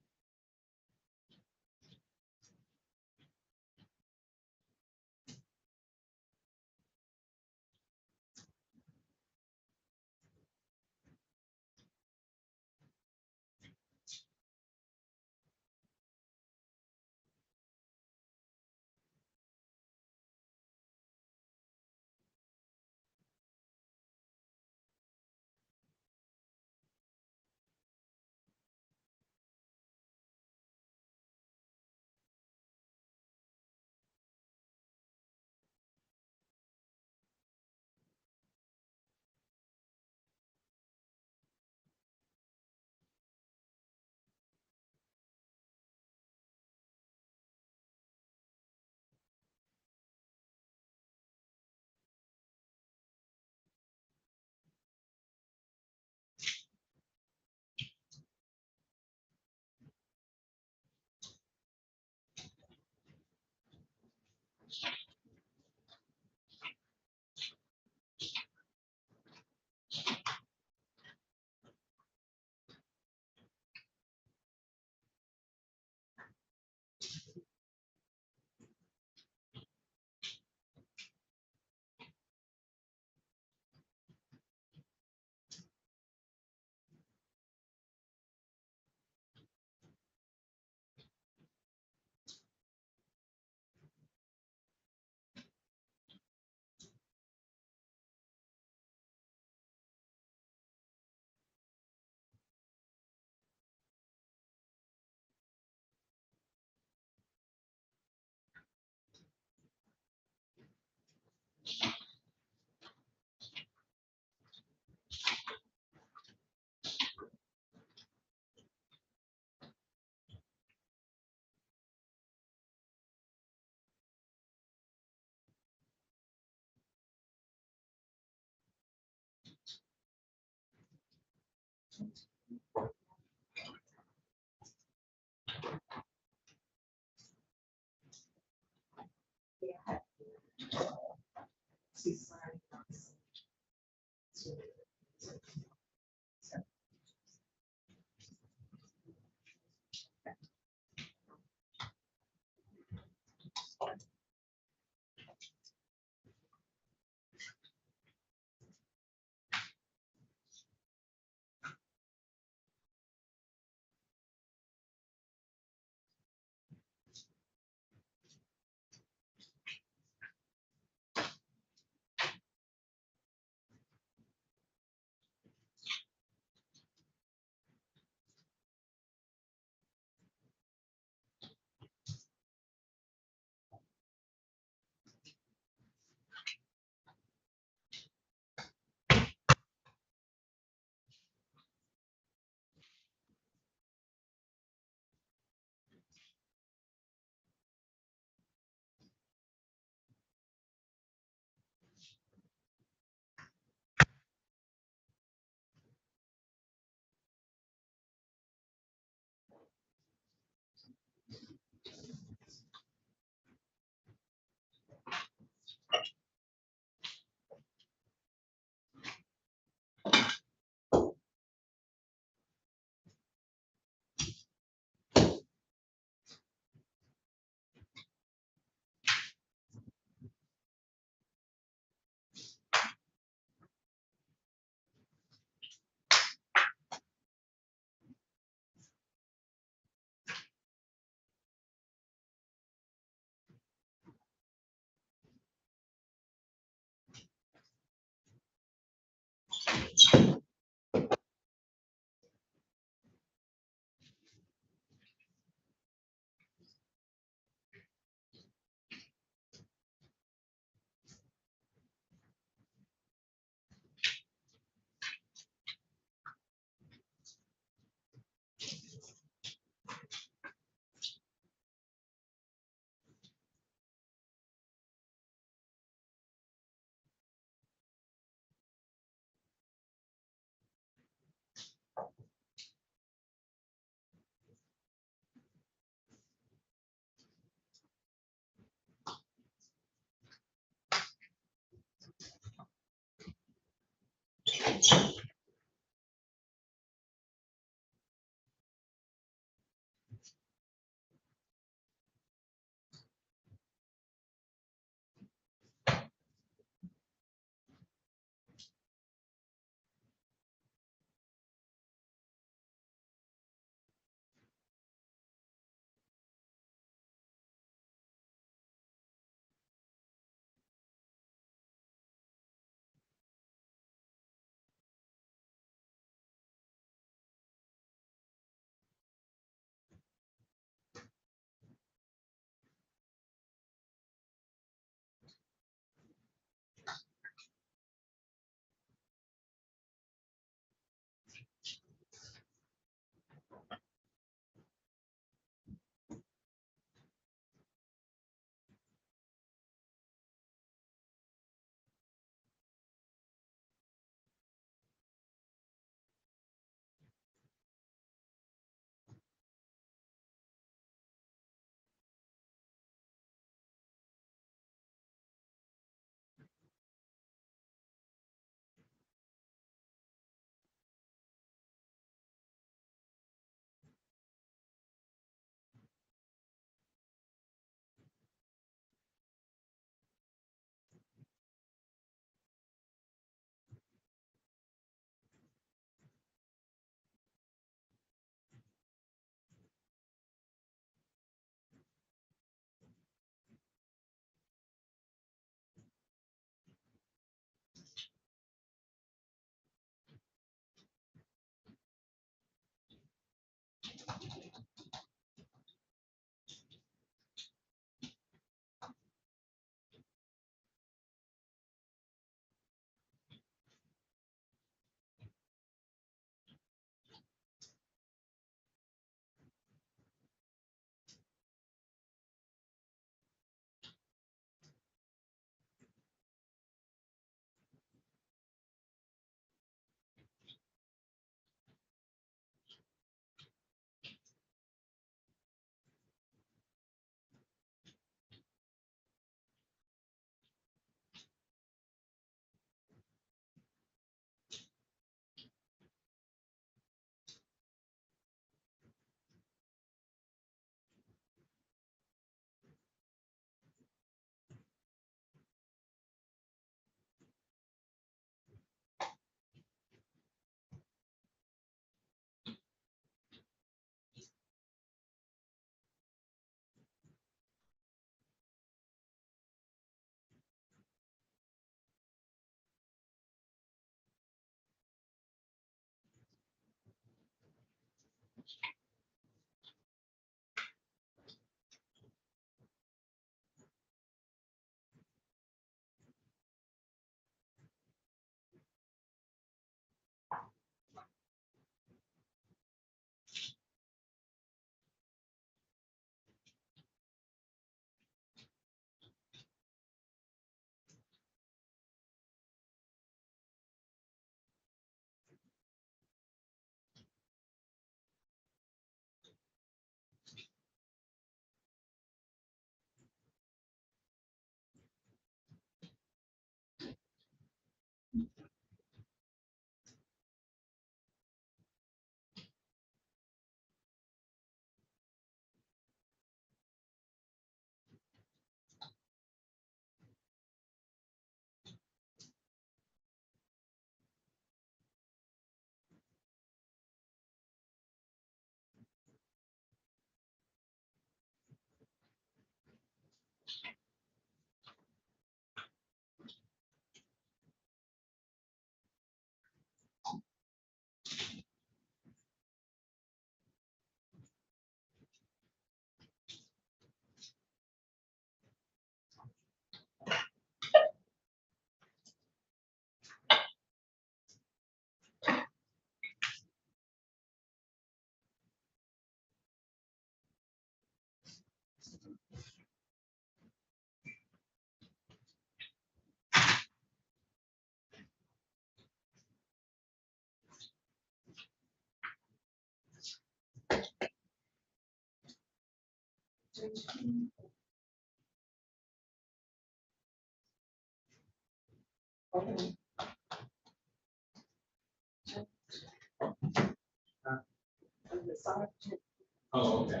Oh, okay.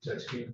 Judge King.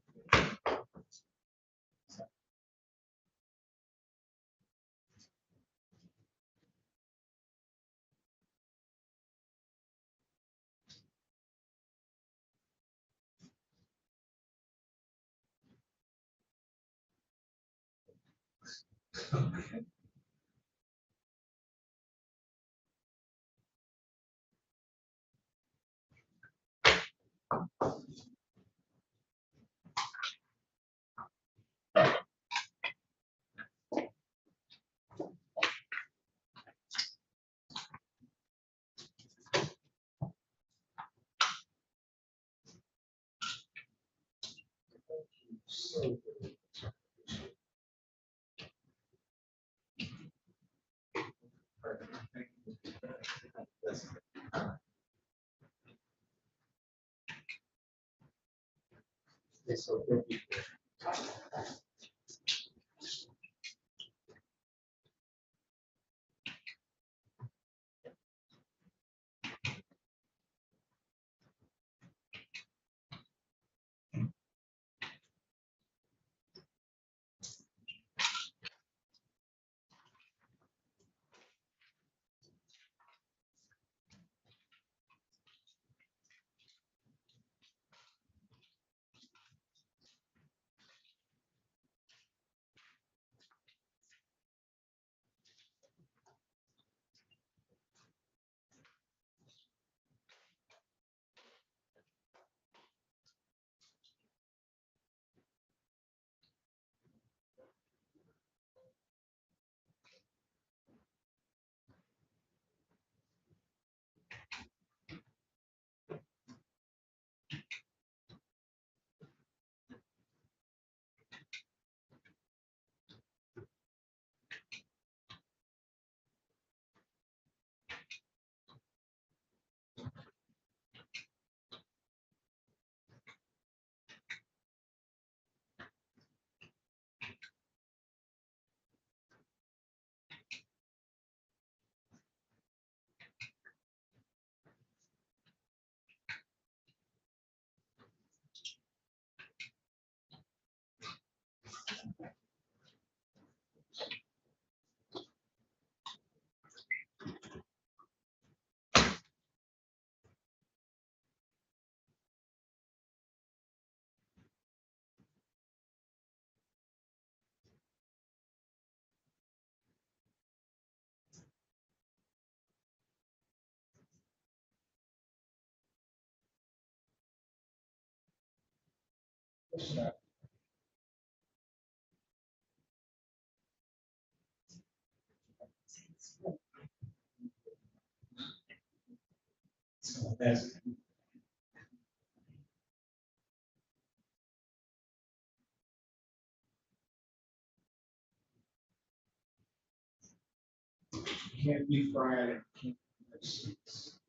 Can't be fried. Can't be seeds.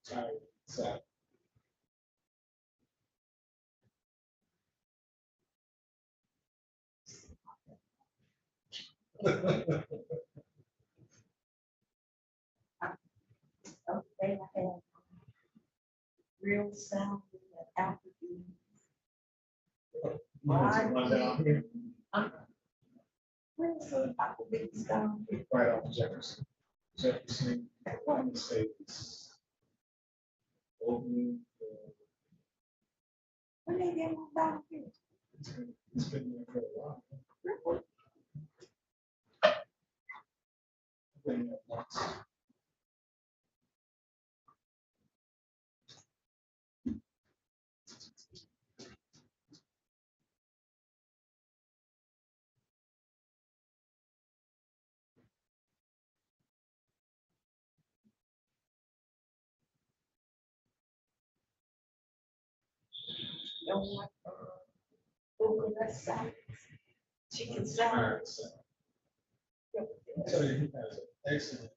Tired, sad. Okay, I have real sound after the. One down here, Where's the Applebee's down here? right off Jefferson. Jefferson, States. Open. When they get one down here? It's been there for a while. Really? Been there once. Don't like, coconut salad, chicken salad. Alright, so. So he has an excellent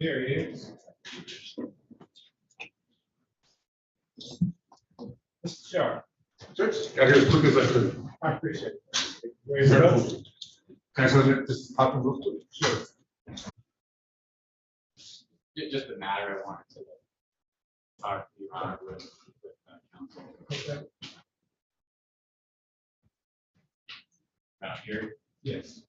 Here he is. Mr. Sharp. Judge, got here as quick as I could. I appreciate it. Raise it up. Can I send this hop and move to? Sure. Just a matter I wanted to talk to you on with council. Okay. Out here. Yes.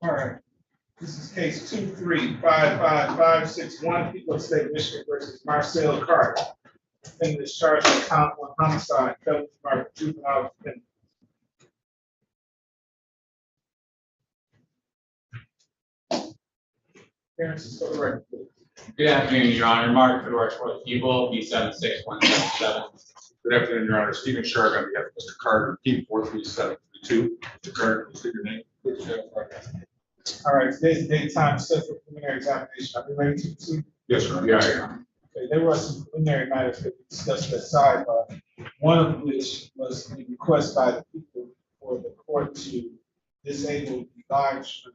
All right, this is case 2355561, people of the state of Michigan versus Marcel Carter. Defendant is charged with count one homicide, felony murder, juvenile offender. Appearances for the record, please. Good afternoon, Your Honor. Mark Fedorich for the people, B76177. Good afternoon, Your Honor. Stephen Shark on behalf of Mr. Carter, P43732. Mr. Carter, please state your name. All right, today's the date time set for preliminary examination. Are we ready to proceed? Yes, sir. Yeah, Your Honor. Okay, there were some preliminary matters that we discussed at sidebar, one of which was the request by the people for the court to disable the live stream.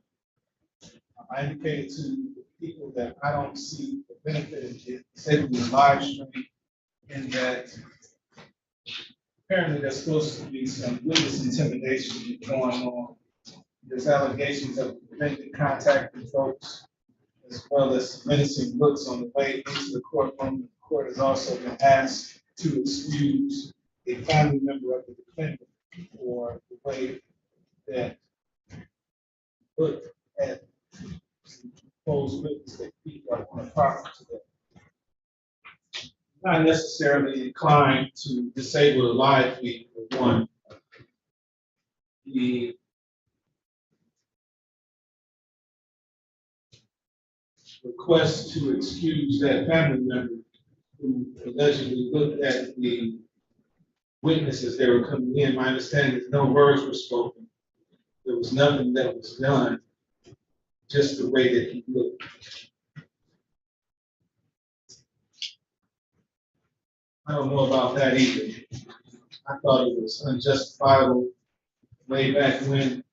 I indicated to the people that I don't see the benefit of disabling the live stream in that apparently there's supposed to be some witness intimidation going on. There's allegations of preventing contact with folks, as well as menacing looks on the way into the courtroom. The court has also been asked to excuse a family member of the defendant for the way that looked at proposed witness that people are on the property today. Not necessarily inclined to disable the live feed for one. The request to excuse that family member who allegedly looked at the witnesses that were coming in. My understanding is no words were spoken. There was nothing that was done, just the way that he looked. I don't know about that either. I thought it was unjustifiable way back when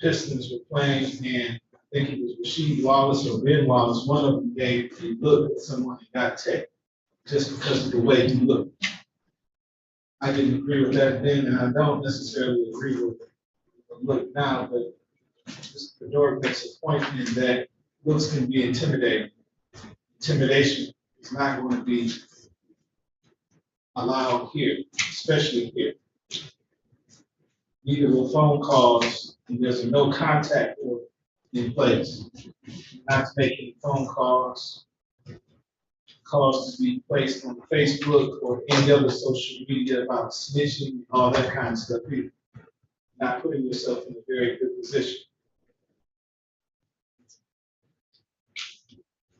Pistons were playing, and I think it was Rasheed Wallace or Ben Wallace, one of them gave a look at someone who got tech just because of the way he looked. I didn't agree with that then, and I don't necessarily agree with the look now, but Mr. Fedora makes a point in that looks can be intimidating. Intimidation is not going to be allowed here, especially here. Neither will phone calls, and there's a no contact order in place. Not to make any phone calls, calls to be placed on Facebook or any other social media about snitching, all that kind of stuff. You're not putting yourself in a very good position.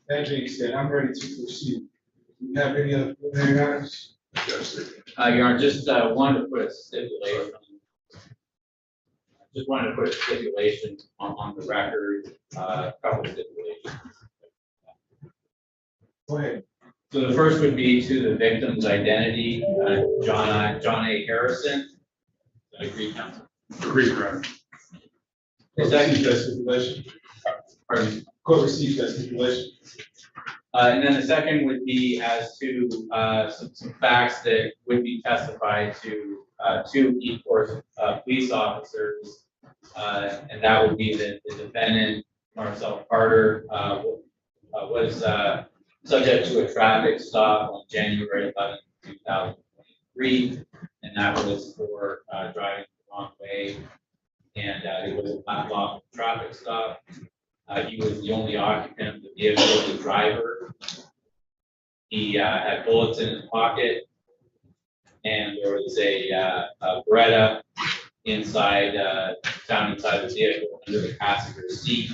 That being said, I'm ready to proceed. Do you have any other preliminary items? Your Honor, just wanted to put a stipulation. Just wanted to put a stipulation on the record, couple of stipulations. Go ahead. So the first would be to the victim's identity, John A. Harrison. Agree, counsel? Agreed, Your Honor. The second, That stipulation. pardon me. Court receives that stipulation. And then the second would be as to some facts that would be testified to two equal police officers, and that would be that the defendant Marcel Carter was subject to a traffic stop on January 11, 2023, and that was for driving the wrong way, and it was a not lawful traffic stop. He was the only occupant of the vehicle, the driver. He had bullets in his pocket, and there was a Beretta found inside the vehicle under the passenger seat,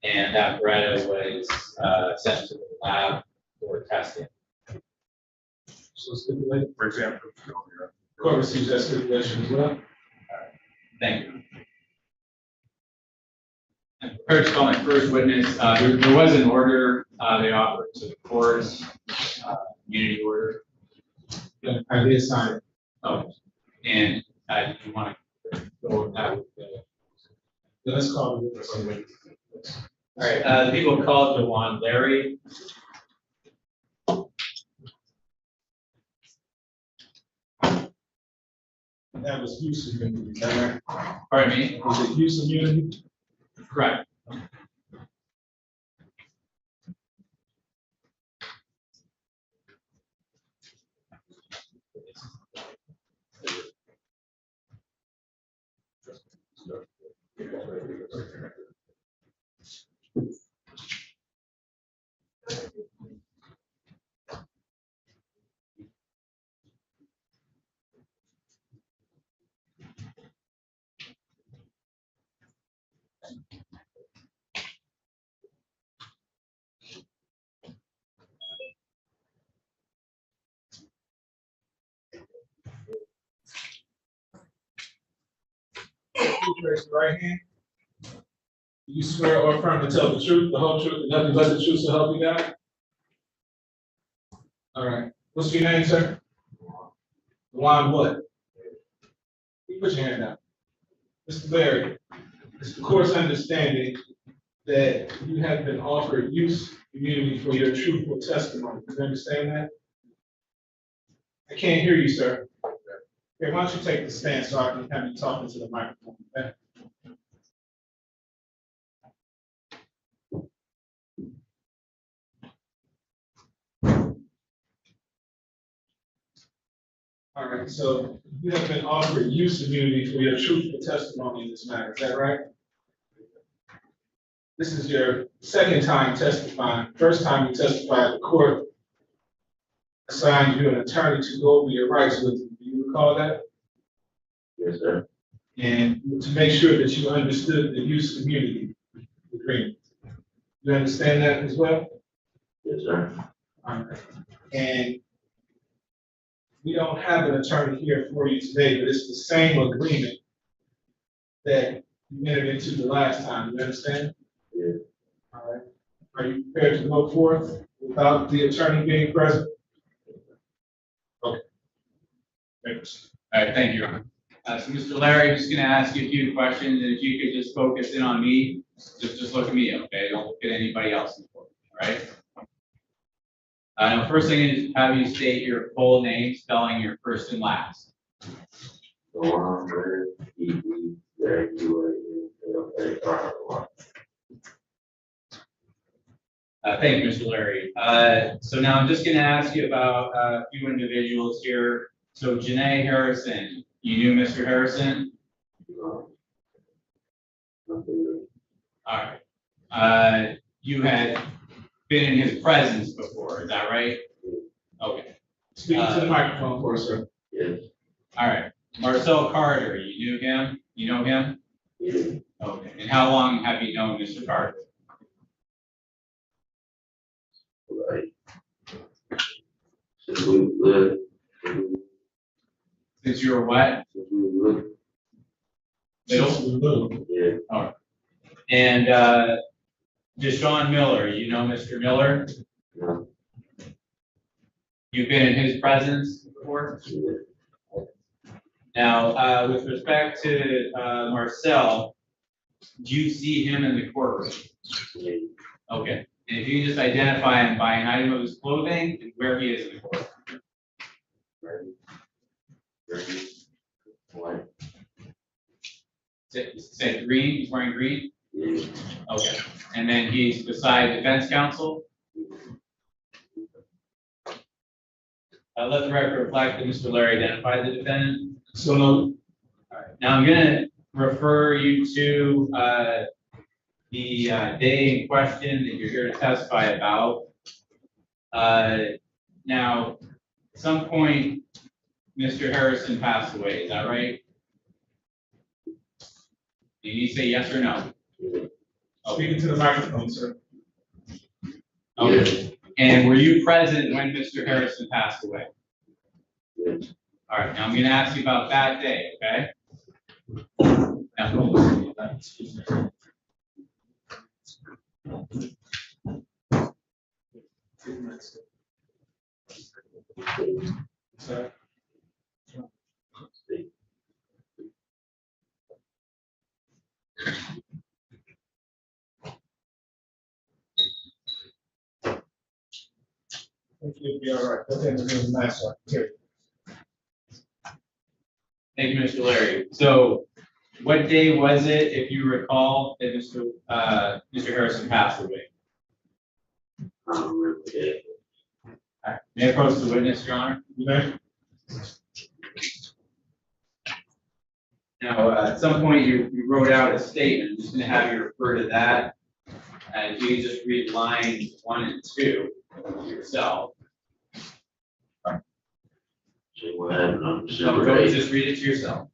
and that Beretta was sent to the lab for testing. So stipulate, for example, court receives that stipulation as well. Thank you. And prepared to call my first witness. There was an order they offered to the court, community order. I did sign it. Oh, and do you want to go over that with the? Let's call the witness. All right, the people called Dewan Larry. That was use immunity, is that right? Pardon me? Was it use immunity? Correct. Raise your right hand. Do you swear or affirm to tell the truth, the whole truth, and nothing but the truth so help you God? All right. What's your name, sir? Juan what? You put your hand out. Mr. Larry, it's the court's understanding that you have been offered use immunity for your truthful testimony. Do you understand that? I can't hear you, sir. Okay, why don't you take the stand so I can have you talking to the microphone, okay? All right, so you have been offered use immunity for your truthful testimony in this matter, is that right? This is your second time testifying. First time you testified, the court assigned you an attorney to go over your rights with you. Do you recall that? Yes, sir. And to make sure that you understood the use immunity agreement. You understand that as well? Yes, sir. All right. And we don't have an attorney here for you today, but it's the same agreement that you entered into the last time. You understand? Yeah. All right. Are you prepared to go forth without the attorney being present? Okay. Thanks. All right, thank you, Your Honor. So Mr. Larry, I'm just gonna ask you a few questions, and if you could just focus in on me, just look at me, okay? Don't look at anybody else in the court, all right? Now, first thing is have you state your full name, spelling your first and last. Juan Larry, E-E-Z-U-A-N-L. Thank you, Mr. Larry. So now I'm just going to ask you about a few individuals here. So Janae Harrison, you knew Mr. Harrison? All right. You had been in his presence before, is that right? Okay. Speak to the microphone for us, sir. Yes. All right. Marcel Carter, you knew him? You know him? Yeah. Okay. And how long have you known Mr. Carter? Right. Since we lived. Since you were what? Since we lived. Middle? Yeah. All right. And Deshaun Miller, you know Mr. Miller? No. You've been in his presence before? Yeah. Now, with respect to Marcel, do you see him in the courtroom? Yeah. Okay. And if you can just identify him by an item of his clothing and where he is in the courtroom. Ready. White. Say green, he's wearing green? Yeah. Okay. And then he's beside defense counsel? Let the record reflect that Mr. Larry identified the defendant. So no. All right. Now I'm gonna refer you to the day in question that you're here to testify about. Now, at some point, Mr. Harrison passed away, is that right? You need to say yes or no. Speaking to the microphone, sir. Okay. And were you present when Mr. Harrison passed away? Yes. All right, now I'm gonna ask you about that day, okay? Now, Sir. I think you'll be all right. Go ahead and do the last one. Here. thank you, Mr. Larry. So what day was it, if you recall, that Mr. Harrison passed away? I don't remember that. All right, may I approach the witness, Your Honor? You may. Now, at some point, you wrote out a statement. I'm just gonna have you refer to that. And if you can just read lines 1 and 2 yourself. See what happened on So December go 8th. just read it to yourself.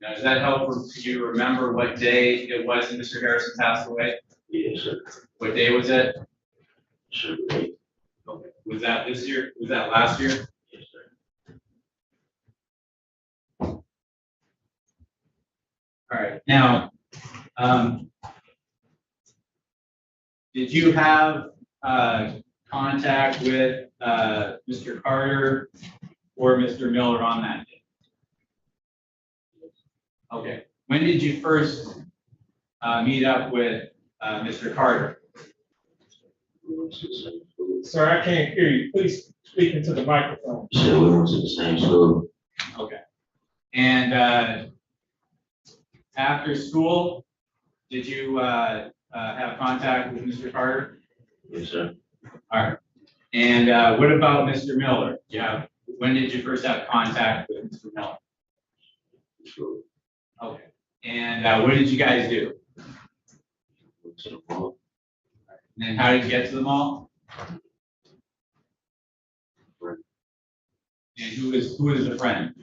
Now, does that help you to remember what day it was that Mr. Harrison passed away? Yes, sir. What day was it? December 8th. Okay. Was that this year? Was that last year? Yes, sir. All right. Now, did you have contact with Mr. Carter or Mr. Miller on that day? Okay. When did you first meet up with Mr. Carter? We went to the same school. Sir, I can't hear you. Please speak into the microphone. So we went to the same school. Okay. And after school, did you have contact with Mr. Carter? Yes, sir. All right. And what about Mr. Miller? Yeah. When did you first have contact with Mr. Miller? School. Okay. And what did you guys do? Went to the mall. And then how did you get to the mall? Friend. And who is the friend?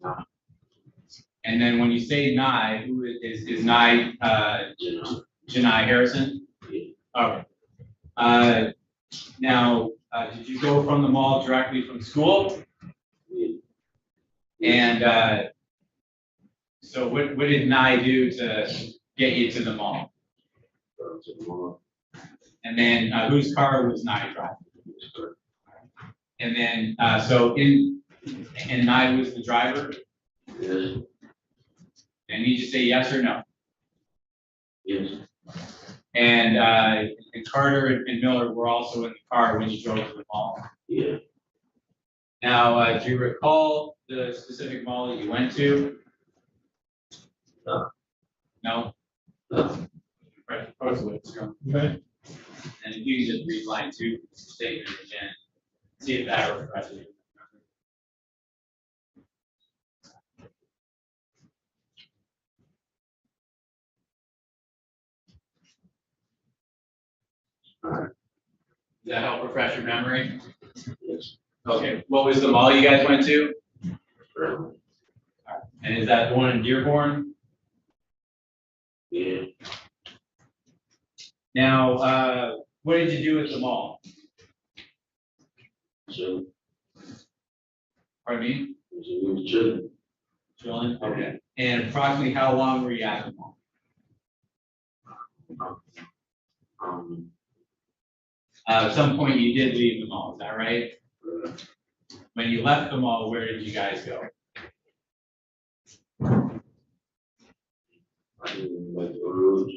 Nah. And then when you say Nye, who is Nye You know. Janai Harrison? Yeah. Okay. Now, did you go from the mall directly from school? Yeah. And so what did Nye do to get you to the mall? Go to the mall. And then whose car was Nye driving? Yes, sir. And then and Nye was the driver? Yes. And you just say yes or no? Yes. And Carter and Miller were also in the car when you drove to the mall. Yeah. Now, do you recall the specific mall that you went to? No. No? No. Right, of course, okay. And if you can just read line 2 statement again, see if that refreshes you. Does that help refresh your memory? Yes. Okay, what was the mall you guys went to? Sure. And is that the one in Dearborn? Yeah. Now, what did you do at the mall? So, Pardon me? we were chilling. Chilling? Okay. And approximately how long were you at the mall? At some point you did leave the mall, is that right? When you left the mall, where did you guys go? Like Rouge.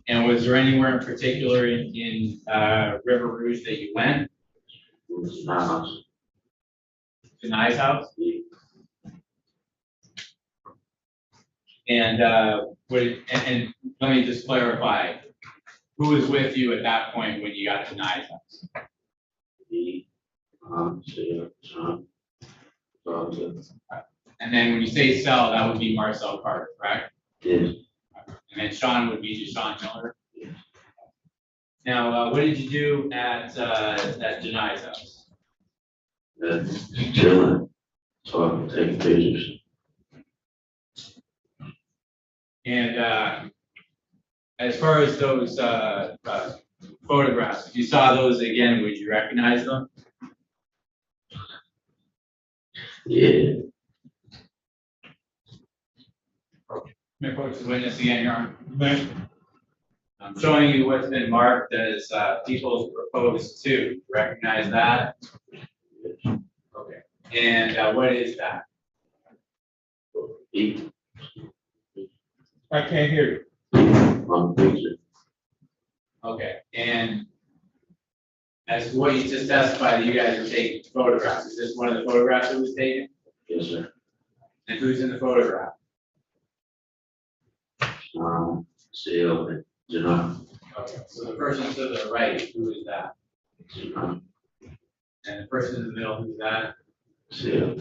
And was there anywhere in particular in River Rouge that you went? It was not. To Nye's house? Yeah. And and let me just clarify, who was with you at that point when you got to Nye's house? Me. Sean. And then when you say Cell, that would be Marcel Carter, correct? Yes. And then Sean would be Deshaun Miller. Now, what did you do at Janai's house? Chilling. Talking, taking pictures. And as far as those photographs, if you saw those again, would you recognize them? Yeah. May I approach the witness again, Your Honor? I'm showing you what's been marked as people's proposed to. Recognize that? Okay. And what is that? I can't hear you. Okay. And as to what you just testified, you guys are taking photographs. Is this one of the photographs that was taken? Yes, sir. And who's in the photograph? Seal and Janai. Okay, so the person to the right, who is that? Janai. And the person in the middle, who's that? Seal.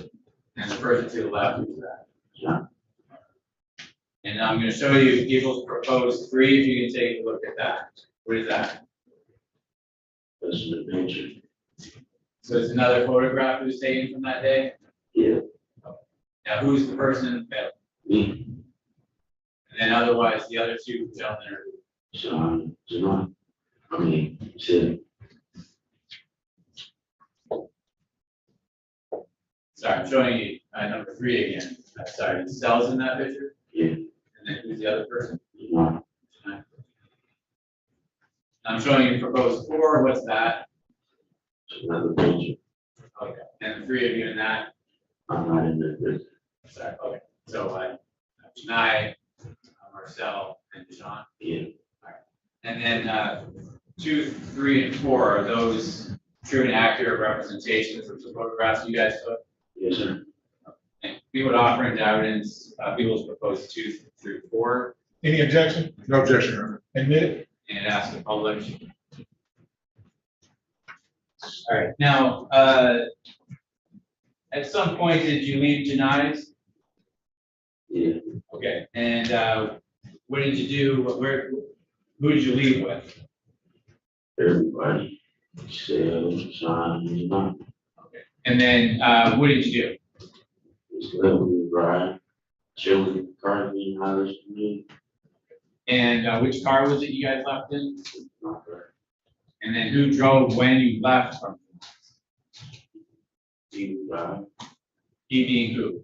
And the person to the left, who's that? Janai. And I'm going to show you people's proposed 3, if you can take a look at that. What is that? That's in the picture. So it's another photograph that was taken from that day? Yeah. Now, who's the person in the middle? Me. And then otherwise, the other 2 gentlemen are. Sean, Janai. Seal. Sorry, I'm showing you number 3 again. Sorry, the cells in that picture? Yeah. And then who's the other person? Janai. I'm showing you proposed 4. What's that? Another picture. Okay. And the 3 of you in that? I'm not in that picture. Sorry. Okay. So Janai, Marcel, and Deshaun. Yeah. All right. And then 2, 3, and 4 are those true and accurate representations of the photographs you guys took? Yes, sir. And we would offer into evidence people's proposed 2 through 4. Any objection? No objection, Your Honor. Admit it. And ask the public. All right, now, at some point, did you leave Janai's? Yeah. Okay, and what did you do? Who did you leave with? Everybody. Seal, Sean, Janai. Okay, and then what did you do? Just let me ride. Chilling, car being hollers to me. And which car was it you guys left in? And then who drove when you left from? He being who?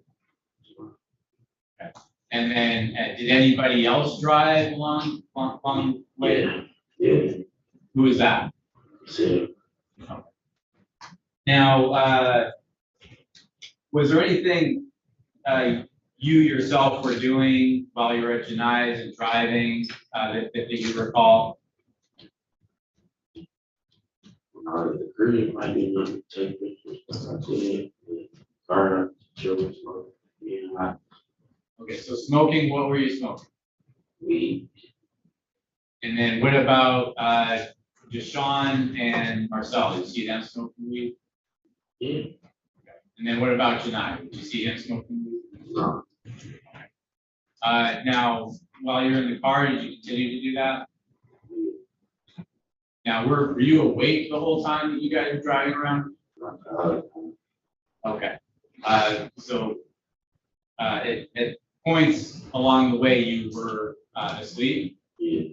Okay. And then did anybody else drive along the way? Yeah. Who was that? Seal. Okay. Now, was there anything you yourself were doing while you were at Janai's and driving, that you recall? The crib might be enough to take pictures, but I did, the car, children, so, yeah, Okay, so smoking, what were you smoking? weed, And then what about, Deshaun and Marcel? Did you see them smoking weed? yeah, And then what about Janai? Did you see him smoking weed? no, Now, while you're in the car, did you continue to do that? Now, were you awake the whole time that you guys were driving around? Okay. So, at points along the way, you were asleep? yeah,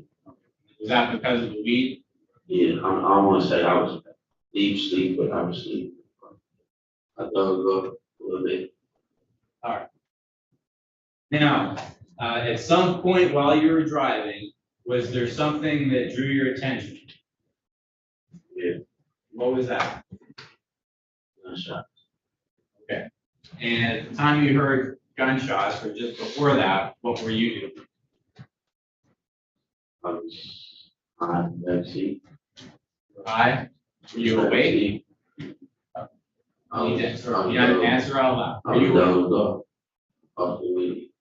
Was that because of the weed? yeah, I don't wanna say I was deep sleep, but I was asleep. I dozed off a little bit. All right. Now, at some point while you were driving, was there something that drew your attention? Yeah. What was that? Gunshot. Okay. And at the time you heard gunshots, or just before that, what were you doing? I was on the back seat. High? Were you awake? You didn't answer out loud. I Were was you awake? dozed off the weed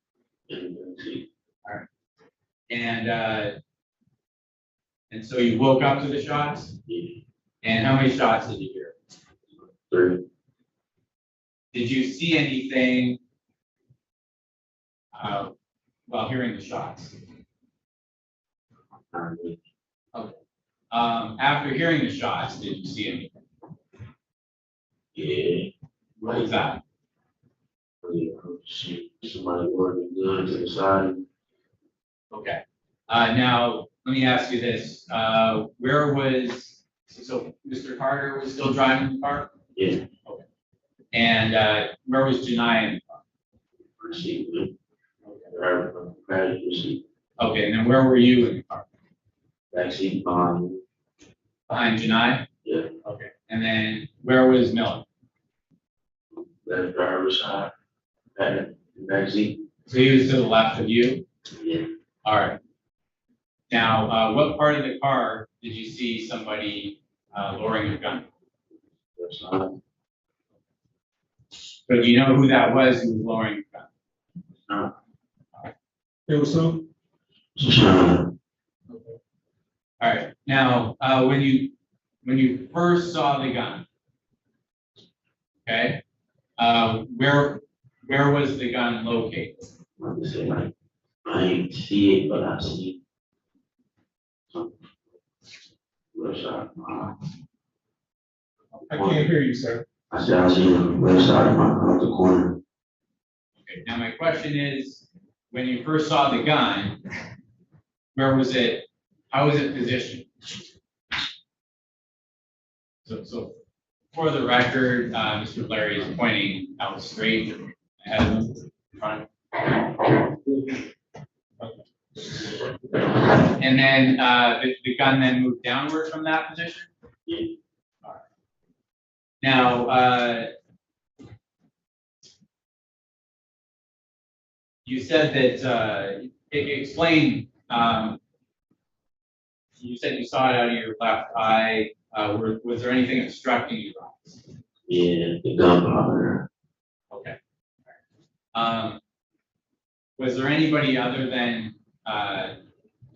in the back seat. And so you woke up to the shots? Yeah. And how many shots did you hear? 3. Did you see anything while hearing the shots? Not really. Okay. After hearing the shots, did you see anything? Yeah. What was that? Somebody working gun to the side. Okay. Now, let me ask you this. Where was, so Mr. Carter was still driving the car? Yeah. Okay. And where was Janai in the car? Receipt. Driver, passenger seat. Okay, and then where were you in the car? Back seat behind. Behind Janai? Yeah. Okay. And then where was Miller? Left driver's side. Back seat. So he was to the left of you? Yeah. All right. Now, what part of the car did you see somebody lowering a gun? Left side. So do you know who that was who was lowering a gun? No. It was who? Deshaun. All right. Now, when you first saw the gun, okay, where was the gun located? Like I said, like, I ain't see it, but I see it. Left side. I can't hear you, sir. I said I see the left side of the corner. Okay. Now, my question is, when you first saw the gun, where was it? How was it positioned? So for the record, Mr. Larry is pointing out straight ahead of him, in front. And then the gun then moved downward from that position? Yeah. All right. Now, you said that, explain, you said you saw it out of your left eye. Was there anything obstructing your eyes? Yeah, the gunpowder. Okay. Was there anybody other than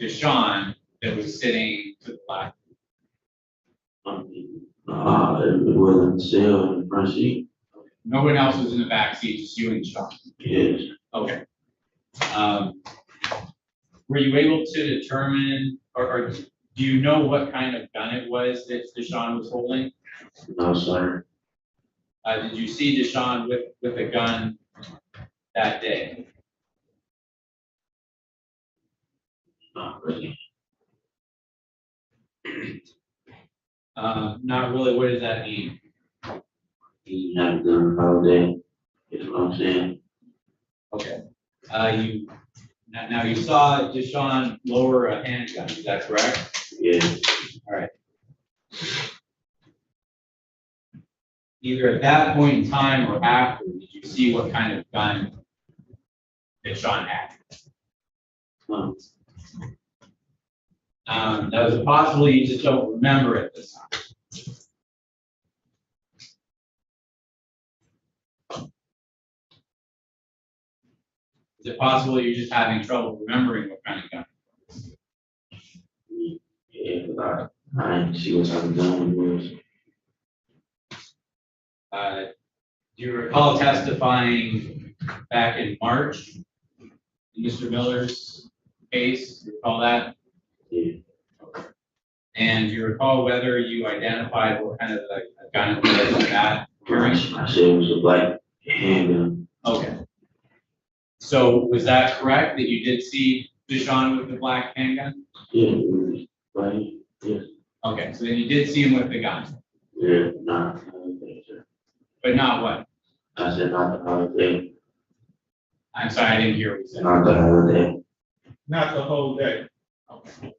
Deshaun that was sitting to the left? It wasn't still in the front seat. No one else was in the back seat, just you and Deshaun? Yes. Okay. Were you able to determine, or do you know what kind of gun it was that Deshaun was holding? No, sir. Did you see Deshaun with a gun that day? Not really. Not really. What does that mean? He had a gun all day. Is what I'm saying. Okay. Now you saw Deshaun lower a handgun. Is that correct? Yeah. All right. Either at that point in time or after, did you see what kind of gun that Sean had. Now, is it possible you just don't remember it this time? Is it possible you're just having trouble remembering what kind of gun? Yeah, I didn't see what type of gun it was. Do you recall testifying back in March in Mr. Miller's case? Do you recall that? Yeah. And do you recall whether you identified what kind of a gun it was at that hearing? I said it was a black handgun. Okay. So was that correct, that you did see Deshaun with the black handgun? Yeah, it was black. Yes. Okay, so then you did see him with the gun, Yeah, not the other day, sir. but not what? I said not the other day. I'm sorry, I didn't hear what you said. Not the other day. Not the whole day. Okay.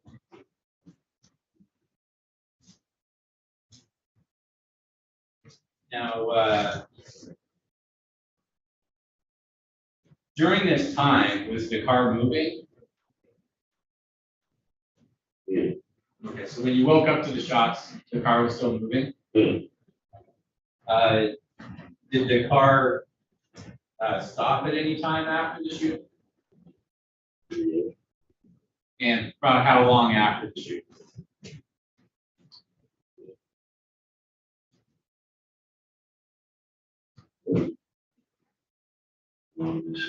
Now, during this time, was the car moving? Yeah. Okay, so when you woke up to the shots, the car was still moving? Yeah. Did the car stop at any time after the shoot? Yeah. And about how long after the shoot?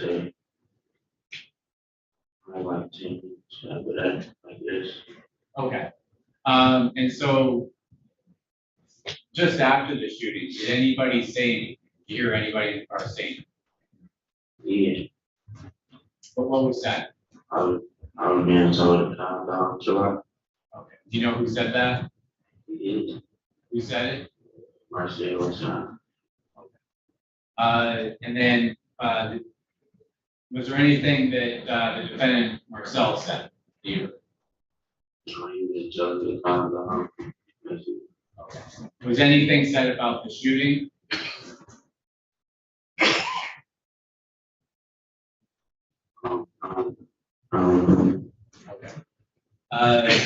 Say, I like 10 minutes after that, I guess. Okay. And so just after the shooting, did anybody say anything? Did you hear anybody in the car saying? Yeah. But what was that? I was being told to calm down, so Okay. Do you know who said that? yeah. Who said it? Marcel was on. And then, was there anything that the defendant Marcel said to you? He was told to calm down. That's it. Okay. Was anything said about the shooting? Okay.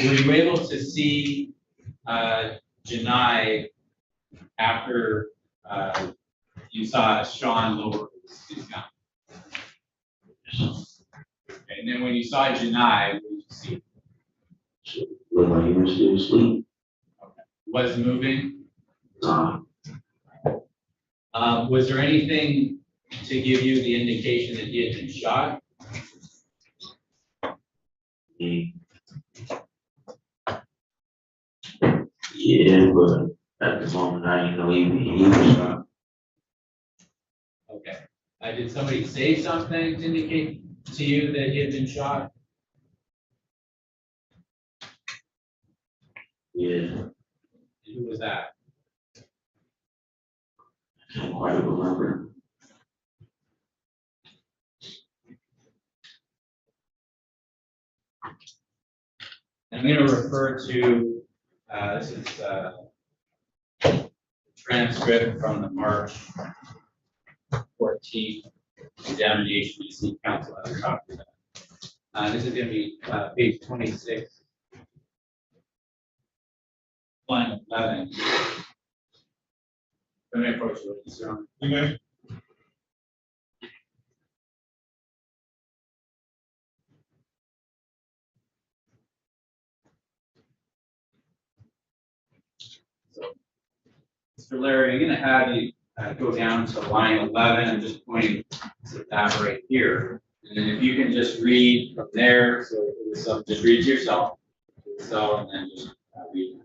Were you able to see Janai after you saw Sean lower his gun? Okay. And then when you saw Janai, what did you see? Looked like he was still asleep. Okay. Was moving? Nah. Was there anything to give you the indication that he had been shot? Yeah, but at the moment I didn't know he was shot. Okay. Did somebody say something to indicate to you that he had been shot? Yeah. Who was that? I can't quite remember. I'm going to refer to, this is a transcript from the March 14th examination. You see counsel at the top of that. This is going to be page 26, line 11. Let me approach you with this. You may. Mr. Larry, I'm going to have you go down to line 11. I'm just pointing to that right here. And then if you can just read from there, so just read to yourself. So, and then just read.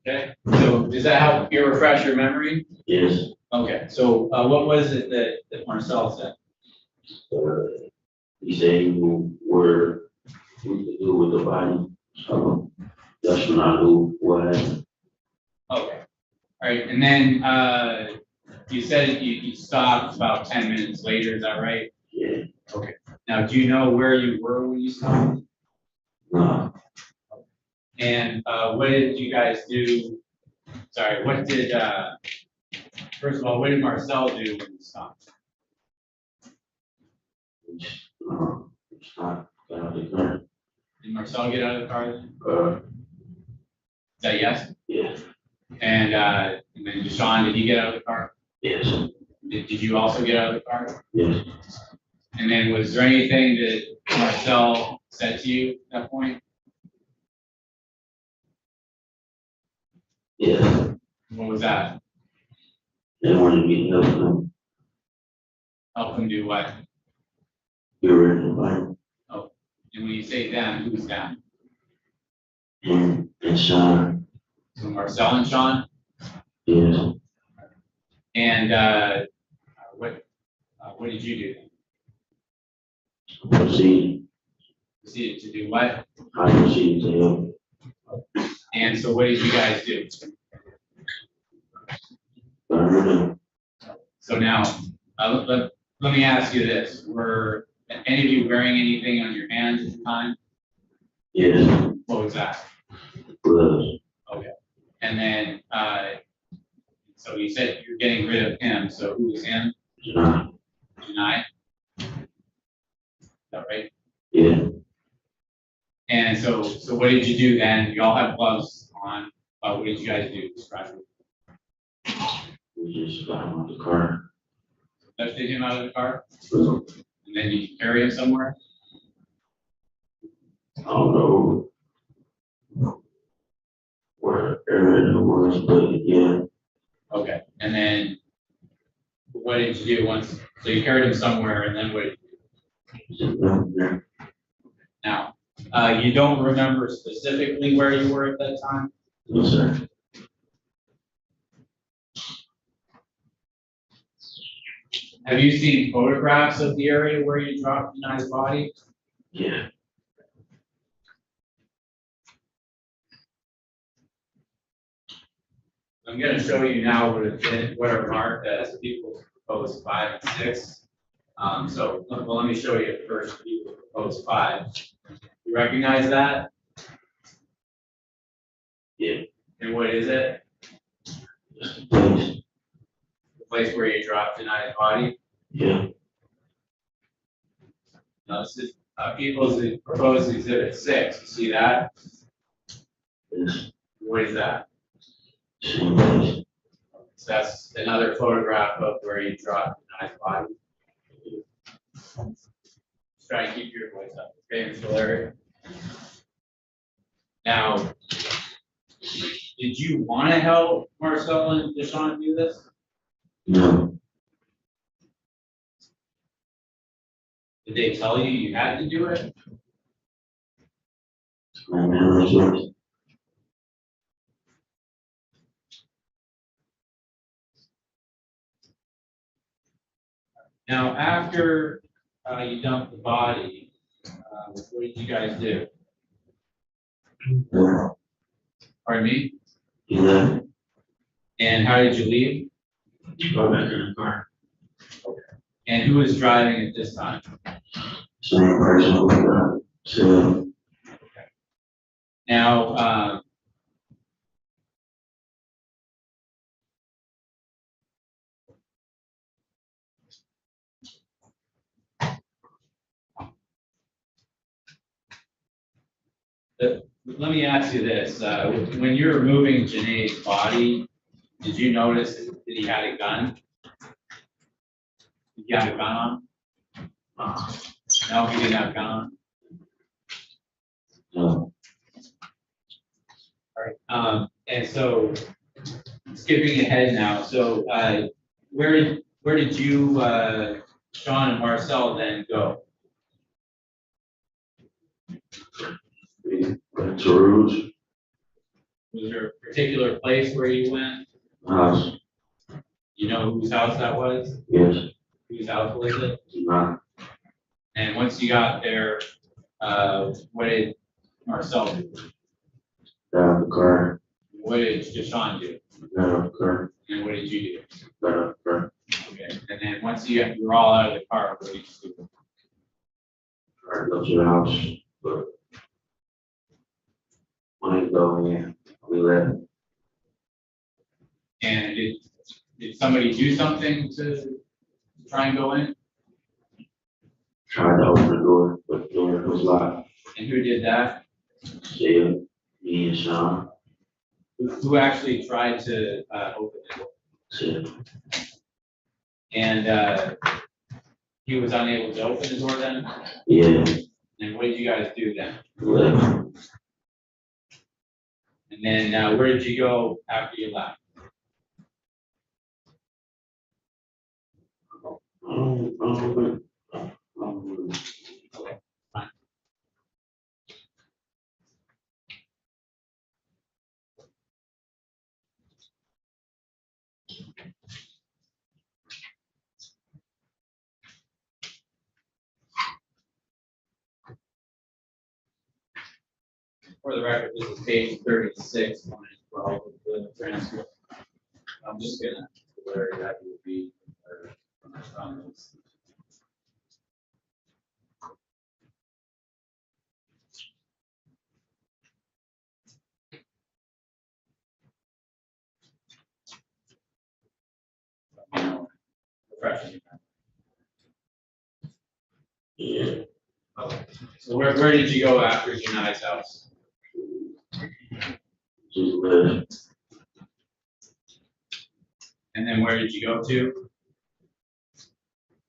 Okay, so does that help you refresh your memory? Yes. Okay, so what was it that Marcel said? He said he were we could do with the body. So that's when I knew what happened. Okay, all right, and then you said you stopped about 10 minutes later, is that right? Yeah. Okay, now do you know where you were when you stopped? No. And what did you guys do? Sorry, first of all, what did Marcel do when you stopped? It's not got out of the car. Did Marcel get out of the car then? Is that yes? Yes. And then Deshaun, did he get out of the car? Yes. Did you also get out of the car? Yes. And then was there anything that Marcel said to you at that point? Yes. What was that? They wanted me to help them Help him do what? get rid of the body. Oh, and when you say them, who's them? And Sean. So Marcel and Sean? Yes. And what did you do? Proceed. Proceeded to do what? I proceeded to help. And so what did you guys do? So now, let me ask you this. Were any of you wearing anything on your hands at the time? Yes. What was that? Gloves. Okay. And then, so you said you're getting rid of him. So who was him? Deny. Deny? Is that right? Yeah. And so what did you do then? You all have gloves on. What did you guys do? Describe it. We just got him out of the car. Lifted him out of the car? And then you carry him somewhere? I don't know where area it was, but yeah. Okay. And then what did you do once? So you carried him somewhere, and then what did you do? Now, you don't remember specifically where you were at that time? No, sir. Have you seen photographs of the area where you dropped Denai's body? Yeah. I'm going to show you now what are marked as people proposed 5 and 6. Let me show you first people proposed 5. You recognize that? Yeah. And what is it? Place. The place where you dropped Denai's body? Yeah. No, this is people's proposed exhibit 6. You see that? Yes. What is that? Same place. So that's another photograph of where you dropped Denai's body. Just try and keep your voice up. Okay, Mr. Larry? Now, did you want to help Marcel and Deshaun do this? No. Did they tell you you had to do it? My memory is Now, after you dumped the body, what did you guys do? Yeah. Pardon me? Yeah. And how did you leave? Go back in the car. And who was driving at this time? Same person. So. Now, let me ask you this. When you were moving Janae's body, did you notice that he had a gun? Did he have a gun on? No, he didn't have a gun on. No. All right. And so, skipping ahead now. So, where did you, Sean and Marcel, then go? We went to Rouge. Was there a particular place where you went? House. You know whose house that was? Yes. Whose house was it? No. And once you got there, what did Marcel do? Got out the car. What did Deshaun do? Got out the car. And what did you do? Got out the car. Okay. And then once you were all out of the car, what did you do? Tried to go to the house, but Wanted to go in, we left. And did somebody do something to try and go in? Tried to open the door, but the door was locked. And who did that? Yeah, me and Sean. Who actually tried to open the door? Yeah. And he was unable to open the door then? Yeah. And what did you guys do then? Left. And then where did you go after you left? Okay, fine. For the record, this is page 36, line 12 of the transcript. I'm just gonna blur that would be from my comments. Refreshing. Yeah. Okay. So where did you go after Janai's house? Just left. And then where did you go to?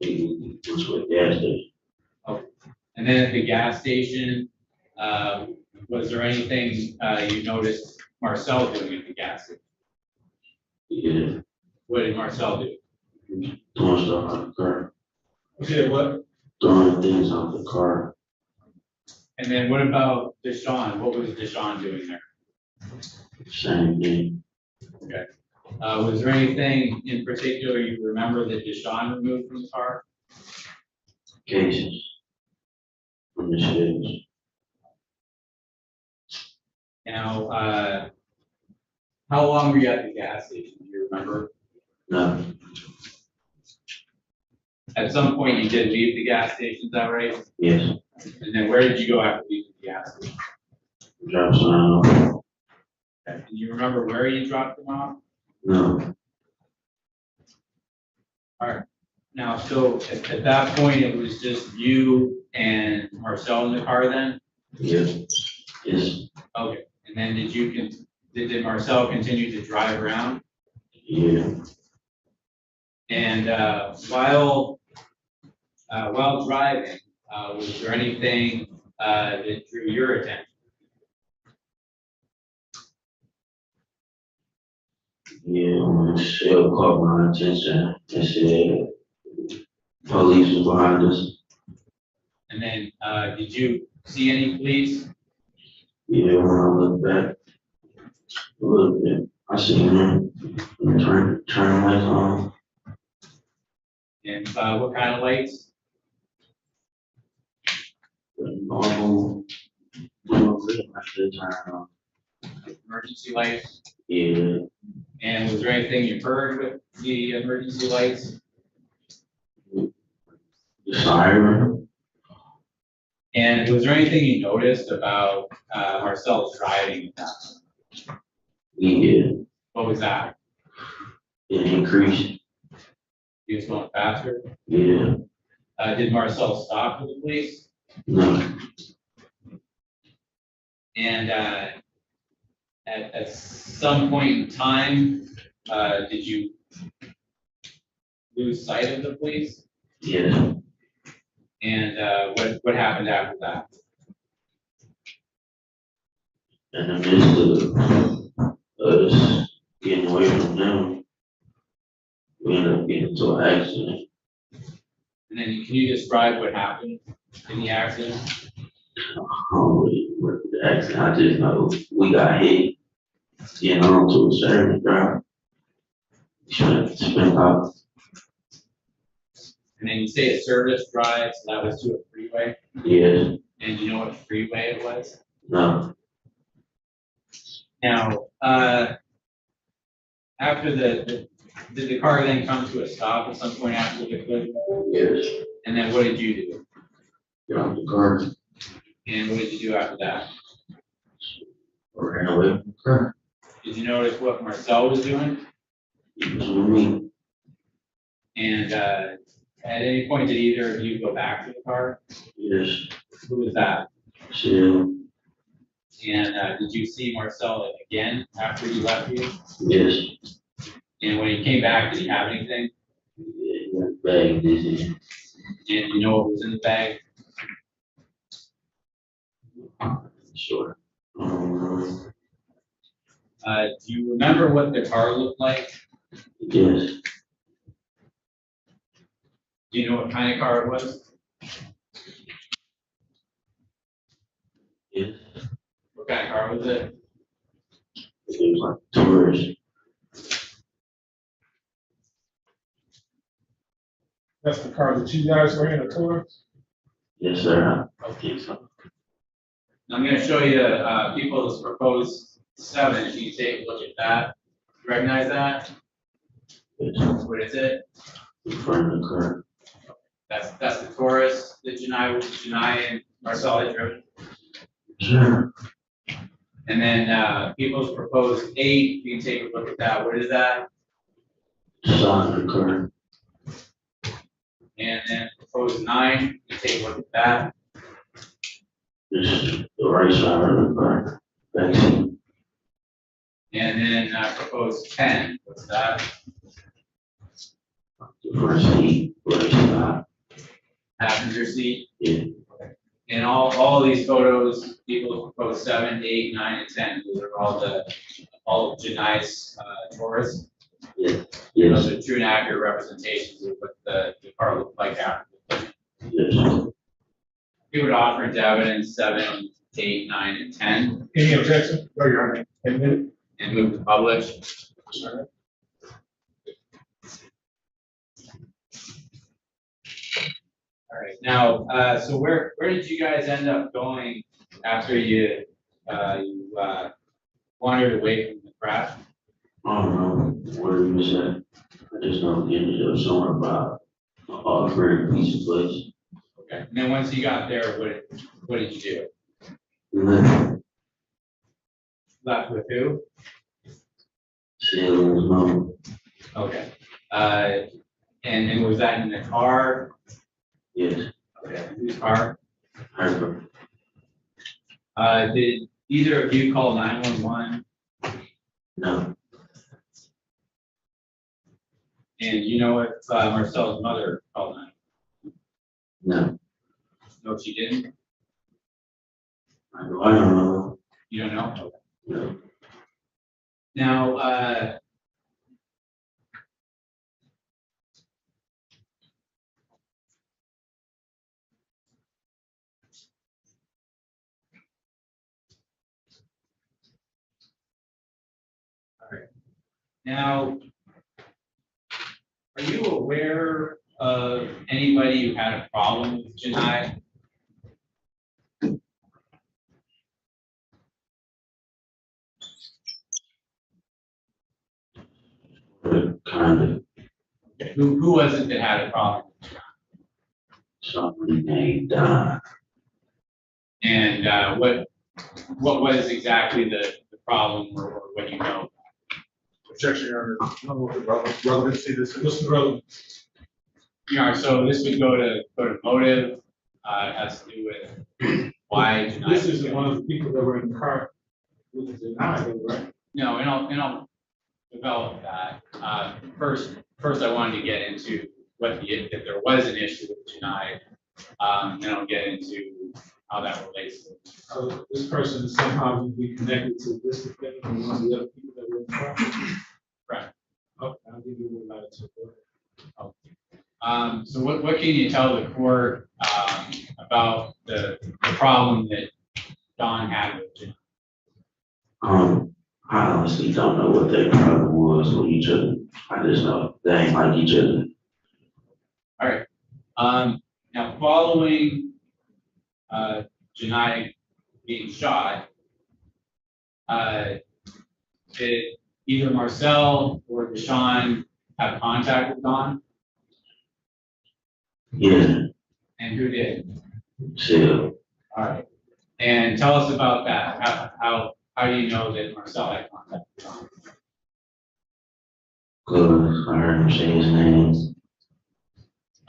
He was with gas station. Okay. And then at the gas station, was there anything you noticed Marcel doing at the gas station? Yeah. What did Marcel do? Throwing stuff out the car. Okay, what? Throwing things out the car. And then what about Deshaun? What was Deshaun doing there? Same thing. Okay. Was there anything in particular you remember that Deshaun removed from the car? Cases. From the shelves. Now, how long were you at the gas station? Do you remember? No. At some point, you did leave the gas station, is that right? Yes. And then where did you go after leaving the gas station? Drop sign off. Okay. Do you remember where you dropped them off? No. All right. Now, so at that point, it was just you and Marcel in the car then? Yes. Yes. Okay. And then did Marcel continue to drive around? Yeah. And while driving, was there anything that drew your attention? Yeah, when the shell caught my attention, it said police was behind us. And then did you see any police? Yeah, when I looked back a little bit, I seen him turn lights on. And what kind of lights? Normal, I should turn on. Emergency lights? Yeah. And was there anything you heard with the emergency lights? The siren. And was there anything you noticed about Marcel's driving at that time? Yeah. What was that? It increased. He was going faster? Yeah. Did Marcel stop for the police? No. And at some point in time, did you lose sight of the police? Yeah. And what happened after that? In the midst of us getting away from them, we ended up getting into an accident. And then can you describe what happened in the accident? I don't really remember the accident. I just know we got hit getting onto a service drive. Spent out. And then you say a service drive, so that was to a freeway? Yeah. And do you know what freeway it was? No. Now, after did the car then come to a stop at some point after the collision? Yes. And then what did you do? Get out the car. And what did you do after that? I away from the car. Did you notice what Marcel was doing? He was with me. And, at any point, did either of you go back to the car? Yes. Who was that? Still. And, did you see Marcel again after he left you? Yes. And when he came back, did he have anything? Yeah, he had a bag in his hand. And you know what was in the bag? Sure. Do you remember what the car looked like? Yes. Do you know what kind of car it was? Yes. What kind of car was it? It was like tourist. That's the car that you guys were in, a tour? Yes, sir. I think so. I'm gonna show you, people's proposed 7, if you take a look at that. You recognize that? Yes. What is it? In front of the car. That's the Taurus that Janai and Marcel had driven. Sure. And then, people's proposed 8, you can take a look at that. What is that? Side of the car. And then proposed 9, you take a look at that. This is the right side of the car. Backseat. And then, proposed 10, what's that? The front seat, right side. Passenger seat. Yeah. And all of these photos, people propose 7, 8, 9, and 10. Those are all of Janai's Taurus. Yeah. Those Yes. are true and accurate representations of what the car looked like after. Yes. We would offer into evidence 7, 8, 9, and 10. Any objection? No, Your Honor. Admitted. And move to publish. All right, now, so where did you guys end up going after you wandered away from the crash? I don't know where he was at. I just know he ended up somewhere about a very piece of place. Okay, and then once you got there, what did you do? Left. Left with who? Still was home. Okay, and was that in the car? Yes. Okay, whose car? Hyper. Did either of you call 911? No. And you know if Marcel's mother called 911? No. No, she didn't? I don't know. You don't know? Okay. No. Now, Now, are you aware of anybody who had a problem with Janai? Kind of. Who was it that had a problem? Somebody named Don. And what was exactly the problem or what you know? Objection, Your Honor. I don't know what the relevancy this is. What's the relevance? Yeah, so this would go to motive, has to do with why Janai. This isn't one of the people that were in the car with Janai, right? No, and I'll develop that. First I wanted to get into if there was an issue with Janai, then I'll get into how that relates to. So this person is somehow would be connected to this defendant and one of the other people that were in the car? Correct. Okay, I'll give you a little latitude. So what can you tell the court about the problem that Don had with Janai? I honestly don't know what their problem was with each other. I just know they ain't like each other. All right. Now following Janai being shot, did either Marcel or Deshaun have contact with Don? Yeah. And who did? Still. All right. And tell us about that. How How do you know that Marcel had contact with John? Cause I heard him say his name.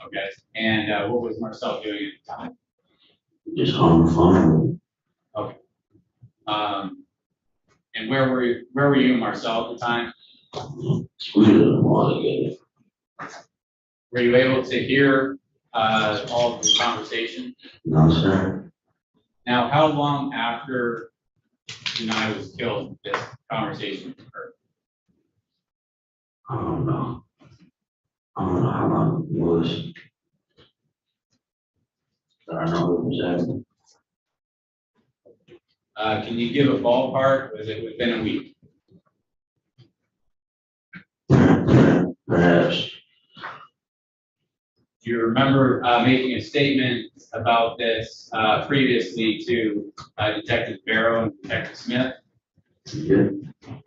Okay, and what was Marcel doing at the time? Just on the phone. Okay. And where were you and Marcel at the time? We did them all together. Were you able to hear all of the conversation? No, sir. Now, how long after Janai was killed this conversation occurred? I don't know. I don't know how long it was. But I know it was happening. Can you give a ballpark? Was it within a week? Perhaps. Do you remember making a statement about this previously to Detective Barrow and Detective Smith? Yeah.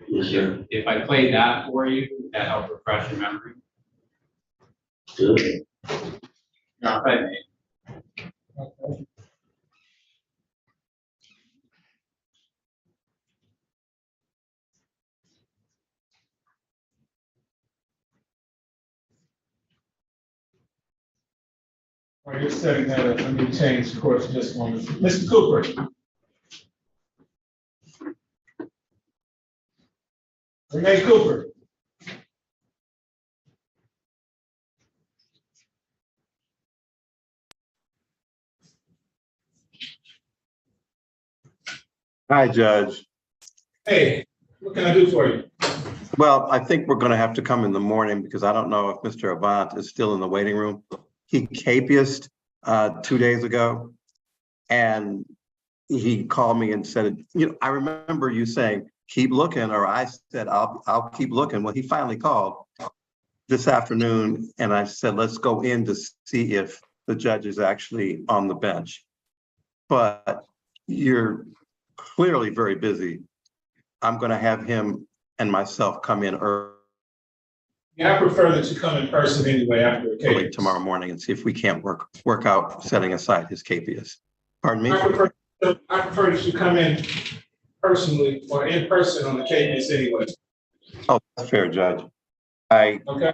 Yes, sir. If I played that for you, would that help refresh your memory? Good. No, if I may. While you're setting that up, let me change course just one minute. Mr. Cooper. Renee Cooper. Hi, Judge. Hey, what can I do for you? Well, I think we're going to have to come in the morning because I don't know if Mr. Avant is still in the waiting room. He capiased 2 days ago, and he called me and said, you know, I remember you saying, keep looking, or I said, I'll keep looking. Well, he finally called this afternoon, and I said, let's go in to see if the judge is actually on the bench. But you're clearly very busy. I'm going to have him and myself come in early Yeah, I prefer that you come in person anyway after the case. tomorrow morning and see if we can't work out setting aside his capias. Pardon me? I prefer that you come in personally or in person on the case anyway. Oh, that's fair, Judge. Okay.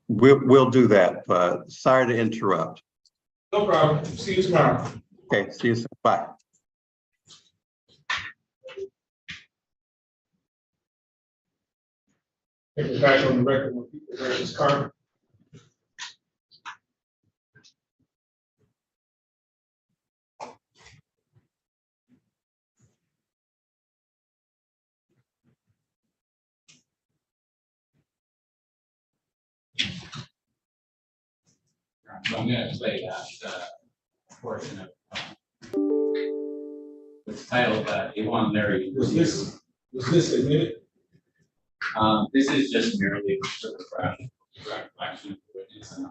We'll do that, but sorry to interrupt. No problem. See you tomorrow. Okay, see you soon. Bye. Take it back on the record when people versus Carter. So I'm going to play that portion of it's titled A1 Larry. Was this admitted? This is just merely for the fresh recollection of the witness and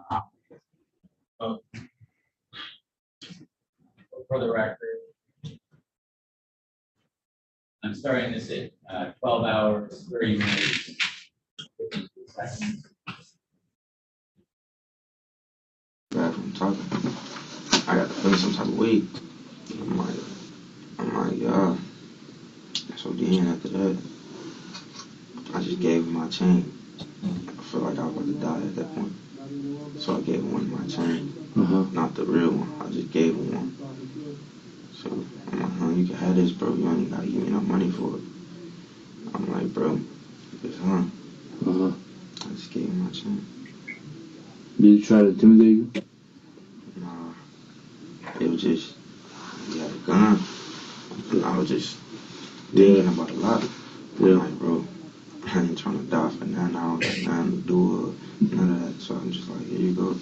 for the record, I'm starting this at 12 hours, 30 minutes, 52 seconds. I'm talking. I got to feel some type of weight. I'm like, so then after that, I just gave him my chain. I feel like I was about to die at that point. So I gave him one of my chains. Not the real one. I just gave him one. So I'm like, huh, you can have this, bro. You ain't gotta give me no money for it. I'm like, bro, it's I just gave him my chain. Did you try to intimidate you? Nah. It was just, he had a gun. And I was just thinking about a lot. I'm like, bro, I ain't trying to die for nothing. I don't got nothing to do or none of that. So I'm just like, here you go.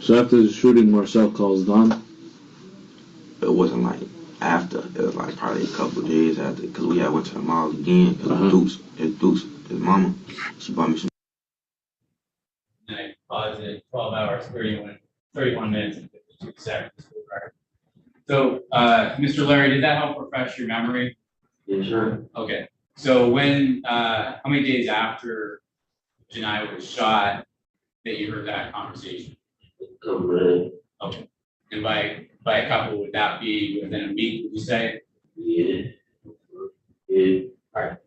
So after the shooting, Marcel calls Don? It wasn't like after. It was like probably a couple of days after. Because we had went to the mall again. Because Deuce, his mama, she bought me some. And I paused it 12 hours, 31 minutes and 52 seconds. So, Mr. Larry, did that help refresh your memory? Yes, sir. Okay. So when, how many days after Janai was shot that you heard that conversation? Couple of days. Okay. And by by a couple, would that be within a week, would you say? Yeah. Yeah. All right.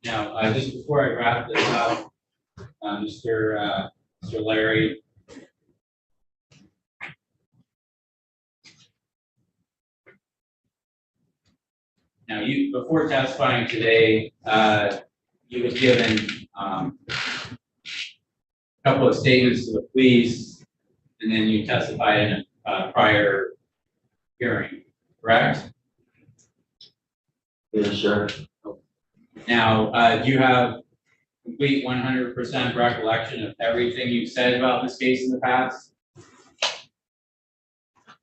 Now, just before I wrap this up, Mr. Larry. Now, you, before testifying today, you had given a couple of statements to the police, and then you testified in a prior hearing, correct? Yes, sir. Now, do you have complete 100% recollection of everything you've said about this case in the past?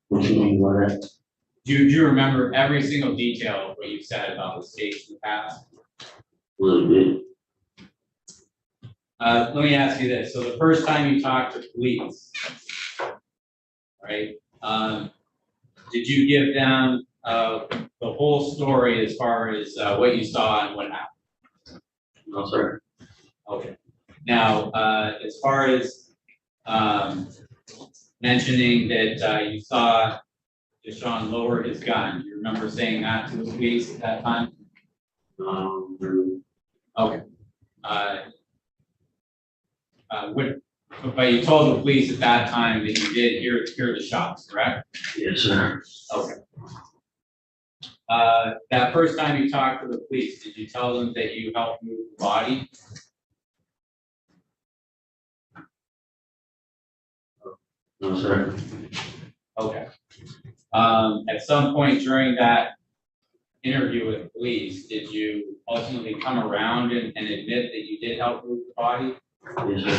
What do you mean by that? Do you remember every single detail of what you've said about this case in the past? A little bit. Let me ask you this. So the first time you talked to police, right? Did you give them the whole story as far as what you saw and what happened? No, sir. Okay. Now, as far as mentioning that you saw Deshaun lower his gun, do you remember saying that to the police at that time? Okay. But you told the police at that time that you did hear the shots, correct? Yes, sir. Okay. That first time you talked to the police, did you tell them that you helped move the body? No, sir. Okay. At some point during that interview with police, did you ultimately come around and admit that you did help move the body? Yes, sir.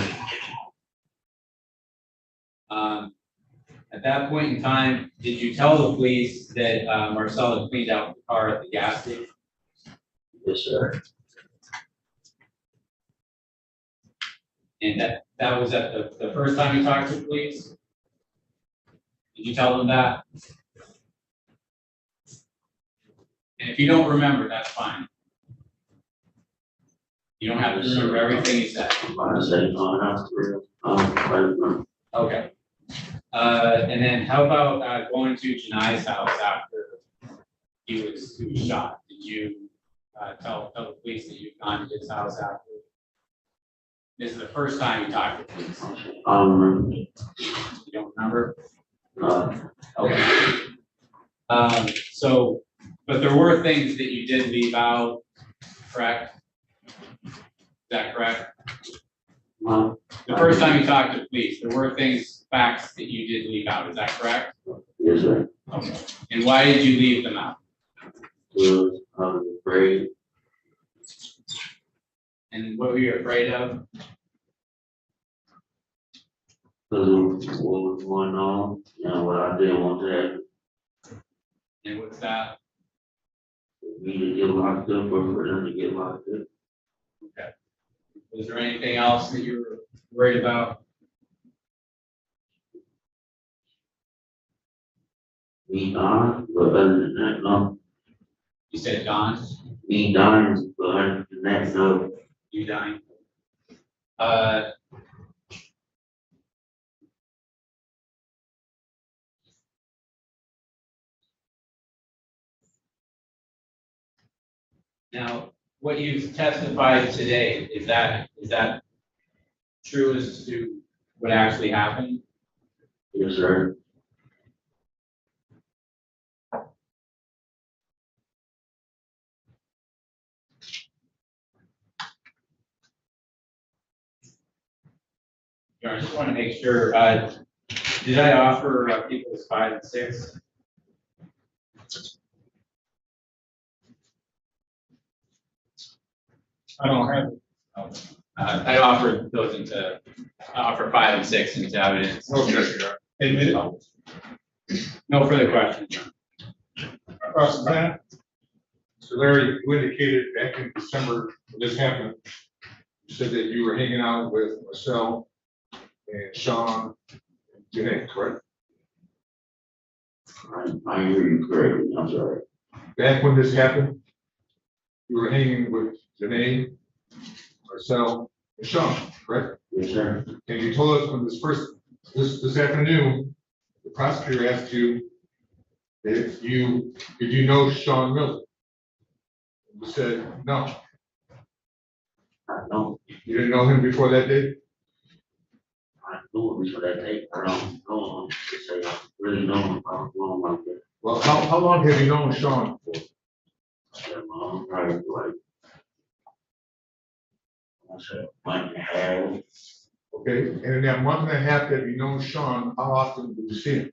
At that point in time, did you tell the police that Marcel had cleaned out the car at the gas station? Yes, sir. And that was at the first time you talked to the police? Did you tell them that? And if you don't remember, that's fine. You don't have to remember everything you said. I said no, not real. Okay. And then how about going to Janai's house after he was shot? Did you tell the police that you've gone to his house after? This is the first time you talked to police. You don't remember? No. Okay. So, but there were things that you did leave out, correct? Is that correct? No. The first time you talked to police, there were things, facts that you did leave out, is that correct? Yes, sir. Okay. And why did you leave them out? Because I was afraid. And what were you afraid of? Because of what was going on and what I didn't want to happen. And what's that? For me to get locked up or for them to get locked up. Okay. Was there anything else that you were worried about? Me dying, but other than that, no. You said Don? Me dying, but other than that, no. You dying? Now, what you've testified today, is that true as to what actually happened? Yes, sir. I just want to make sure, did I offer people's 5 and 6? I don't have it. I offered those I offer 5 and 6 into evidence. Okay. Admit it. No further questions. Across that, so Larry, you indicated back in December when this happened, you said that you were hanging out with Marcel and Sean and Kenneth, correct? I hear you correctly, I'm sorry. back when this happened, you were hanging with Janae, Marcel, and Sean, correct? Yes, sir. And you told us when this afternoon, the prosecutor asked you if did you know Sean Miller? You said, no. I don't. You didn't know him before that day? I knew it before that day. I don't know him to say I really know him. I don't know him like that. Well, how long have you known Sean for? Yeah, probably like, I said, month and a half. Okay, and in that month and a half that you known Sean, how often did you see him?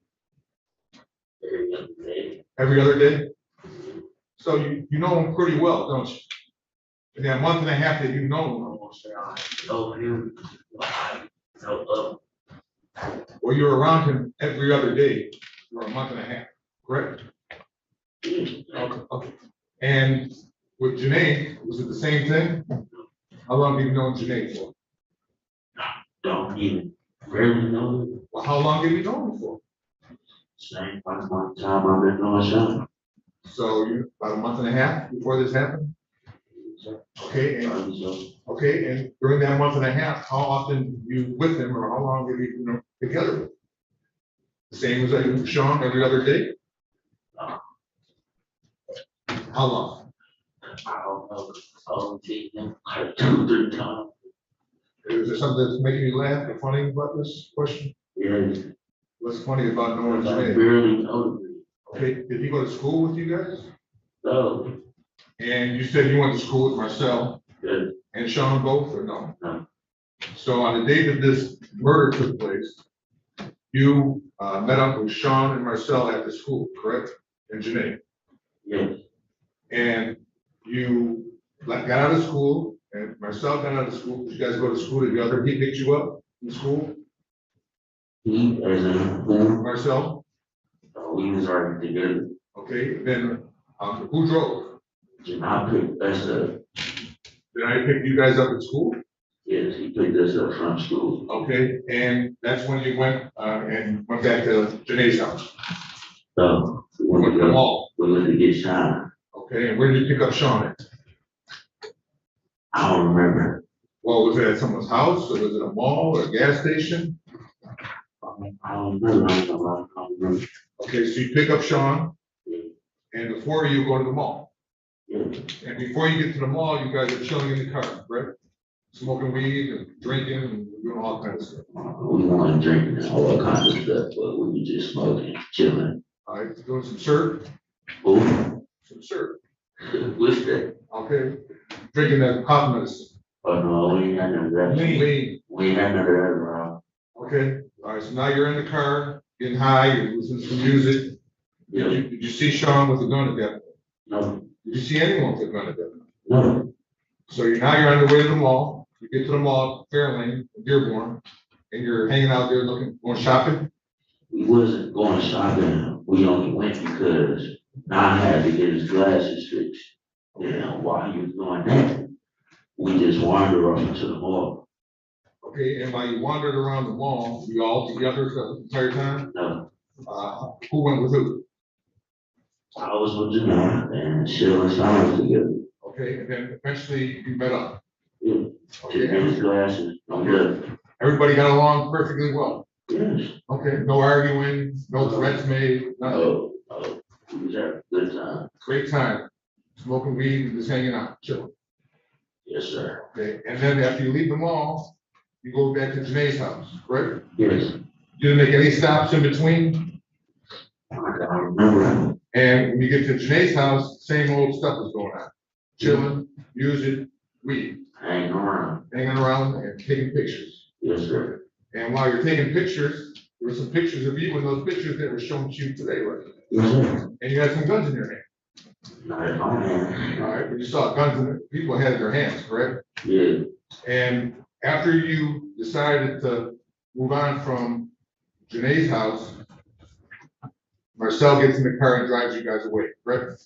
Every other day. Every other day? So you know him pretty well, don't you? In that month and a half that you know him, I know him. I know well, you're around him every other day for a month and a half, correct? Okay. And with Janae, was it the same thing? How long have you known Janae for? don't even really know him. Well, how long have you known him for? Same one time I've been knowing Sean. So you about a month and a half before this happened? Okay, and during that month and a half, how often you with him, or how long have you been together with him? The same as Sean, every other day? How long? I don't know. I've seen him like 2-3 times. Is there something that's making you laugh or funny about this question? Yes. What's funny about knowing I Janae? barely know him. Okay, did he go to school with you guys? No. And you said you went to school with Marcel? Yes. And Sean both, or no? No. So on the day that this murder took place, you met up with Sean and Marcel after school, correct? And Janae? Yes. And you got out of school, and Marcel got out of school, you guys go to school together, he picked you up in school? He, as in who? Marcel? We was already together. Okay, then who drove? I picked us up. Did I pick you guys up at school? Yes, he picked us up from school. Okay, and that's when you went and went back to Janae's house? So we went to the mall. We went to get Sean. Okay, and where did you pick up Sean at? I don't remember. Well, was it at someone's house, or was it a mall or a gas station? I don't remember. I don't remember. Okay, so you pick up Sean, and the four of you go to the mall. Yeah. And before you get to the mall, you guys are chilling in the car, right? Smoking weed and drinking and doing all kinds of stuff. We weren't drinking and all kinds of stuff, but we were just smoking, chilling. All right, doing some syrup? Ooh. Some syrup. What's that? Okay, drinking that cough medicine. Oh, no, we ain't had none of that. Lean. We ain't had none of that around. Okay, all right, so now you're in the car, getting high, you're listening to some music. Yeah. Did you see Sean with a gun at that point? No. Did you see anyone with a gun at that point? No. So you're on the way to the mall, you get to the mall, Fairlane, Dearborn, and you're hanging out there going shopping? We wasn't going shopping. We only went because I had to get his glasses fixed. And while he was doing that, we just wandered off into the mall. Okay, and while you wandered around the mall, you all together for the entire time? No. Who went with who? I was with Janelle and Sheila and Sean was together. Okay, and then eventually you met up? Yeah. Okay. To get his glasses. I'm good. Everybody got along perfectly well? Yes. Okay, no arguing, no threats made, nothing? Oh, we was having a good time. Great time, smoking weed and just hanging out, chilling? Yes, sir. Okay, and then after you leave the mall, you go back to Janae's house, correct? Yes. You didn't make any stops in between? I don't remember. And when you get to Janae's house, same old stuff is going on. Chilling, music, weed. Hanging around. Hanging around and taking pictures. Yes, sir. And while you're taking pictures, there were some pictures of you in those pictures that were shown to you today, right? Yes, sir. And you had some guns in your hand. Not in my hand. All right, but you saw guns in people had in their hands, correct? Yeah. And after you decided to move on from Janae's house, Marcel gets in the car and drives you guys away, correct?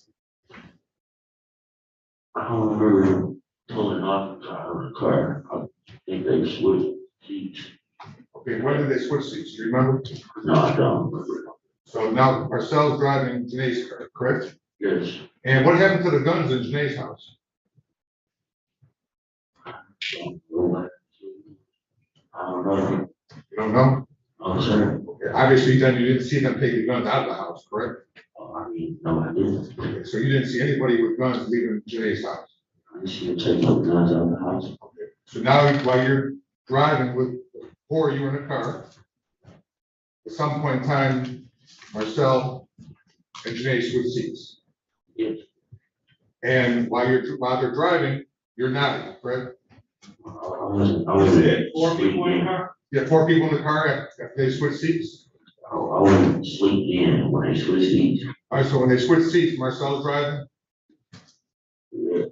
I don't remember pulling off the car. I think they switched seats. Okay, when did they switch seats? Do you remember? No, I don't remember. So now Marcel's driving Janae's car, correct? Yes. And what happened to the guns in Janae's house? I don't know. You don't know? No, sir. Okay, obviously, then you didn't see them take the guns out of the house, correct? I mean, no, I didn't. Okay, so you didn't see anybody with guns leaving Janae's house? I didn't see him take no guns out of the house. Okay, so now while you're driving with four of you in the car, at some point in time, Marcel and Janae switch seats. Yes. And while they're driving, you're nodding, correct? I wasn't. Four people in the car? You had four people in the car after they switched seats? I wasn't sleeping when they switched seats. All right, so when they switched seats, Marcel's driving Yeah.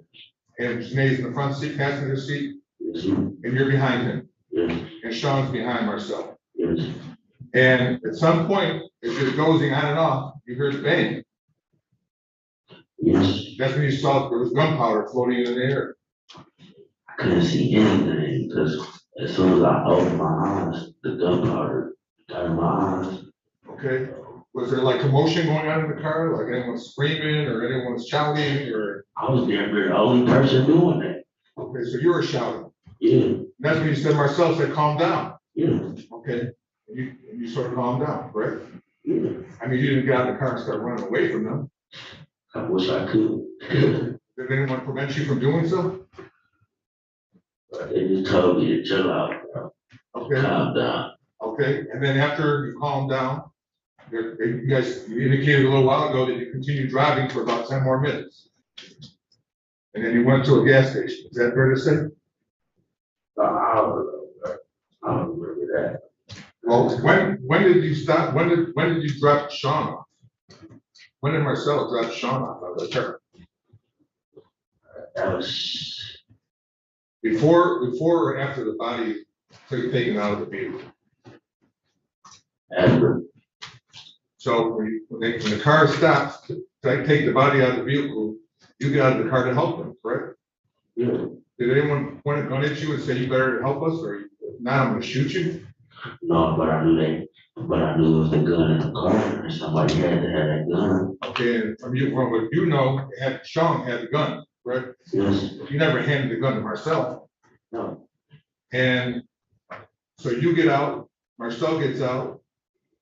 and Janae's in the front seat, passenger seat, Yes, sir. and you're behind him. Yes. And Sean's behind Marcel. Yes. And at some point, as you're dozing on and off, you heard bang. Yes. That's when you saw there was gunpowder floating in the air. I couldn't see anything because as soon as I opened my eyes, the gunpowder got in my eyes. Okay, was there like commotion going on in the car, like anyone screaming or anyone shouting or? I was damn near the only person doing that. Okay, so you were shouting. Yeah. That's when you said, Marcel said, calm down. Yeah. Okay, you sort of calmed down, right? Yeah. I mean, you didn't get out of the car and start running away from them. I wish I could. Did anyone prevent you from doing so? But they just told me to chill out, bro. Okay. Calm down. Okay, and then after you calmed down, you indicated a little while ago that you continued driving for about 10 more minutes. And then you went to a gas station. Is that fair to say? I don't remember that. Well, when did you stop? When did you drop Sean off? When did Marcel drop Sean off of the car? That was Before or after the body was taken out of the vehicle? after. So when the car stopped to take the body out of the vehicle, you get out of the car to help them, correct? Yeah. Did anyone point a gun at you and say, you better help us, or if not, I'm gonna shoot you? No, but I knew that. But I knew it was a gun in the car, and somebody had to have that gun. Okay, and from what you know, Sean had the gun, right? Yes. You never handed the gun to Marcel. No. And so you get out, Marcel gets out,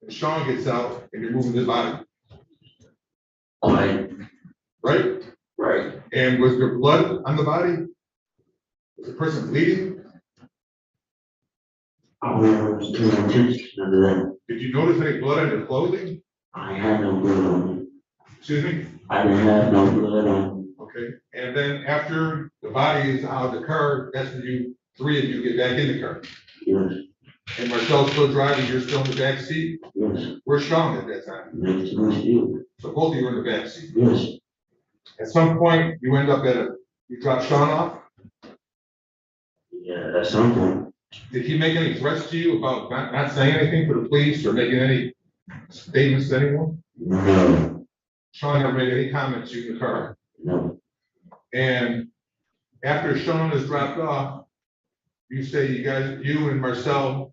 and Sean gets out, and you're moving the body, Right. right? Right. And was there blood on the body? Was the person bleeding? I wasn't paying attention to that. Did you notice any blood on your clothing? I had no blood on me. Excuse me? I didn't have no blood on me. Okay, and then after the body is out of the car, that's when three of you get back in the car. Yes. And Marcel's still driving, you're still in the back seat? Yes. Where's Sean at that time? Next to you. So both of you are in the back seat. Yes. At some point, you end up you drop Sean off? Yeah, at some point. Did he make any threats to you about not saying anything to the police or making any statements to anyone? No. Sean never made any comments to you in the car? No. And after Sean is dropped off, you say you and Marcel,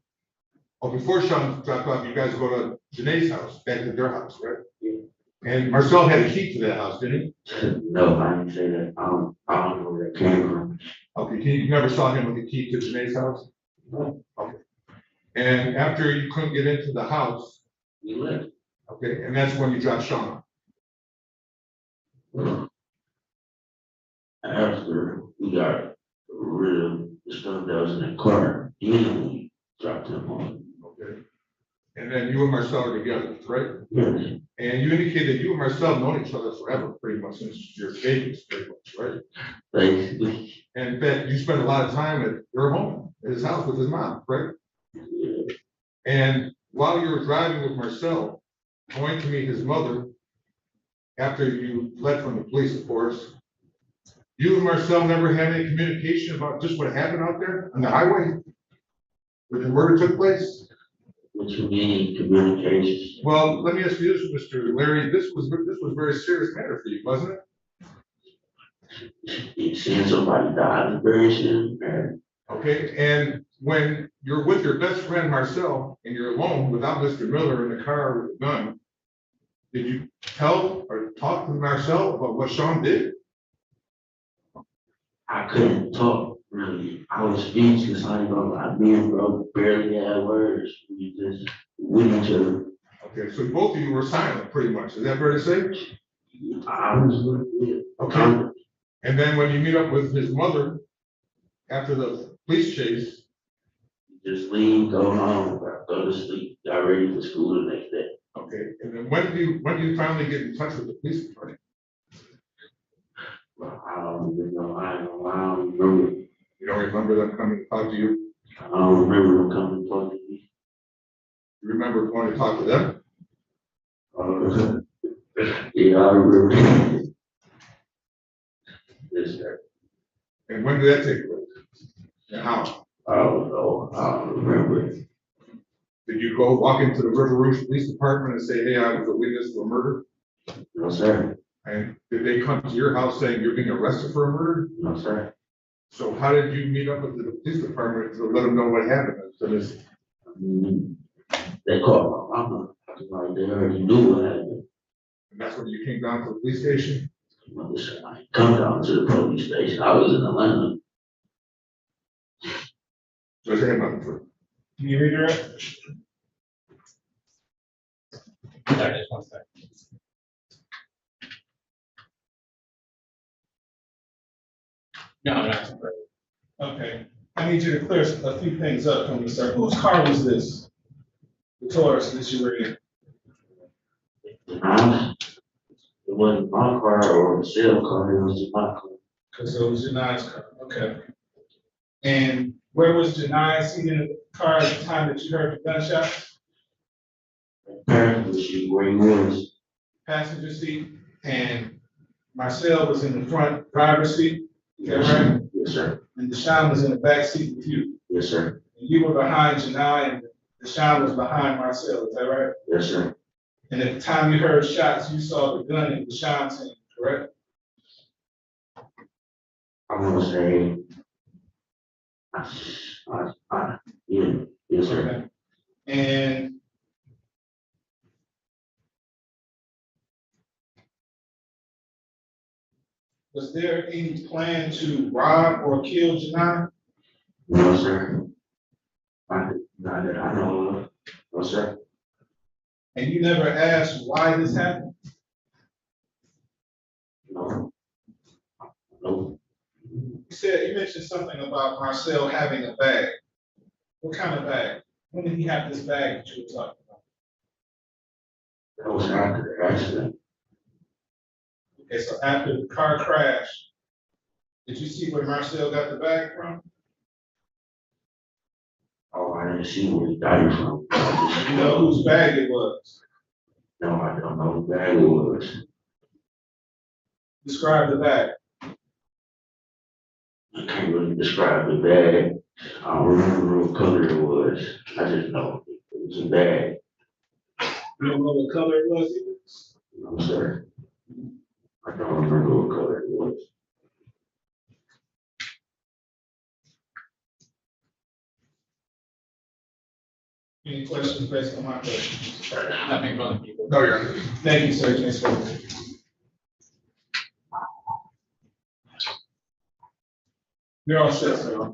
before Sean dropped off, you guys go to Janae's house, back to their house, right? Yeah. And Marcel had a key to that house, didn't he? No, I didn't say that. I don't know where that came from. Okay, you never saw him with the key to Janae's house? No. Okay. And after you couldn't get into the house, You left. okay, and that's when you dropped Sean off. After we got rid of the stuff that was in the car, then we dropped him off. Okay. And then you and Marcel are together, right? Yes. And you indicated you and Marcel have known each other forever, pretty much since your babies, pretty much, right? Basically. And in fact, you spent a lot of time at your home, at his house with his mom, right? Yeah. And while you were driving with Marcel, going to meet his mother, after you fled from the police, of course, you and Marcel never had any communication about just what happened out there on the highway where the murder took place? What you mean, communications? Well, let me ask you this, Mr. Larry, this was a very serious matter for you, wasn't it? You seeing somebody die is very serious, man. Okay, and when you're with your best friend Marcel and you're alone without Mr. Miller in the car with a gun, Did you tell or talk to Marcel about what Sean did? I couldn't talk really. I was speechless. I ain't gonna lie. Me and bro barely had words. We just with each other. Okay, so both of you were silent pretty much. Is that fair to say? I was with Okay. And then when you meet up with his mother after the police chase, just leave, go home, go to sleep, got ready for school the next day. okay, and then when do you finally get in touch with the police department? Well, I don't even know. I don't remember. You don't remember them coming to talk to you? I don't remember them coming to talk to me. You remember going to talk to them? Yeah, I remember. Yes, sir. And when did that take place? And how? I don't know. I don't remember. Did you go walk into the River Rouge Police Department and say, hey, I was a witness to a murder? No, sir. And did they come to your house saying you're being arrested for a murder? No, sir. So how did you meet up with the police department to let them know what happened? So this, They called my mama. Like they already knew what happened. and that's when you came down to the police station? Listen, I come down to the police station. I was in Atlanta. Judge Hammond. Can you redirect? Sorry, just one second. No, not. Okay, I need you to clear a few things up for me, sir. Whose car was this? The Taurus that you were in? It wasn't my car or a sale car. It was my car. Because it was Janai's car, okay. And where was Janai seated in the car at the time that you heard the gunshots? Apparently, she where he was. Passenger seat, and Marcel was in the front driver's seat, is that right? Yes, sir. And Deshaun was in the back seat with you. Yes, sir. And you were behind Janai, and Deshaun was behind Marcel, is that right? Yes, sir. And at the time you heard shots, you saw the gun in Deshaun's hand, correct? I want to say, yeah, yes, sir. Okay. And was there any plan to rob or kill Janai? No, sir. Not that I know of. No, sir. And you never asked why this happened? No. No. You mentioned something about Marcel having a bag. What kind of bag? When did he have this bag that you were talking about? That was after the accident. Okay, so after the car crash, did you see where Marcel got the bag from? Oh, I didn't see where he got it from. You know whose bag it was? No, I don't know who bag it was. Describe the bag. I can't really describe the bag. I don't remember what color it was. I just know it was a bag. You don't know what color it was either? No, sir. I don't remember what color it was. Any questions based on my questions? Nothing from the people. No, Your Honor. Thank you, sir. Next witness. You're all set, sir.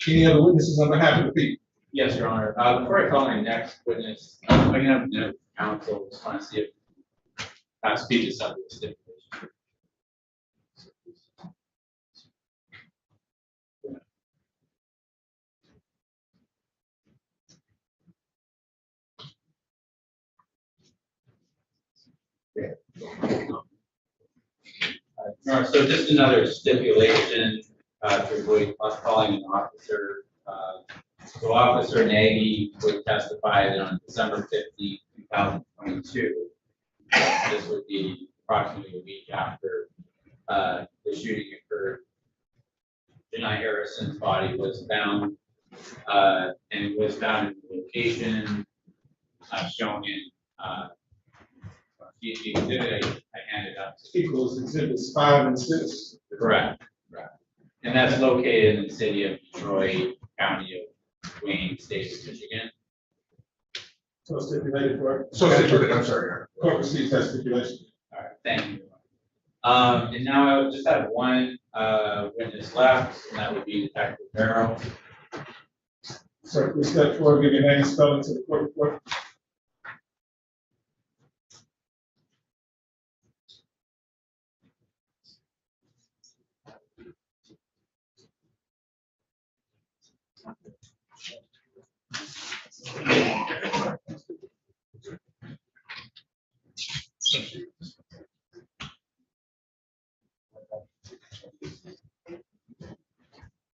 Any other witnesses on behalf of the people? Yes, Your Honor. Before I call my next witness, I can have a note from counsel, just want to see if speech is subject to stipulation. So just another stipulation to avoid us calling an officer. So Officer Nagy would testify that on December 15th, 2022, this would be approximately a week after the shooting occurred. Janai Harrison's body was found, and it was found in the location shown in the exhibit I handed out. Equals exhibits 5 and 6. Correct. And that's located in the city of Detroit, county of Wayne, state of Michigan. So stipulated for. So stipulated, I'm sorry, Your Honor. Court receives that stipulation. All right, thank you. And now I would just have one witness left, and that would be Detective Barrow. Sir, please step forward, give your name and spelling to the court report.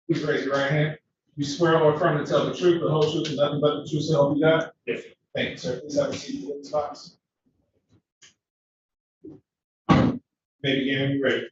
Please raise your right hand. You swear or affirm to tell the truth, the whole truth, and nothing but the truth, so help you God? Yes. Thank you, sir. Please have a seat in this box. May begin when you're ready.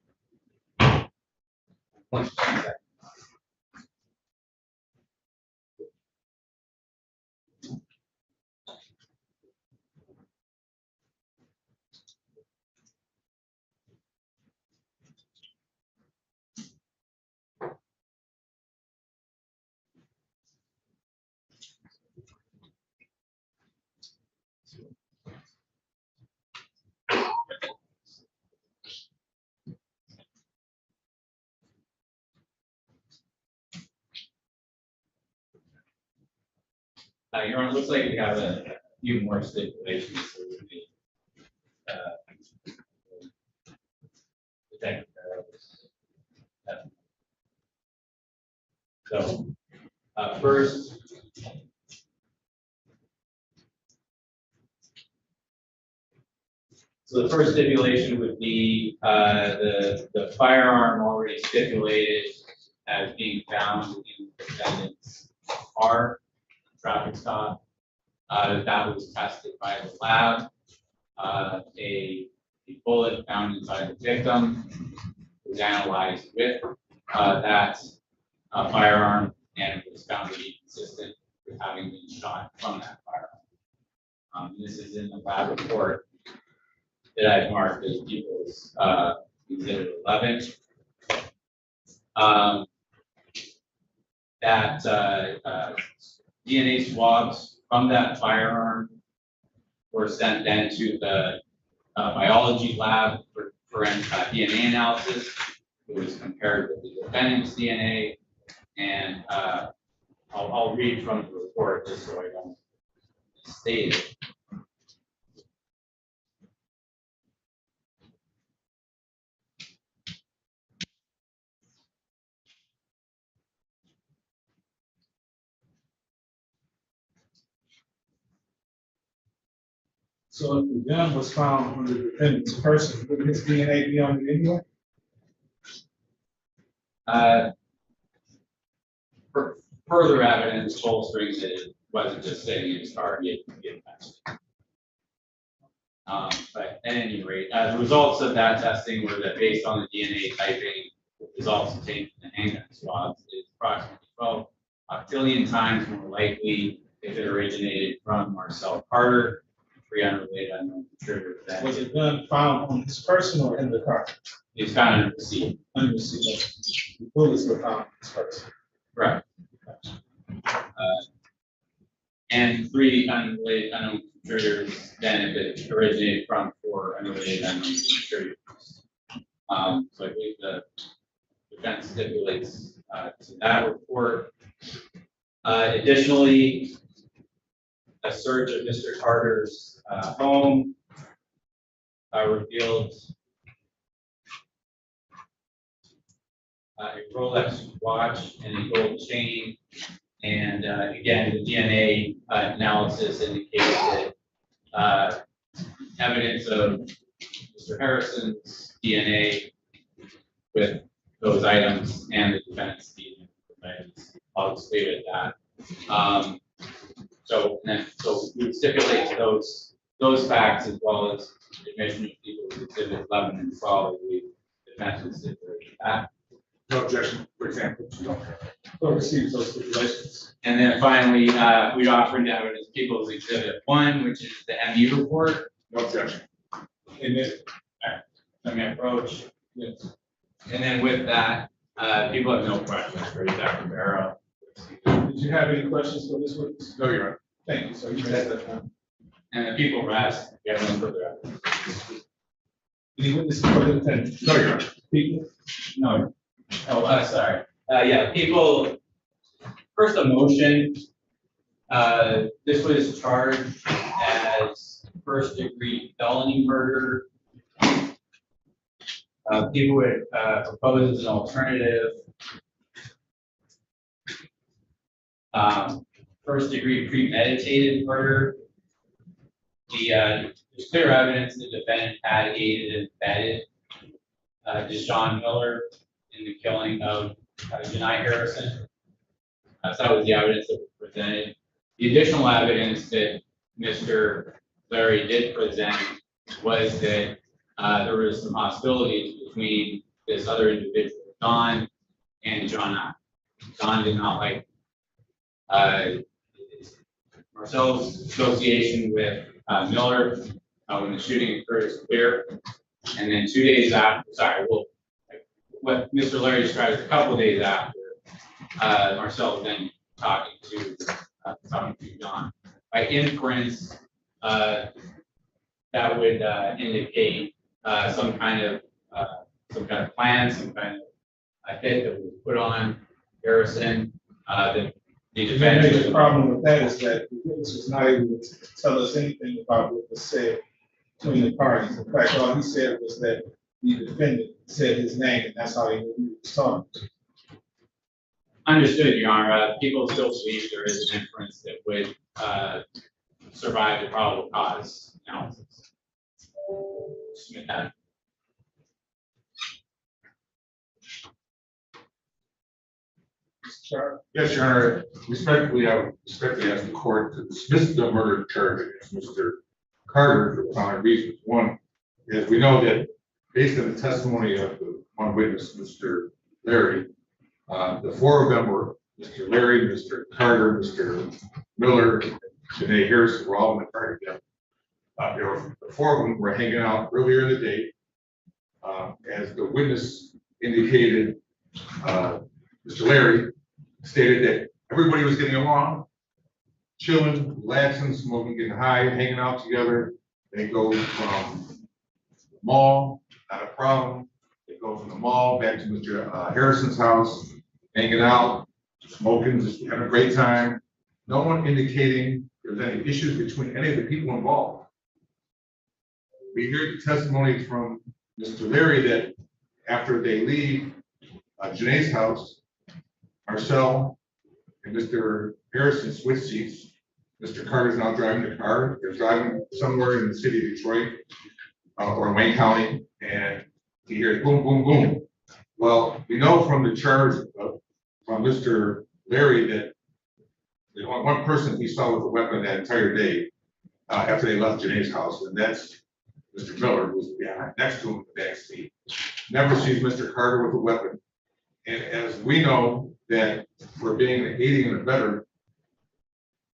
Your Honor, it looks like we have a few more stipulations. So we need, Detective Barrow. So, first, so the first stipulation would be the firearm already stipulated as being found in the defendant's car, traffic stop. That was tested by the lab. A bullet found inside the victim was analyzed with that firearm, and it was found to be consistent with having been shot from that firearm. This is in the lab report that I've marked as People's Exhibit 11. That DNA swabs from that firearm were sent then to the biology lab for DNA analysis. It was compared with the defendant's DNA, and I'll read from the report just so I don't state it. So if the gun was found on the defendant's person, would his DNA be on it anyway? Further evidence bolstering that it wasn't just sitting in his car, he had tested. But at any rate, the results of that testing were that based on the DNA typing, results obtained from the handgun swabs is approximately 12 octillion times more likely if it originated from Marcel Carter, 3 unrelated unknown contributors. Was the gun found on his person or in the car? It's found under the seat. Under the seat. The bullets were found on his person. Right. And 3 unrelated unknown contributors, then if it originated from 4 unrelated unknown contributors. So I believe the defense stipulates to that report. Additionally, a search of Mr. Carter's home revealed a Rolex watch and a gold chain. And again, the DNA analysis indicates that evidence of Mr. Harrison's DNA with those items and the defendant's DNA with items. I'll just leave it at that. So we would stipulate those facts as well as the admission of People's Exhibit 11 and 12. We defense would stipulate that. No objection, for example. Who receives those stipulations? And then finally, we'd offer into evidence People's Exhibit 1, which is the MU report. No objection. And then, let me approach. Yes. And then with that, people have no questions for Dr. Barrow. Did you have any questions for this witness? No, Your Honor. Thank you, sir. You may have that time. and the people rest. We have no further evidence. Any witnesses for the defendant? No, Your Honor. People? No. Oh, sorry. Yeah, people, first a motion. This was charged as first degree felony murder. People would propose as an alternative. First degree premeditated murder. There's clear evidence the defendant had aided and abetted Deshaun Miller in the killing of Janai Harrison. So that was the evidence that was presented. The additional evidence that Mr. Larry did present was that there was some hostilities between this other individual, Don, and John. Don did not like Marcel's association with Miller when the shooting occurred is clear. And then 2 days after, what Mr. Larry described as a couple of days after, Marcel was then talking to John. By inference, that would indicate some kind of plan, some kind of hit that was put on Harrison. That the defendant. The problem with that is that the witness was not able to tell us anything about what was said between the parties. In fact, all he said was that the defendant said his name, and that's how he knew he was talking. Understood, Your Honor. People still believe there is an inference that would survive the probable cause analysis. Submit that. Yes, Your Honor. Respectfully, I would respectfully ask the court to dismiss the murder charge against Mr. Carter for the following reasons. One, is we know that based on the testimony of the one witness, Mr. Larry, the four of them were Mr. Larry, Mr. Carter, Mr. Miller, and Janai Harrison were all in the car together. The four of them were hanging out earlier in the day. As the witness indicated, Mr. Larry stated that everybody was getting along, chilling, relaxing, smoking, getting high, hanging out together. They go from the mall, not a problem. They go from the mall back to Mr. Harrison's house, hanging out, smoking, just having a great time. No one indicating there's any issues between any of the people involved. We hear the testimony from Mr. Larry that after they leave Janai's house, Marcel and Mr. Harrison switch seats. Mr. Carter's now driving the car. They're driving somewhere in the city of Detroit or Wayne County, and he hears boom, boom, boom. Well, we know from the charge from Mr. Larry that there's only one person he saw with a weapon that entire day after they left Janai's house, and that's Mr. Miller, who's behind, next to him in the back seat. Never sees Mr. Carter with a weapon. And as we know that for being an aiding and abettor,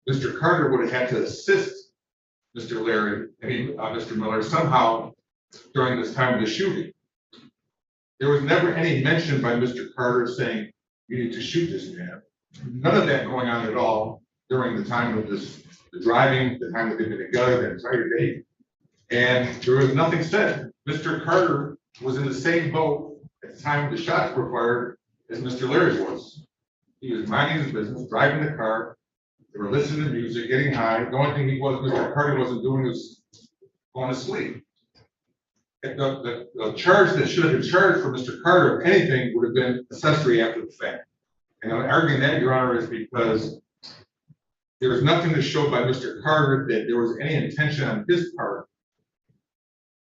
Mr. Carter would have had to assist Mr. Larry, Mr. Miller somehow during this time of the shooting. There was never any mention by Mr. Carter saying, you need to shoot this man. None of that going on at all during the time of the driving, the time that they've been together, the entire day. And there was nothing said. Mr. Carter was in the same boat at the time the shots were fired as Mr. Larry was. He was minding his business, driving the car. They were listening to music, getting high. The only thing Mr. Carter wasn't doing was going to sleep. The charge that should have been charged for Mr. Carter, if anything, would have been accessory after the fact. And I'm arguing that, Your Honor, is because there was nothing to show by Mr. Carter that there was any intention on his part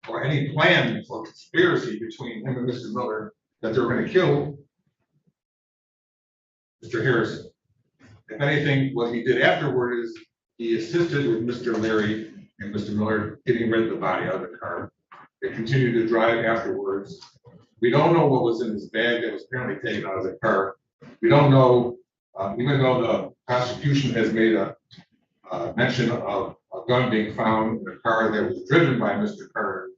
or any plan or conspiracy between him and Mr. Miller that they were going to kill Mr. Harrison. If anything, what he did afterward is he assisted with Mr. Larry and Mr. Miller getting rid of the body out of the car. They continued to drive afterwards. We don't know what was in his bag that was apparently taken out of the car. We don't know, even though the prosecution has made a mention of a gun being found in a car that was driven by Mr. Carter.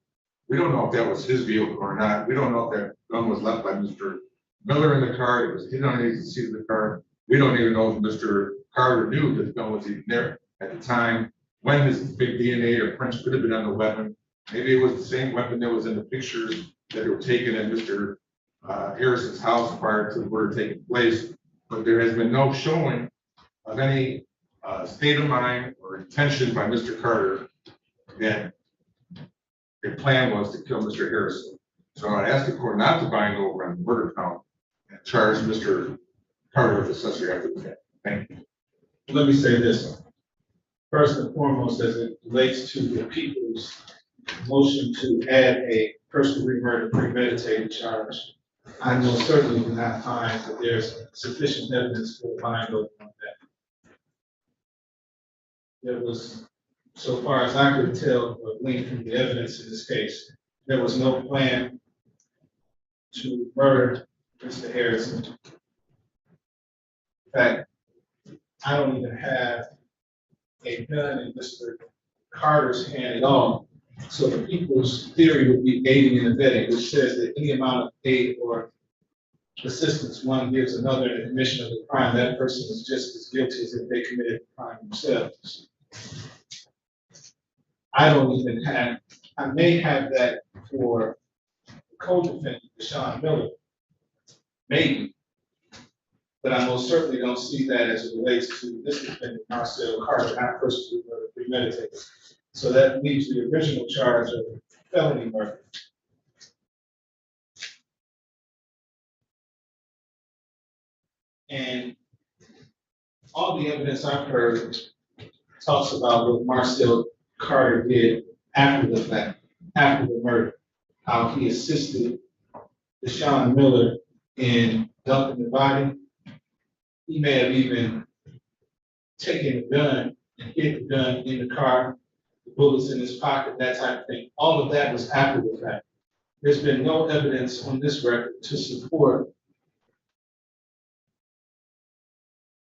We don't know if that was his vehicle or not. We don't know if that gun was left by Mr. Miller in the car. It was hidden underneath the seat of the car. We don't even know if Mr. Carter knew that the gun was even there at the time when his big DNA or prints could have been on the weapon. Maybe it was the same weapon that was in the pictures that were taken at Mr. Harrison's house prior to the murder taking place. But there has been no showing of any state of mind or intention by Mr. Carter that the plan was to kill Mr. Harrison. So I asked the court not to bind over on the murder count and charge Mr. Carter with accessory after the fact. Thank you. Let me say this. First and foremost, as it relates to the people's motion to add a first-degree murder premeditated charge, I most certainly do not find that there's sufficient evidence for a bind over on that. There was, so far as I could tell or glean from the evidence in this case, there was no plan to murder Mr. Harrison. In fact, I don't even have a gun in Mr. Carter's hand at all. So the people's theory would be aiding and abetting, which says that any amount of aid or assistance one gives another in the commission of the crime, that person is just as guilty as if they committed the crime themselves. I don't even have, I may have that for the co-defendant, Deshaun Miller, maybe. But I most certainly don't see that as it relates to this defendant, Marcel Carter, not first-degree murder premeditated. So that leaves the original charge of felony murder. And all the evidence I've heard talks about what Marcel Carter did after the fact, after the murder, how he assisted Deshaun Miller in dumping the body. He may have even taken the gun and hid the gun in the car, the bullets in his pocket, that type of thing. All of that was after the fact. There's been no evidence on this record to support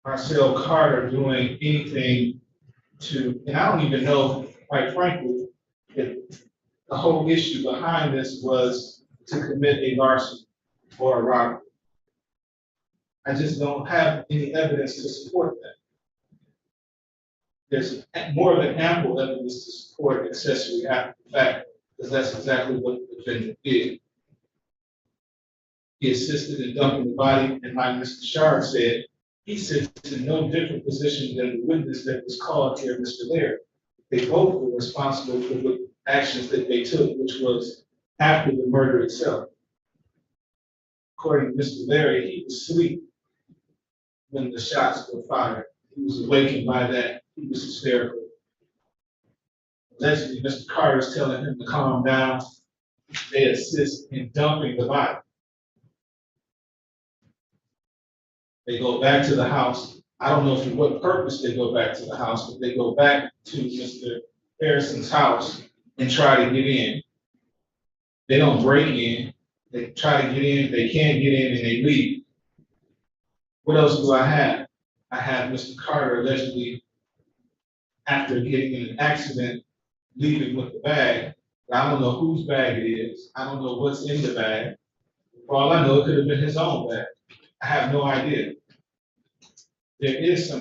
Marcel Carter doing anything to, and I don't even know, quite frankly, if the whole issue behind this was to commit a larceny or a robbery. I just don't have any evidence to support that. There's more than ample evidence to support accessory after the fact, because that's exactly what the defendant did. He assisted in dumping the body, and like Mr. Shard said, he sits in no different position than the witness that was called here, Mr. Laird. They both were responsible for the actions that they took, which was after the murder itself. According to Mr. Larry, he was asleep when the shots were fired. He was awakened by that. He was hysterical. Allegedly, Mr. Carter is telling him to calm down. They assist in dumping the body. They go back to the house. I don't know for what purpose they go back to the house, but they go back to Mr. Harrison's house and try to get in. They don't break in. They try to get in. They can't get in, and they leave. What else do I have? I have Mr. Carter allegedly, after getting in an accident, leaving with the bag. I don't know whose bag it is. I don't know what's in the bag. For all I know, it could have been his own bag. I have no idea. There is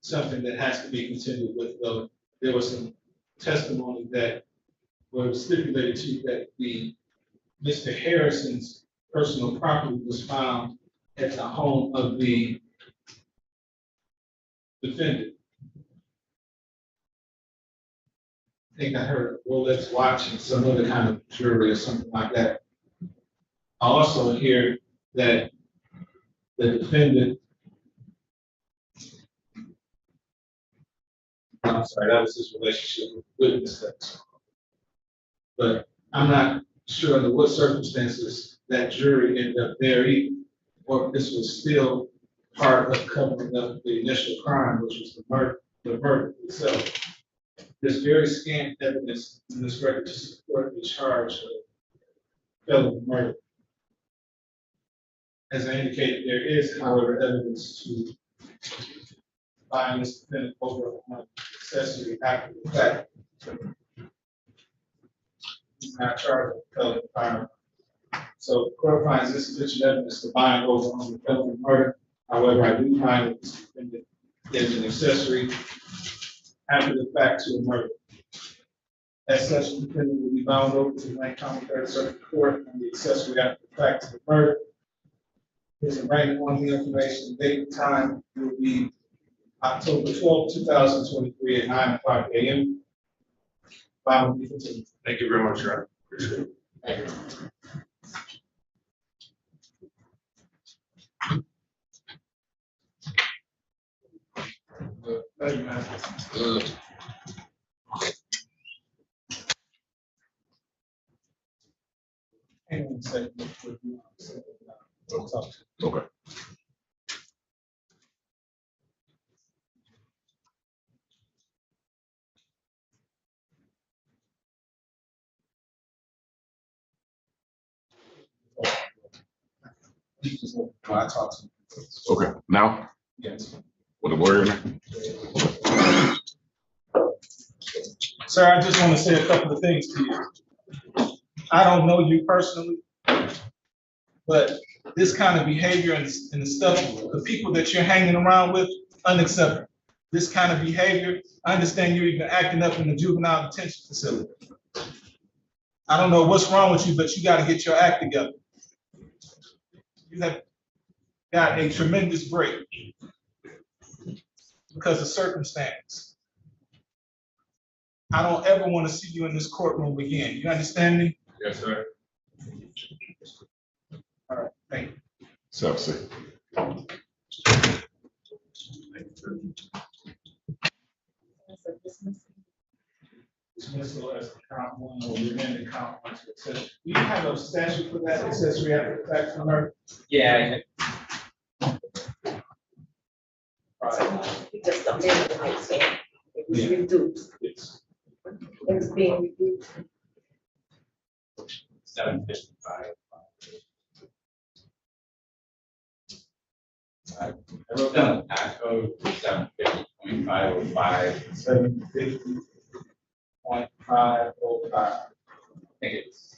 something that has to be contended with, though. There was some testimony that was stipulated to that Mr. Harrison's personal property was found at the home of the defendant. I think I heard a Rolex watch and some other kind of jewelry or something like that. I also hear that the defendant, I'm sorry, that was his relationship with the witness. But I'm not sure under what circumstances that jury ended up there either, or if this was still part of covering up the initial crime, which was the murder itself. There's very scant evidence in this record to support the charge of felony murder. As I indicated, there is, however, evidence to bind this defendant over on accessory after the fact. He's not charged with felony crime. So the court finds insufficient evidence to bind over on the felony murder. However, I do find that this defendant is an accessory after the fact to a murder. As such, the defendant will be bound over to Wayne County Third Circuit Court on the accessory after the fact to the murder. His arraignment on the information, date and time will be October 12th, 2023 at 9:00 a.m. File will be continued. Thank you very much, Your Honor. Appreciate it. Thank you. Thank you, man. Hang on a second. Okay. I talk to him. Okay, now, Yes. with the lawyer. Sir, I just want to say a couple of things to you. I don't know you personally, but this kind of behavior and the stuff, the people that you're hanging around with, unacceptable. This kind of behavior, I understand you're even acting up in the juvenile detention facility. I don't know what's wrong with you, but you got to get your act together. You have got a tremendous break because of circumstance. I don't ever want to see you in this courtroom again. You understand me? Yes, sir. All right, thank you. So, see. Dismissal as count one or remanded count one to accessory. Do you have a statute for that accessory after the fact for murder? Yeah. We just amended the next thing. It was reduced. Yes. It's being reduced. 755. I wrote down the tax code 750.505. 750.505. I think it's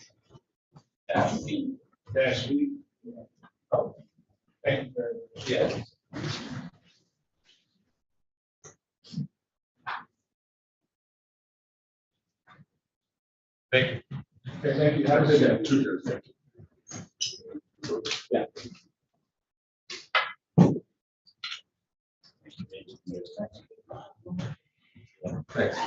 dash B. Dash B. Oh, thank you very much. Yeah. Thank you. Okay, thank you. Have a good day. Yeah. Thanks.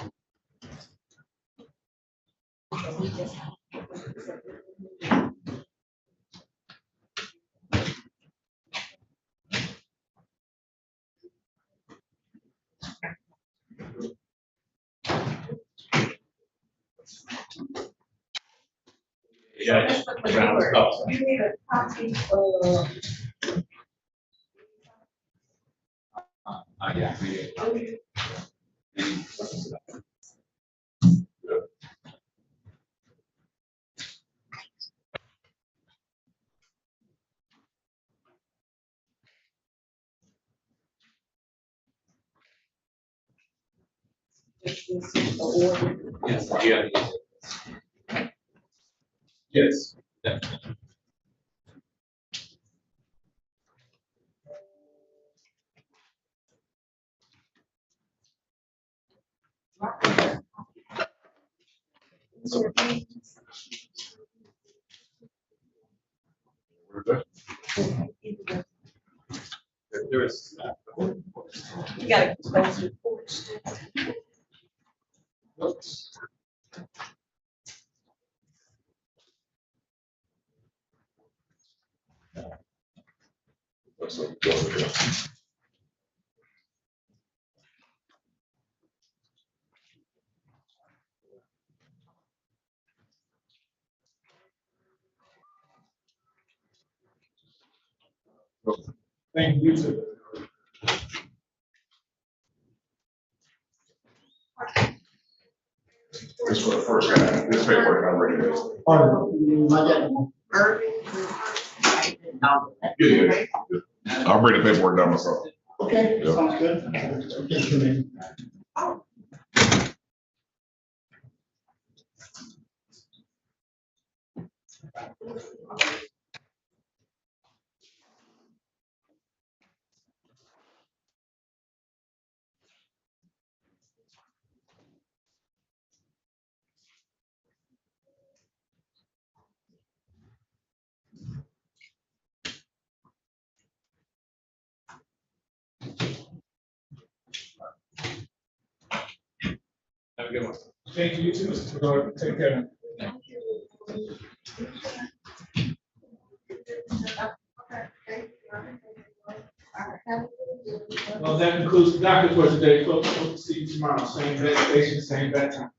Yeah. You need a copy of. Yeah. Yes. Yeah. Yes. Yeah. There is. You gotta close your porch. Oops. Thank you, too. This for the first guy. This paperwork I'm ready to. Yeah. I'll bring the paperwork down myself. Okay, Yeah. sounds good. Okay. good one. Thank you, you too, Mr. Fedora. Take care. Well, that concludes the docket for today, folks. Hope to see you tomorrow. Same bed station, same bed time.